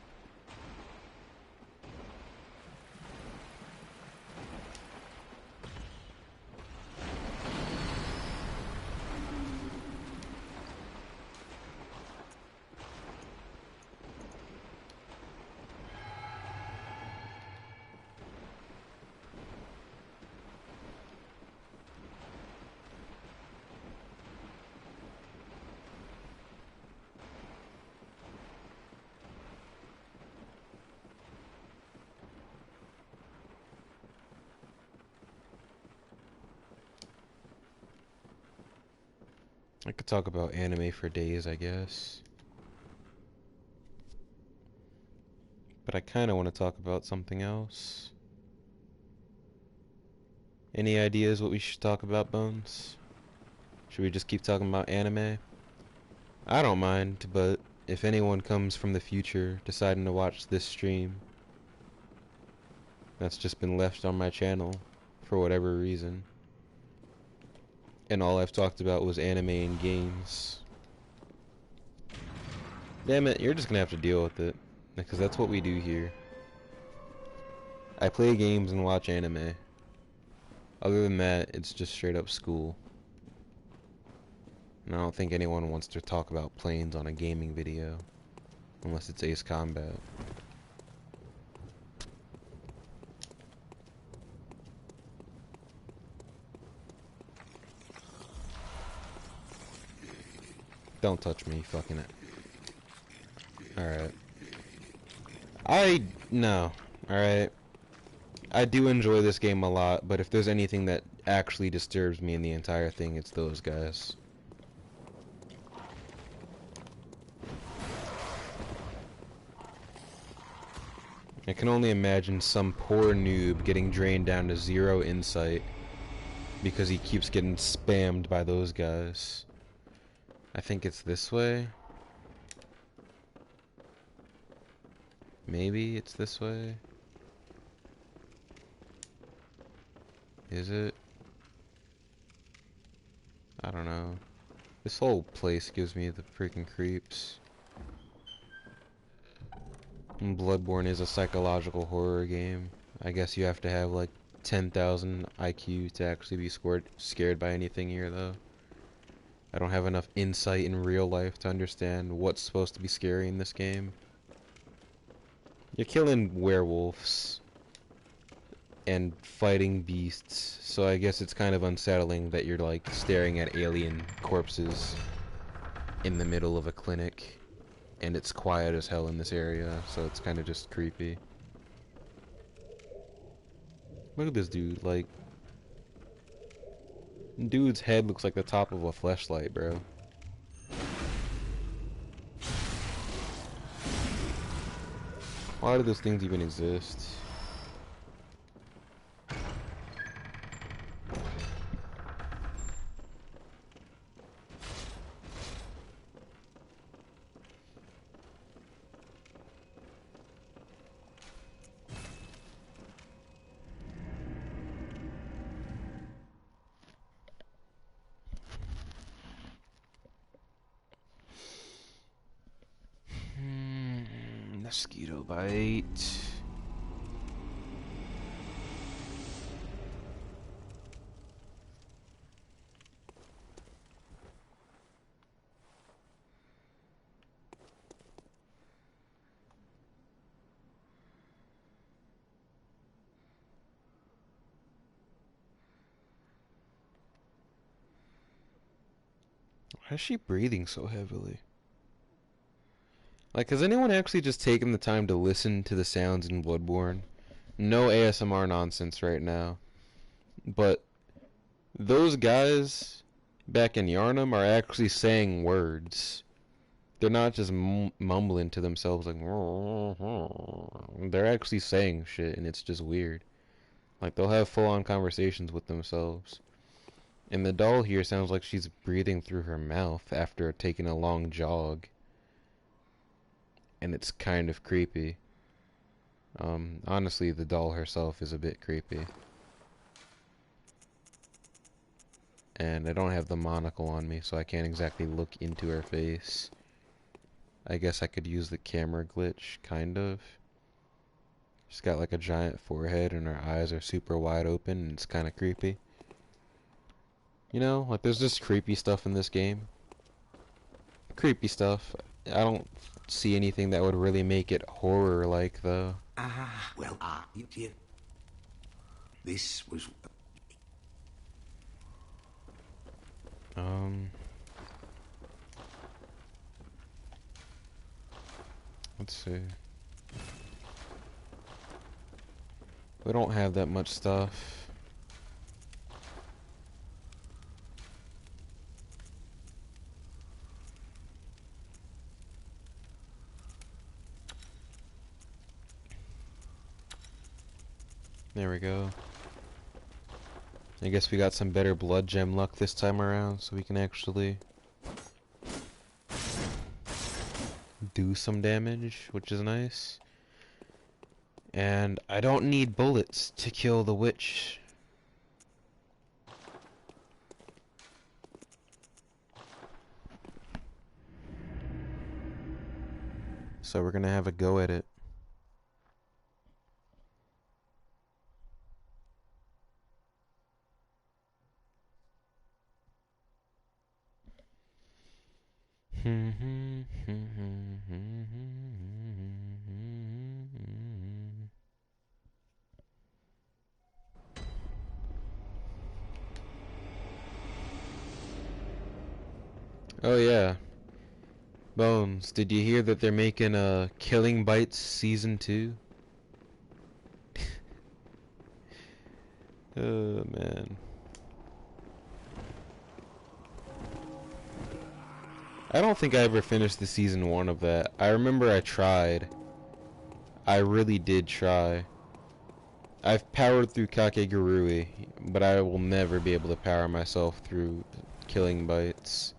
I could talk about anime for days, I guess. But I kind of want to talk about something else. Any ideas what we should talk about, Bones? Should we just keep talking about anime? I don't mind, but if anyone comes from the future deciding to watch this stream, that's just been left on my channel for whatever reason. And all I've talked about was anime and games. Damn it, you're just gonna have to deal with it. Because that's what we do here. I play games and watch anime. Other than that, it's just straight up school. And I don't think anyone wants to talk about planes on a gaming video. Unless it's Ace Combat. Don't touch me, fucking it. Alright. No. Alright. I do enjoy this game a lot, but if there's anything that actually disturbs me in the entire thing, it's those guys. I can only imagine some poor noob getting drained down to 0 insight because he keeps getting spammed by those guys. I think it's this way. Maybe it's this way. Is it? I don't know. This whole place gives me the freaking creeps. And Bloodborne is a psychological horror game. I guess you have to have like 10,000 IQ to actually be scared by anything here, though. I don't have enough insight in real life to understand what's supposed to be scary in this game. You're killing werewolves and fighting beasts, so I guess it's kind of unsettling that you're like staring at alien corpses in the middle of a clinic, and it's quiet as hell in this area, so it's kind of just creepy. Look at this dude, like, Dude's head looks like the top of a fleshlight, bro. Why do those things even exist? Mosquito bite. Why is she breathing so heavily? Like, has anyone actually just taken the time to listen to the sounds in Bloodborne? No ASMR nonsense right now. But those guys back in Yarnum are actually saying words. They're not just mumbling to themselves like, they're actually saying shit, and it's just weird. Like, they'll have full-on conversations with themselves. And the doll here sounds like she's breathing through her mouth after taking a long jog. And it's kind of creepy. Honestly, the doll herself is a bit creepy. And I don't have the monocle on me, so I can't exactly look into her face. I guess I could use the camera glitch, kind of. She's got like a giant forehead and her eyes are super wide open and it's kind of creepy. You know, like there's just creepy stuff in this game. Creepy stuff. I don't see anything that would really make it horror-like, though. You. This was. Let's see. We don't have that much stuff. There we go. I guess we got some better blood gem luck this time around, so we can actually do some damage, which is nice. And I don't need bullets to kill the witch. So we're gonna have a go at it. Oh yeah. Bones, did you hear that they're making a Killing Bites Season 2? Oh man. I don't think I ever finished the Season 1 of that. I remember I tried. I really did try. I've powered through Kakegurui, but I will never be able to power myself through Killing Bites.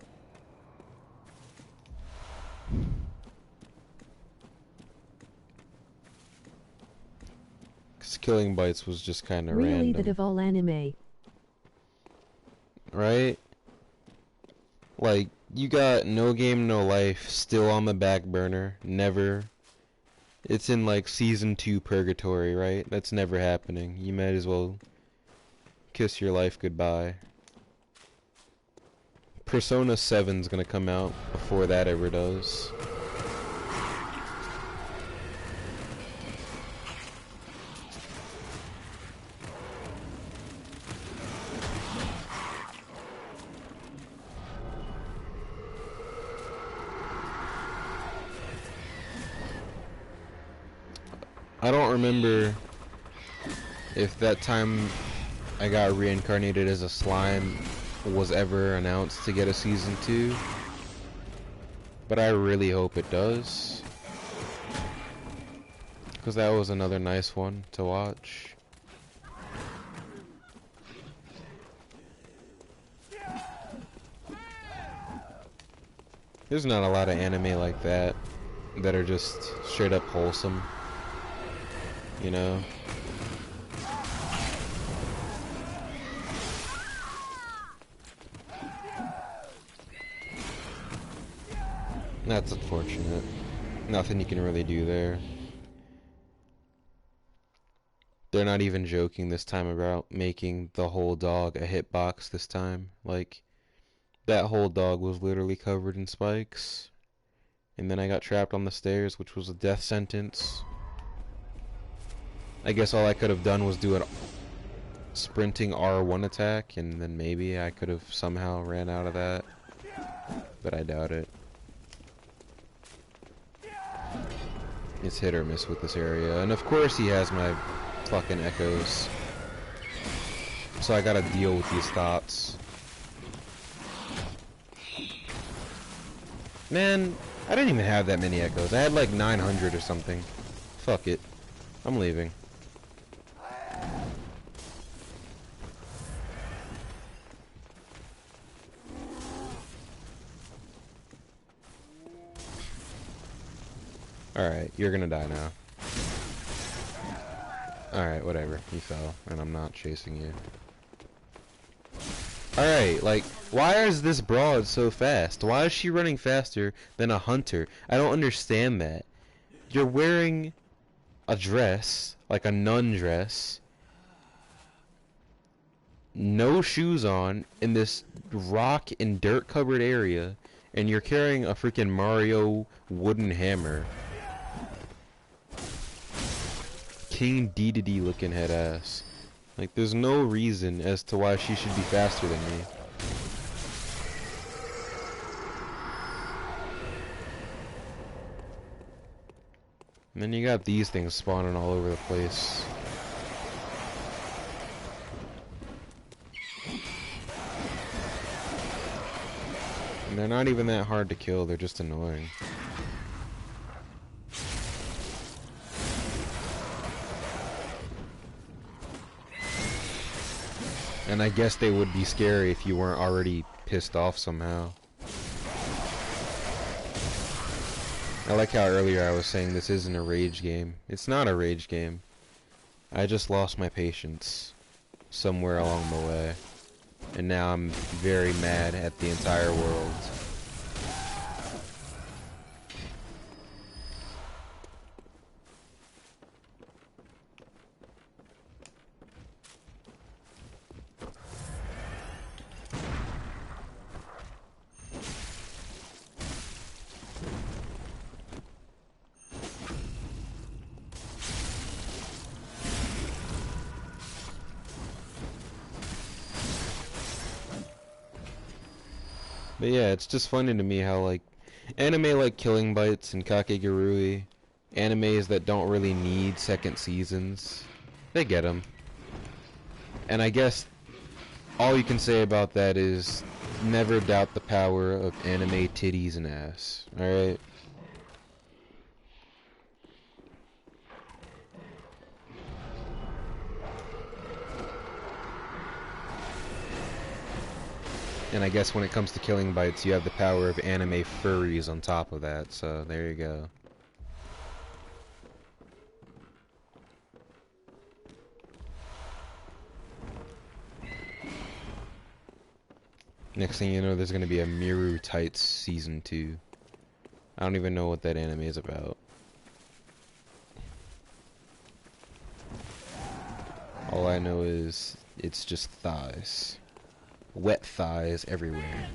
Because Killing Bites was just kind of random. Really the Deval anime. Right? Like, you got No Game No Life still on the back burner. Never. It's in like Season 2 purgatory, right? That's never happening. You might as well kiss your life goodbye. Persona 7's gonna come out before that ever does. I don't remember if that time I got reincarnated as a slime was ever announced to get a season 2. But I really hope it does. Because that was another nice one to watch. There's not a lot of anime like that are just straight up wholesome. You know? That's unfortunate. Nothing you can really do there. They're not even joking this time about making the whole dog a hitbox this time. Like, that whole dog was literally covered in spikes. And then I got trapped on the stairs, which was a death sentence. I guess all I could have done was do a sprinting R1 attack, and then maybe I could have somehow ran out of that. But I doubt it. It's hit or miss with this area. And of course he has my fucking echoes. So I gotta deal with these thoughts. Man, I didn't even have that many echoes. I had like 900 or something. Fuck it. I'm leaving. Alright, you're gonna die now. Alright, whatever. You fell, and I'm not chasing you. Alright, like, why is this broad so fast? Why is she running faster than a hunter? I don't understand that. You're wearing a dress, like a nun dress, no shoes on, in this rock and dirt covered area, and you're carrying a freaking Mario wooden hammer. King Dedede looking head ass. Like, there's no reason as to why she should be faster than me. And then you got these things spawning all over the place. And they're not even that hard to kill, they're just annoying. And I guess they would be scary if you weren't already pissed off somehow. I like how earlier I was saying this isn't a rage game. It's not a rage game. I just lost my patience somewhere along the way. And now I'm very mad at the entire world. But yeah, it's just funny to me how, like, anime like Killing Bites and Kakegurui, animes that don't really need second seasons, they get them. And I guess all you can say about that is never doubt the power of anime titties and ass, alright? And I guess when it comes to Killing Bites, you have the power of anime furries on top of that, so there you go. Next thing you know, there's gonna be a Miru Tights Season 2. I don't even know what that anime is about. All I know is it's just thighs. Wet thighs everywhere.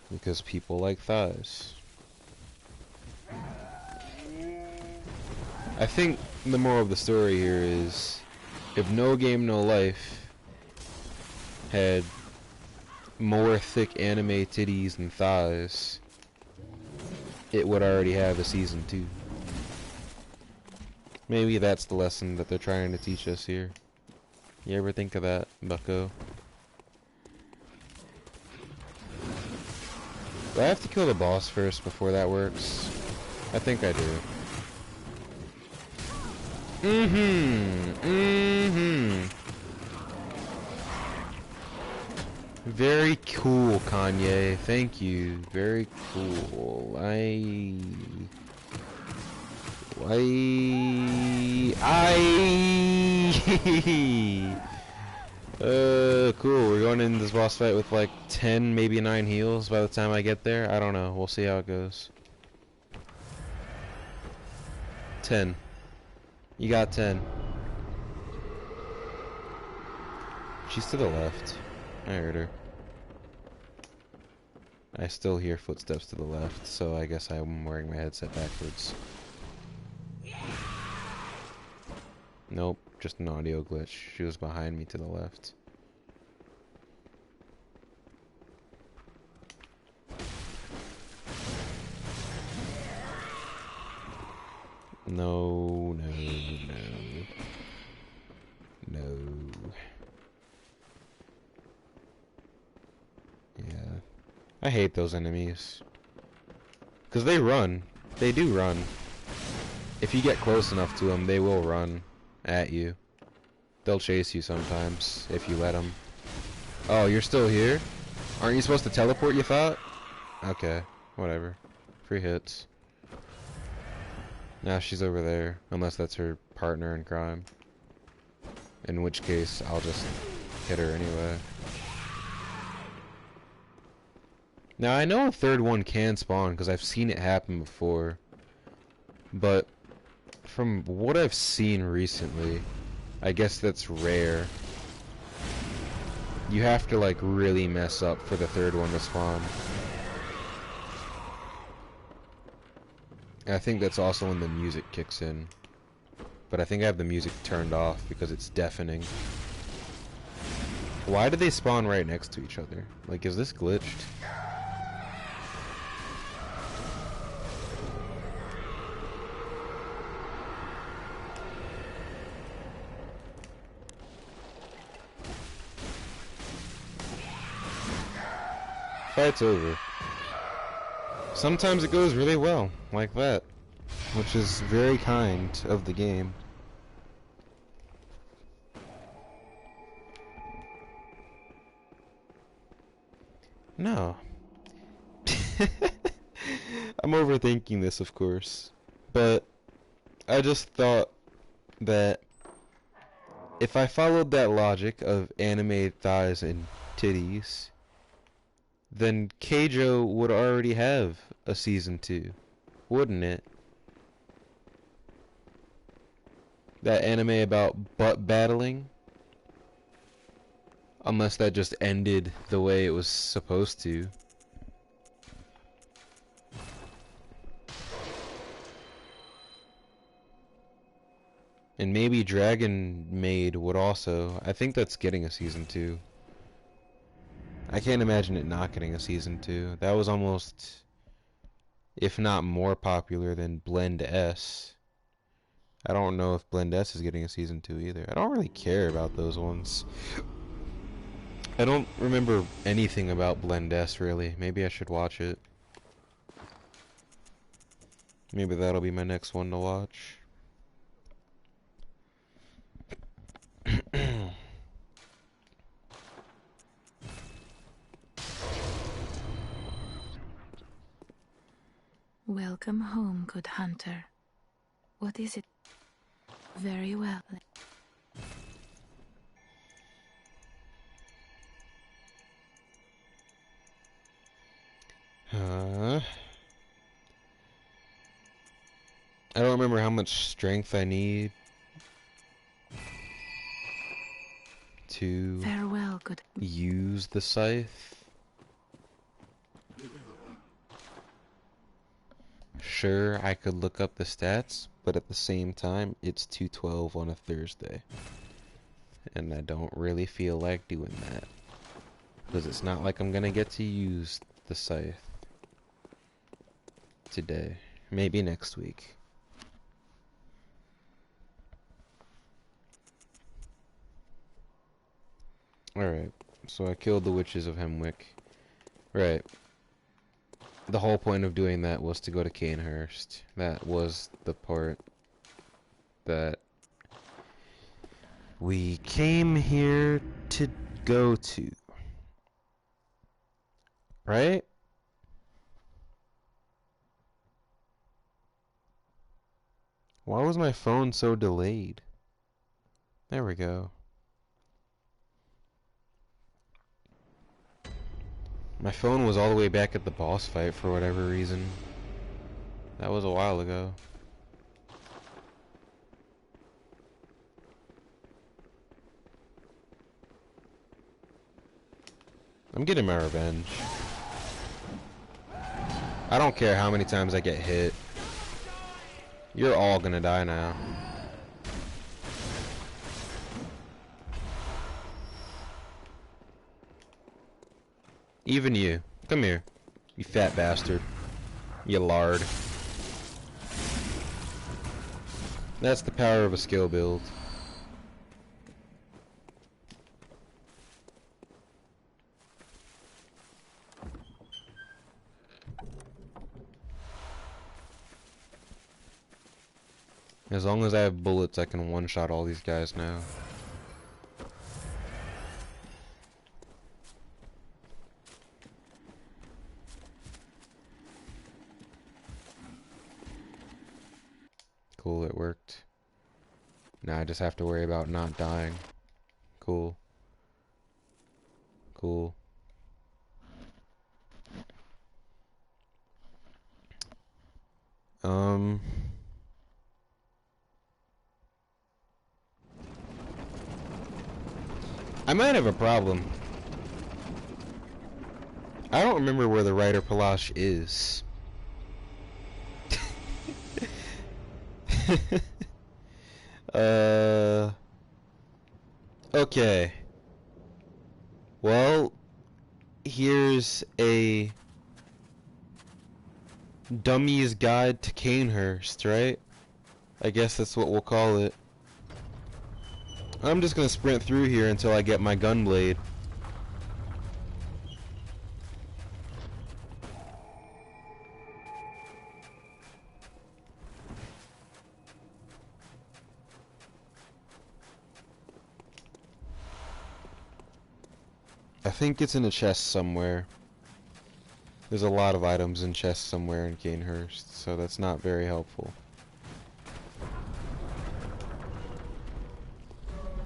Because people like thighs. I think the moral of the story here is, if No Game No Life had more thick anime titties and thighs, it would already have a season 2. Maybe that's the lesson that they're trying to teach us here. You ever think of that, bucko? Do I have to kill the boss first before that works? I think I do. Very cool, Kanye. Thank you. Very cool. Cool. We're going into this boss fight with like 10, maybe 9 heals by the time I get there. I don't know. We'll see how it goes. 10. You got 10. She's to the left. I heard her. I still hear footsteps to the left, so I guess I'm wearing my headset backwards. Nope, just an audio glitch. She was behind me to the left. No, no, no. No. Yeah. I hate those enemies. Because they run. They do run. If you get close enough to them, they will run at you. They'll chase you sometimes, if you let them. Oh, you're still here? Aren't you supposed to teleport, you thought? Okay, whatever. Free hits. Now she's over there, unless that's her partner in crime. In which case, I'll just hit her anyway. Now, I know a third one can spawn, because I've seen it happen before. But, from what I've seen recently, I guess that's rare. You have to, like, really mess up for the third one to spawn. And I think that's also when the music kicks in. But I think I have the music turned off because it's deafening. Why did they spawn right next to each other? Like, is this glitched? Fight's over. Sometimes it goes really well, like that. Which is very kind of the game. No. I'm overthinking this, of course. But I just thought that if I followed that logic of animated thighs and titties, then Keijo would already have a season 2, wouldn't it? That anime about butt battling? Unless that just ended the way it was supposed to. And maybe Dragon Maid would also. I think that's getting a season 2. I can't imagine it not getting a season 2. That was almost, if not more popular than Blend S. I don't know if Blend S is getting a season 2 either. I don't really care about those ones. I don't remember anything about Blend S really. Maybe I should watch it. Maybe that'll be my next one to watch. Welcome home, good hunter. What is it? Very well. I don't remember how much strength I need to Farewell, good. use the scythe. Sure, I could look up the stats, but at the same time, it's 2:12 on a Thursday. And I don't really feel like doing that. Because it's not like I'm gonna get to use the scythe today. Maybe next week. Alright, so I killed the witches of Hemwick. Right. the whole point of doing that was to go to Canehurst. That was the part that we came here to go to. Right? Why was my phone so delayed? There we go. My phone was all the way back at the boss fight for whatever reason. That was a while ago. I'm getting my revenge. I don't care how many times I get hit. You're all gonna die now. Even you. Come here. You fat bastard. You lard. That's the power of a skill build. As long as I have bullets, I can one-shot all these guys now. Cool, it worked. Now I just have to worry about not dying. Cool. Cool. I might have a problem. I don't remember where the Reiter Pallasch is. Okay. Well, here's a dummy's guide to Canehurst, right? I guess that's what we'll call it. I'm just gonna sprint through here until I get my gun blade. I think it's in a chest somewhere. There's a lot of items in chests somewhere in Canehurst, so that's not very helpful.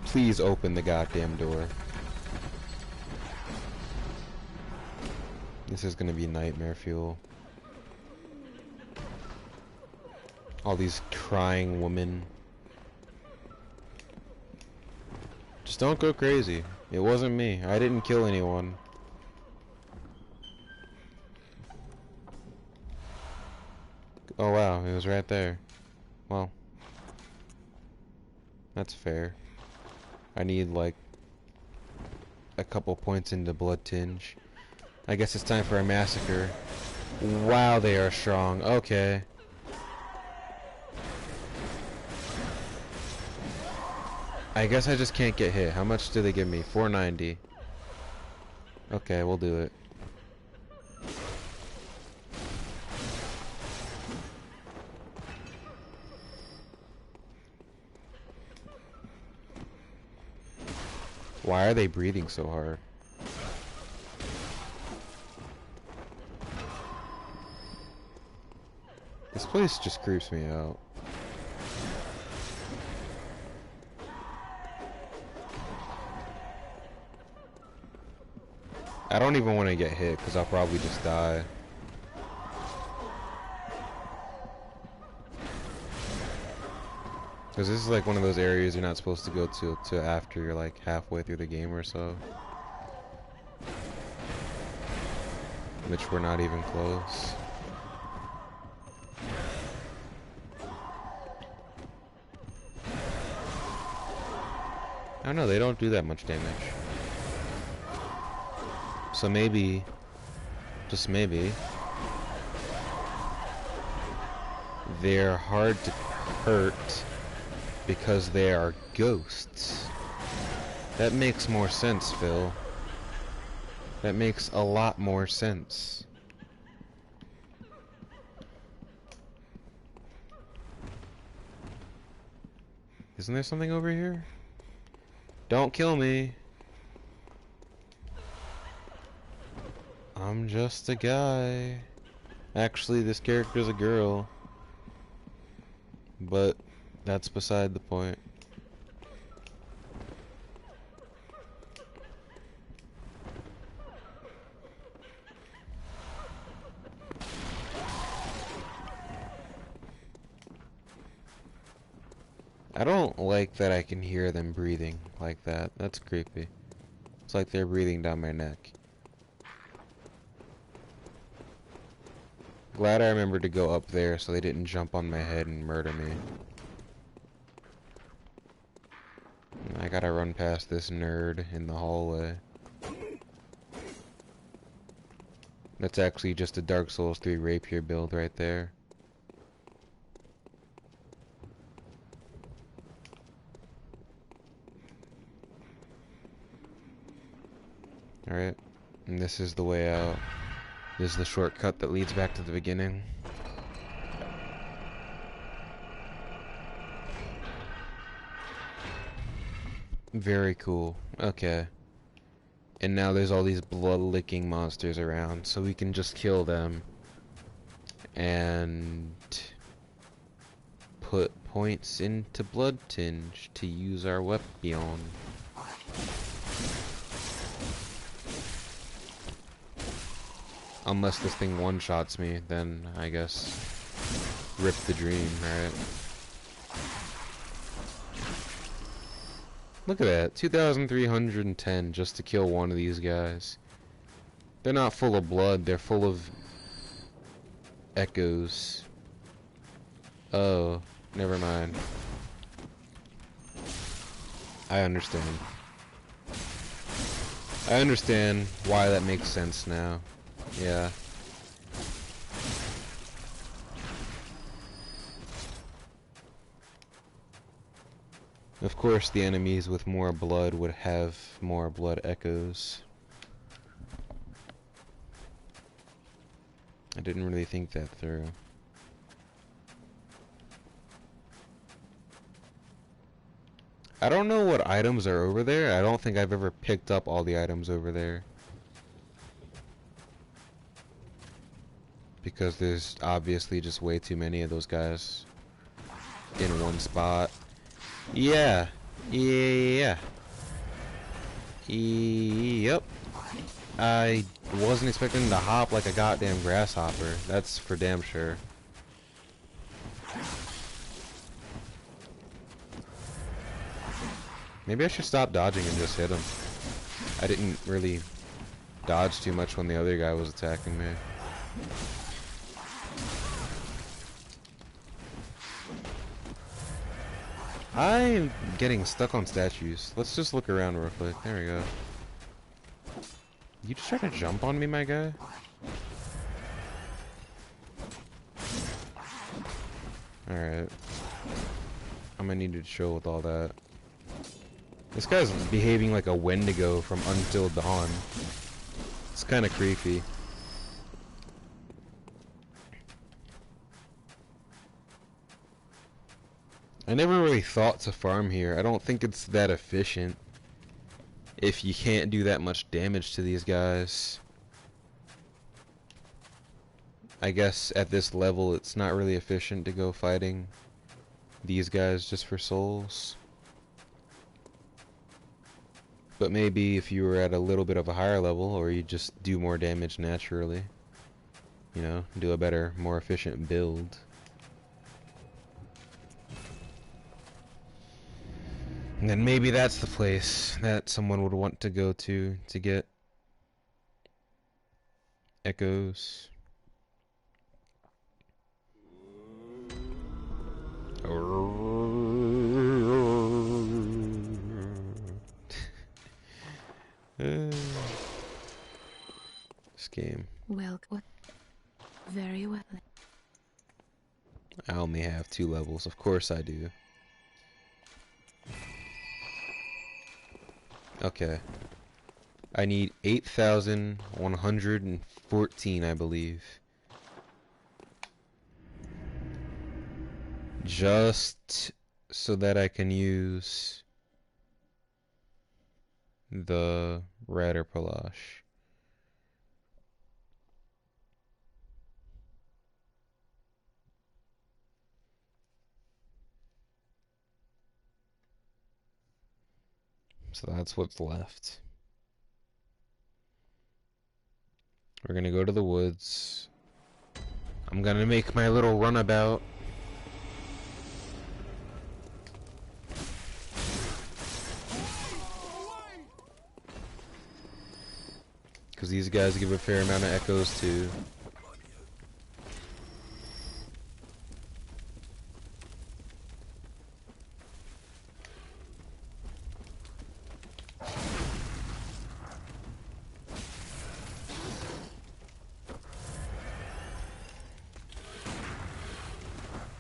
Please open the goddamn door. This is gonna be nightmare fuel. All these crying women. Just don't go crazy. It wasn't me. I didn't kill anyone. Oh wow, it was right there. Well, that's fair. I need like a couple points into Blood Tinge. I guess it's time for a massacre. Wow, they are strong. Okay. I guess I just can't get hit. How much do they give me? 490. Okay, we'll do it. Why are they breathing so hard? This place just creeps me out. I don't even want to get hit because I'll probably just die. Because this is like one of those areas you're not supposed to go to after you're like halfway through the game or so. Which we're not even close. I don't know, they don't do that much damage. So maybe, just maybe, they're hard to hurt because they are ghosts. That makes more sense, Phil. That makes a lot more sense. Isn't there something over here? Don't kill me. I'm just a guy. Actually, this character's a girl. But that's beside the point. I don't like that I can hear them breathing like that. That's creepy. It's like they're breathing down my neck. Glad I remembered to go up there so they didn't jump on my head and murder me. I gotta run past this nerd in the hallway. That's actually just a Dark Souls 3 rapier build right there. Alright, and this is the way out. This is the shortcut that leads back to the beginning. Very cool. Okay. And now there's all these blood-licking monsters around, so we can just kill them. And put points into Blood Tinge to use our weapon. Unless this thing one-shots me, then I guess rip the dream, right? Look at that, 2,310 just to kill one of these guys. They're not full of blood, they're full of echoes. Oh, never mind. I understand. I understand why that makes sense now. Yeah. Of course, the enemies with more blood would have more blood echoes. I didn't really think that through. I don't know what items are over there. I don't think I've ever picked up all the items over there. Because there's obviously just way too many of those guys in one spot. Yeah. Yeah. Yep. I wasn't expecting to hop like a goddamn grasshopper. That's for damn sure. Maybe I should stop dodging and just hit him. I didn't really dodge too much when the other guy was attacking me. I'm getting stuck on statues. Let's just look around real quick. There we go. You just trying to jump on me, my guy? Alright. I'm gonna need to chill with all that. This guy's behaving like a Wendigo from Until Dawn. It's kinda creepy. I never really thought to farm here. I don't think it's that efficient if you can't do that much damage to these guys. I guess at this level it's not really efficient to go fighting these guys just for souls. But maybe if you were at a little bit of a higher level, or you just do more damage naturally, you know, do a better, more efficient build. And then maybe that's the place that someone would want to go to get echoes. This game. Well, very well. I only have 2 levels. Of course I do. Okay. I need 8,114, I believe. Just so that I can use the Ratterpalash. So that's what's left. We're gonna go to the woods. I'm gonna make my little runabout. Because these guys give a fair amount of echoes too.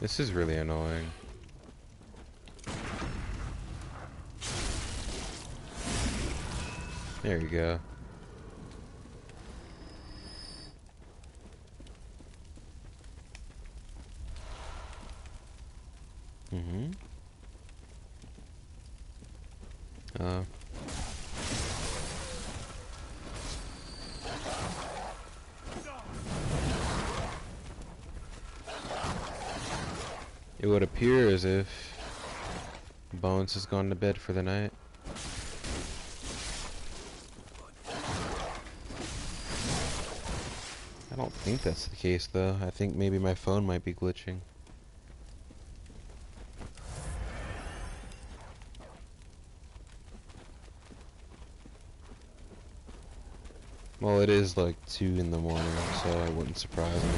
This is really annoying. There you go. It would appear as if Bones has gone to bed for the night. I don't think that's the case though. I think maybe my phone might be glitching. Well, it is like 2 in the morning, so it wouldn't surprise me.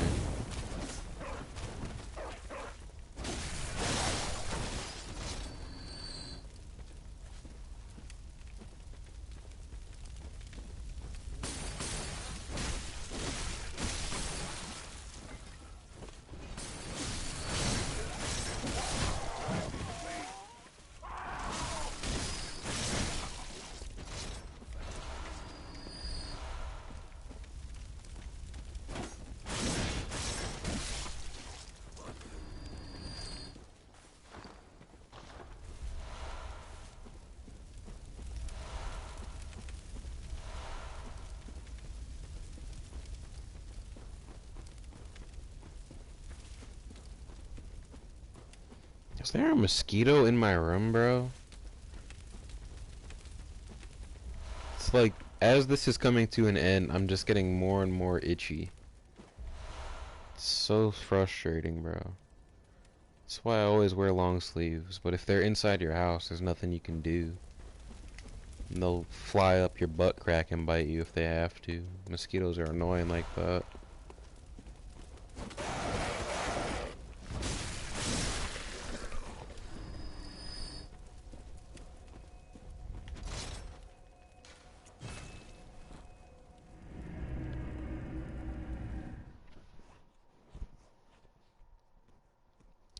Is there a mosquito in my room, bro? It's like, as this is coming to an end, I'm just getting more and more itchy. It's so frustrating, bro. That's why I always wear long sleeves, but if they're inside your house, there's nothing you can do. And they'll fly up your butt crack and bite you if they have to. Mosquitoes are annoying like that.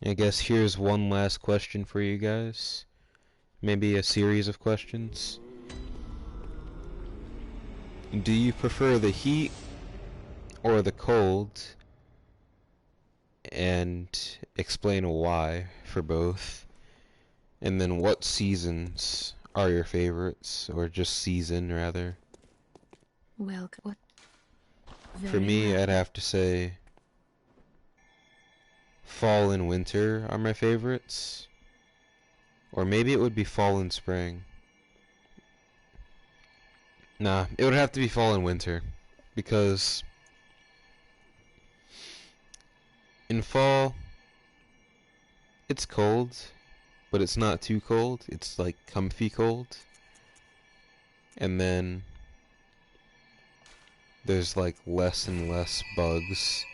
I guess here's one last question for you guys. Maybe a series of questions. Do you prefer the heat or the cold? And explain why for both. And then what seasons are your favorites? Or just season, rather. Well, what? For me, I'd have to say fall and winter are my favorites. Or maybe it would be fall and spring. Nah, it would have to be fall and winter. Because in fall, it's cold, but it's not too cold. It's like comfy cold. And then there's like less and less bugs.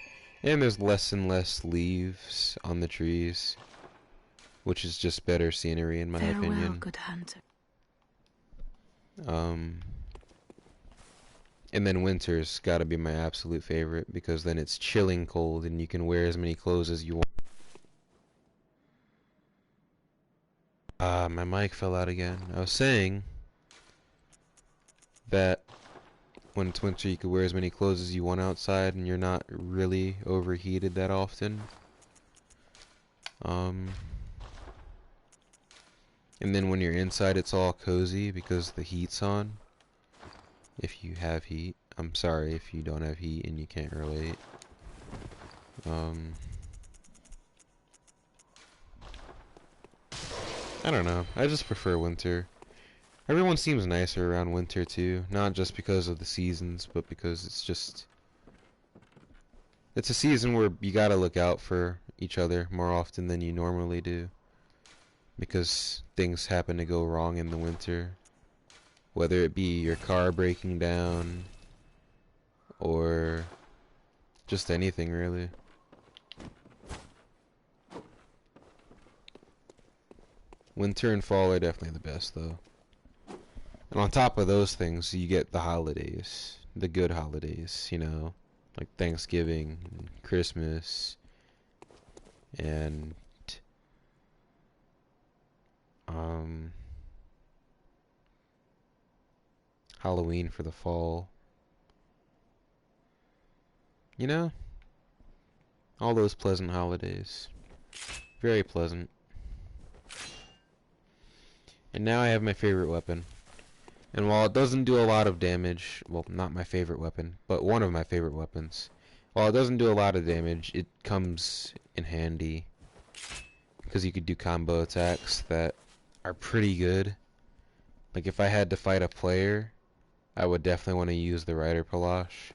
And there's less and less leaves on the trees, which is just better scenery in my opinion. Farewell, good hunter. And then winter's gotta be my absolute favorite, because then it's chilling cold and you can wear as many clothes as you want. My mic fell out again. I was saying that when it's winter you can wear as many clothes as you want outside and you're not really overheated that often. And then when you're inside, it's all cozy because the heat's on. If you have heat. I'm sorry if you don't have heat and you can't relate. I don't know. I just prefer winter. Everyone seems nicer around winter too. Not just because of the seasons, but because it's a season where you gotta look out for each other more often than you normally do. Because things happen to go wrong in the winter. Whether it be your car breaking down, or just anything really. Winter and fall are definitely the best though. And on top of those things, you get the holidays. The good holidays, you know. Like Thanksgiving, and Christmas, and Halloween for the fall. You know? All those pleasant holidays. Very pleasant. And now I have my favorite weapon. And while it doesn't do a lot of damage, well, not my favorite weapon, but one of my favorite weapons. While it doesn't do a lot of damage, it comes in handy. Because you could do combo attacks that are pretty good. Like if I had to fight a player, I would definitely want to use the Rider Palash.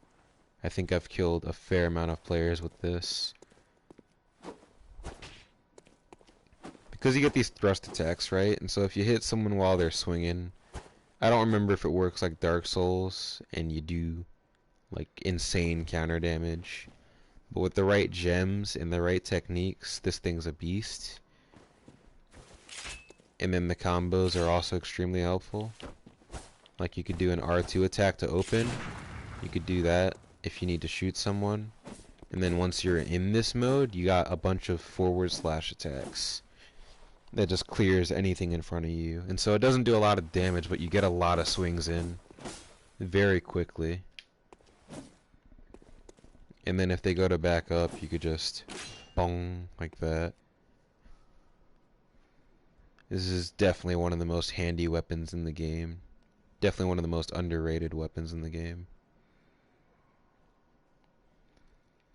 I think I've killed a fair amount of players with this. Because you get these thrust attacks, right? And so if you hit someone while they're swinging, I don't remember if it works like Dark Souls and you do like insane counter damage. But with the right gems and the right techniques, this thing's a beast. And then the combos are also extremely helpful. Like you could do an R2 attack to open. You could do that if you need to shoot someone. And then once you're in this mode, you got a bunch of forward slash attacks that just clears anything in front of you. And so it doesn't do a lot of damage, but you get a lot of swings in very quickly. And then if they go to back up, you could just bong like that. This is definitely one of the most handy weapons in the game. Definitely one of the most underrated weapons in the game.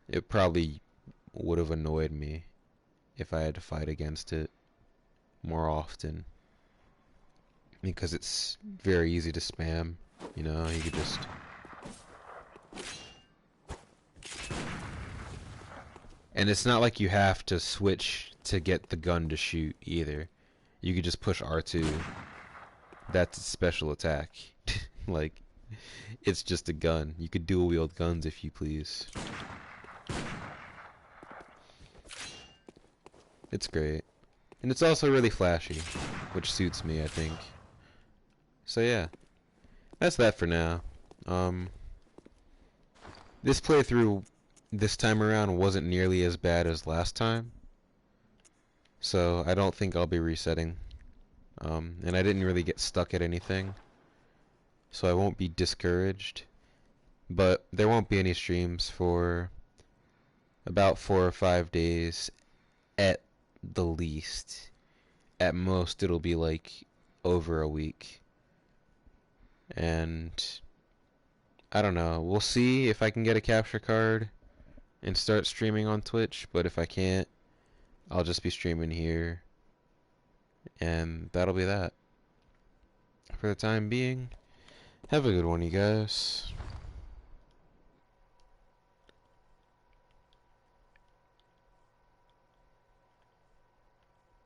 It probably would have annoyed me if I had to fight against it more often. Because it's very easy to spam. You know, you could just... And it's not like you have to switch to get the gun to shoot either. You could just push R2. That's a special attack. Like, it's just a gun. You could dual wield guns if you please. It's great. And it's also really flashy, which suits me, I think. So yeah, that's that for now. This playthrough this time around wasn't nearly as bad as last time. So I don't think I'll be resetting. And I didn't really get stuck at anything. So I won't be discouraged. But there won't be any streams for about 4 or 5 days at the least. At most it'll be like over a week. And I don't know. We'll see if I can get a capture card and start streaming on Twitch. But if I can't, I'll just be streaming here. And that'll be that. For the time being, have a good one, you guys.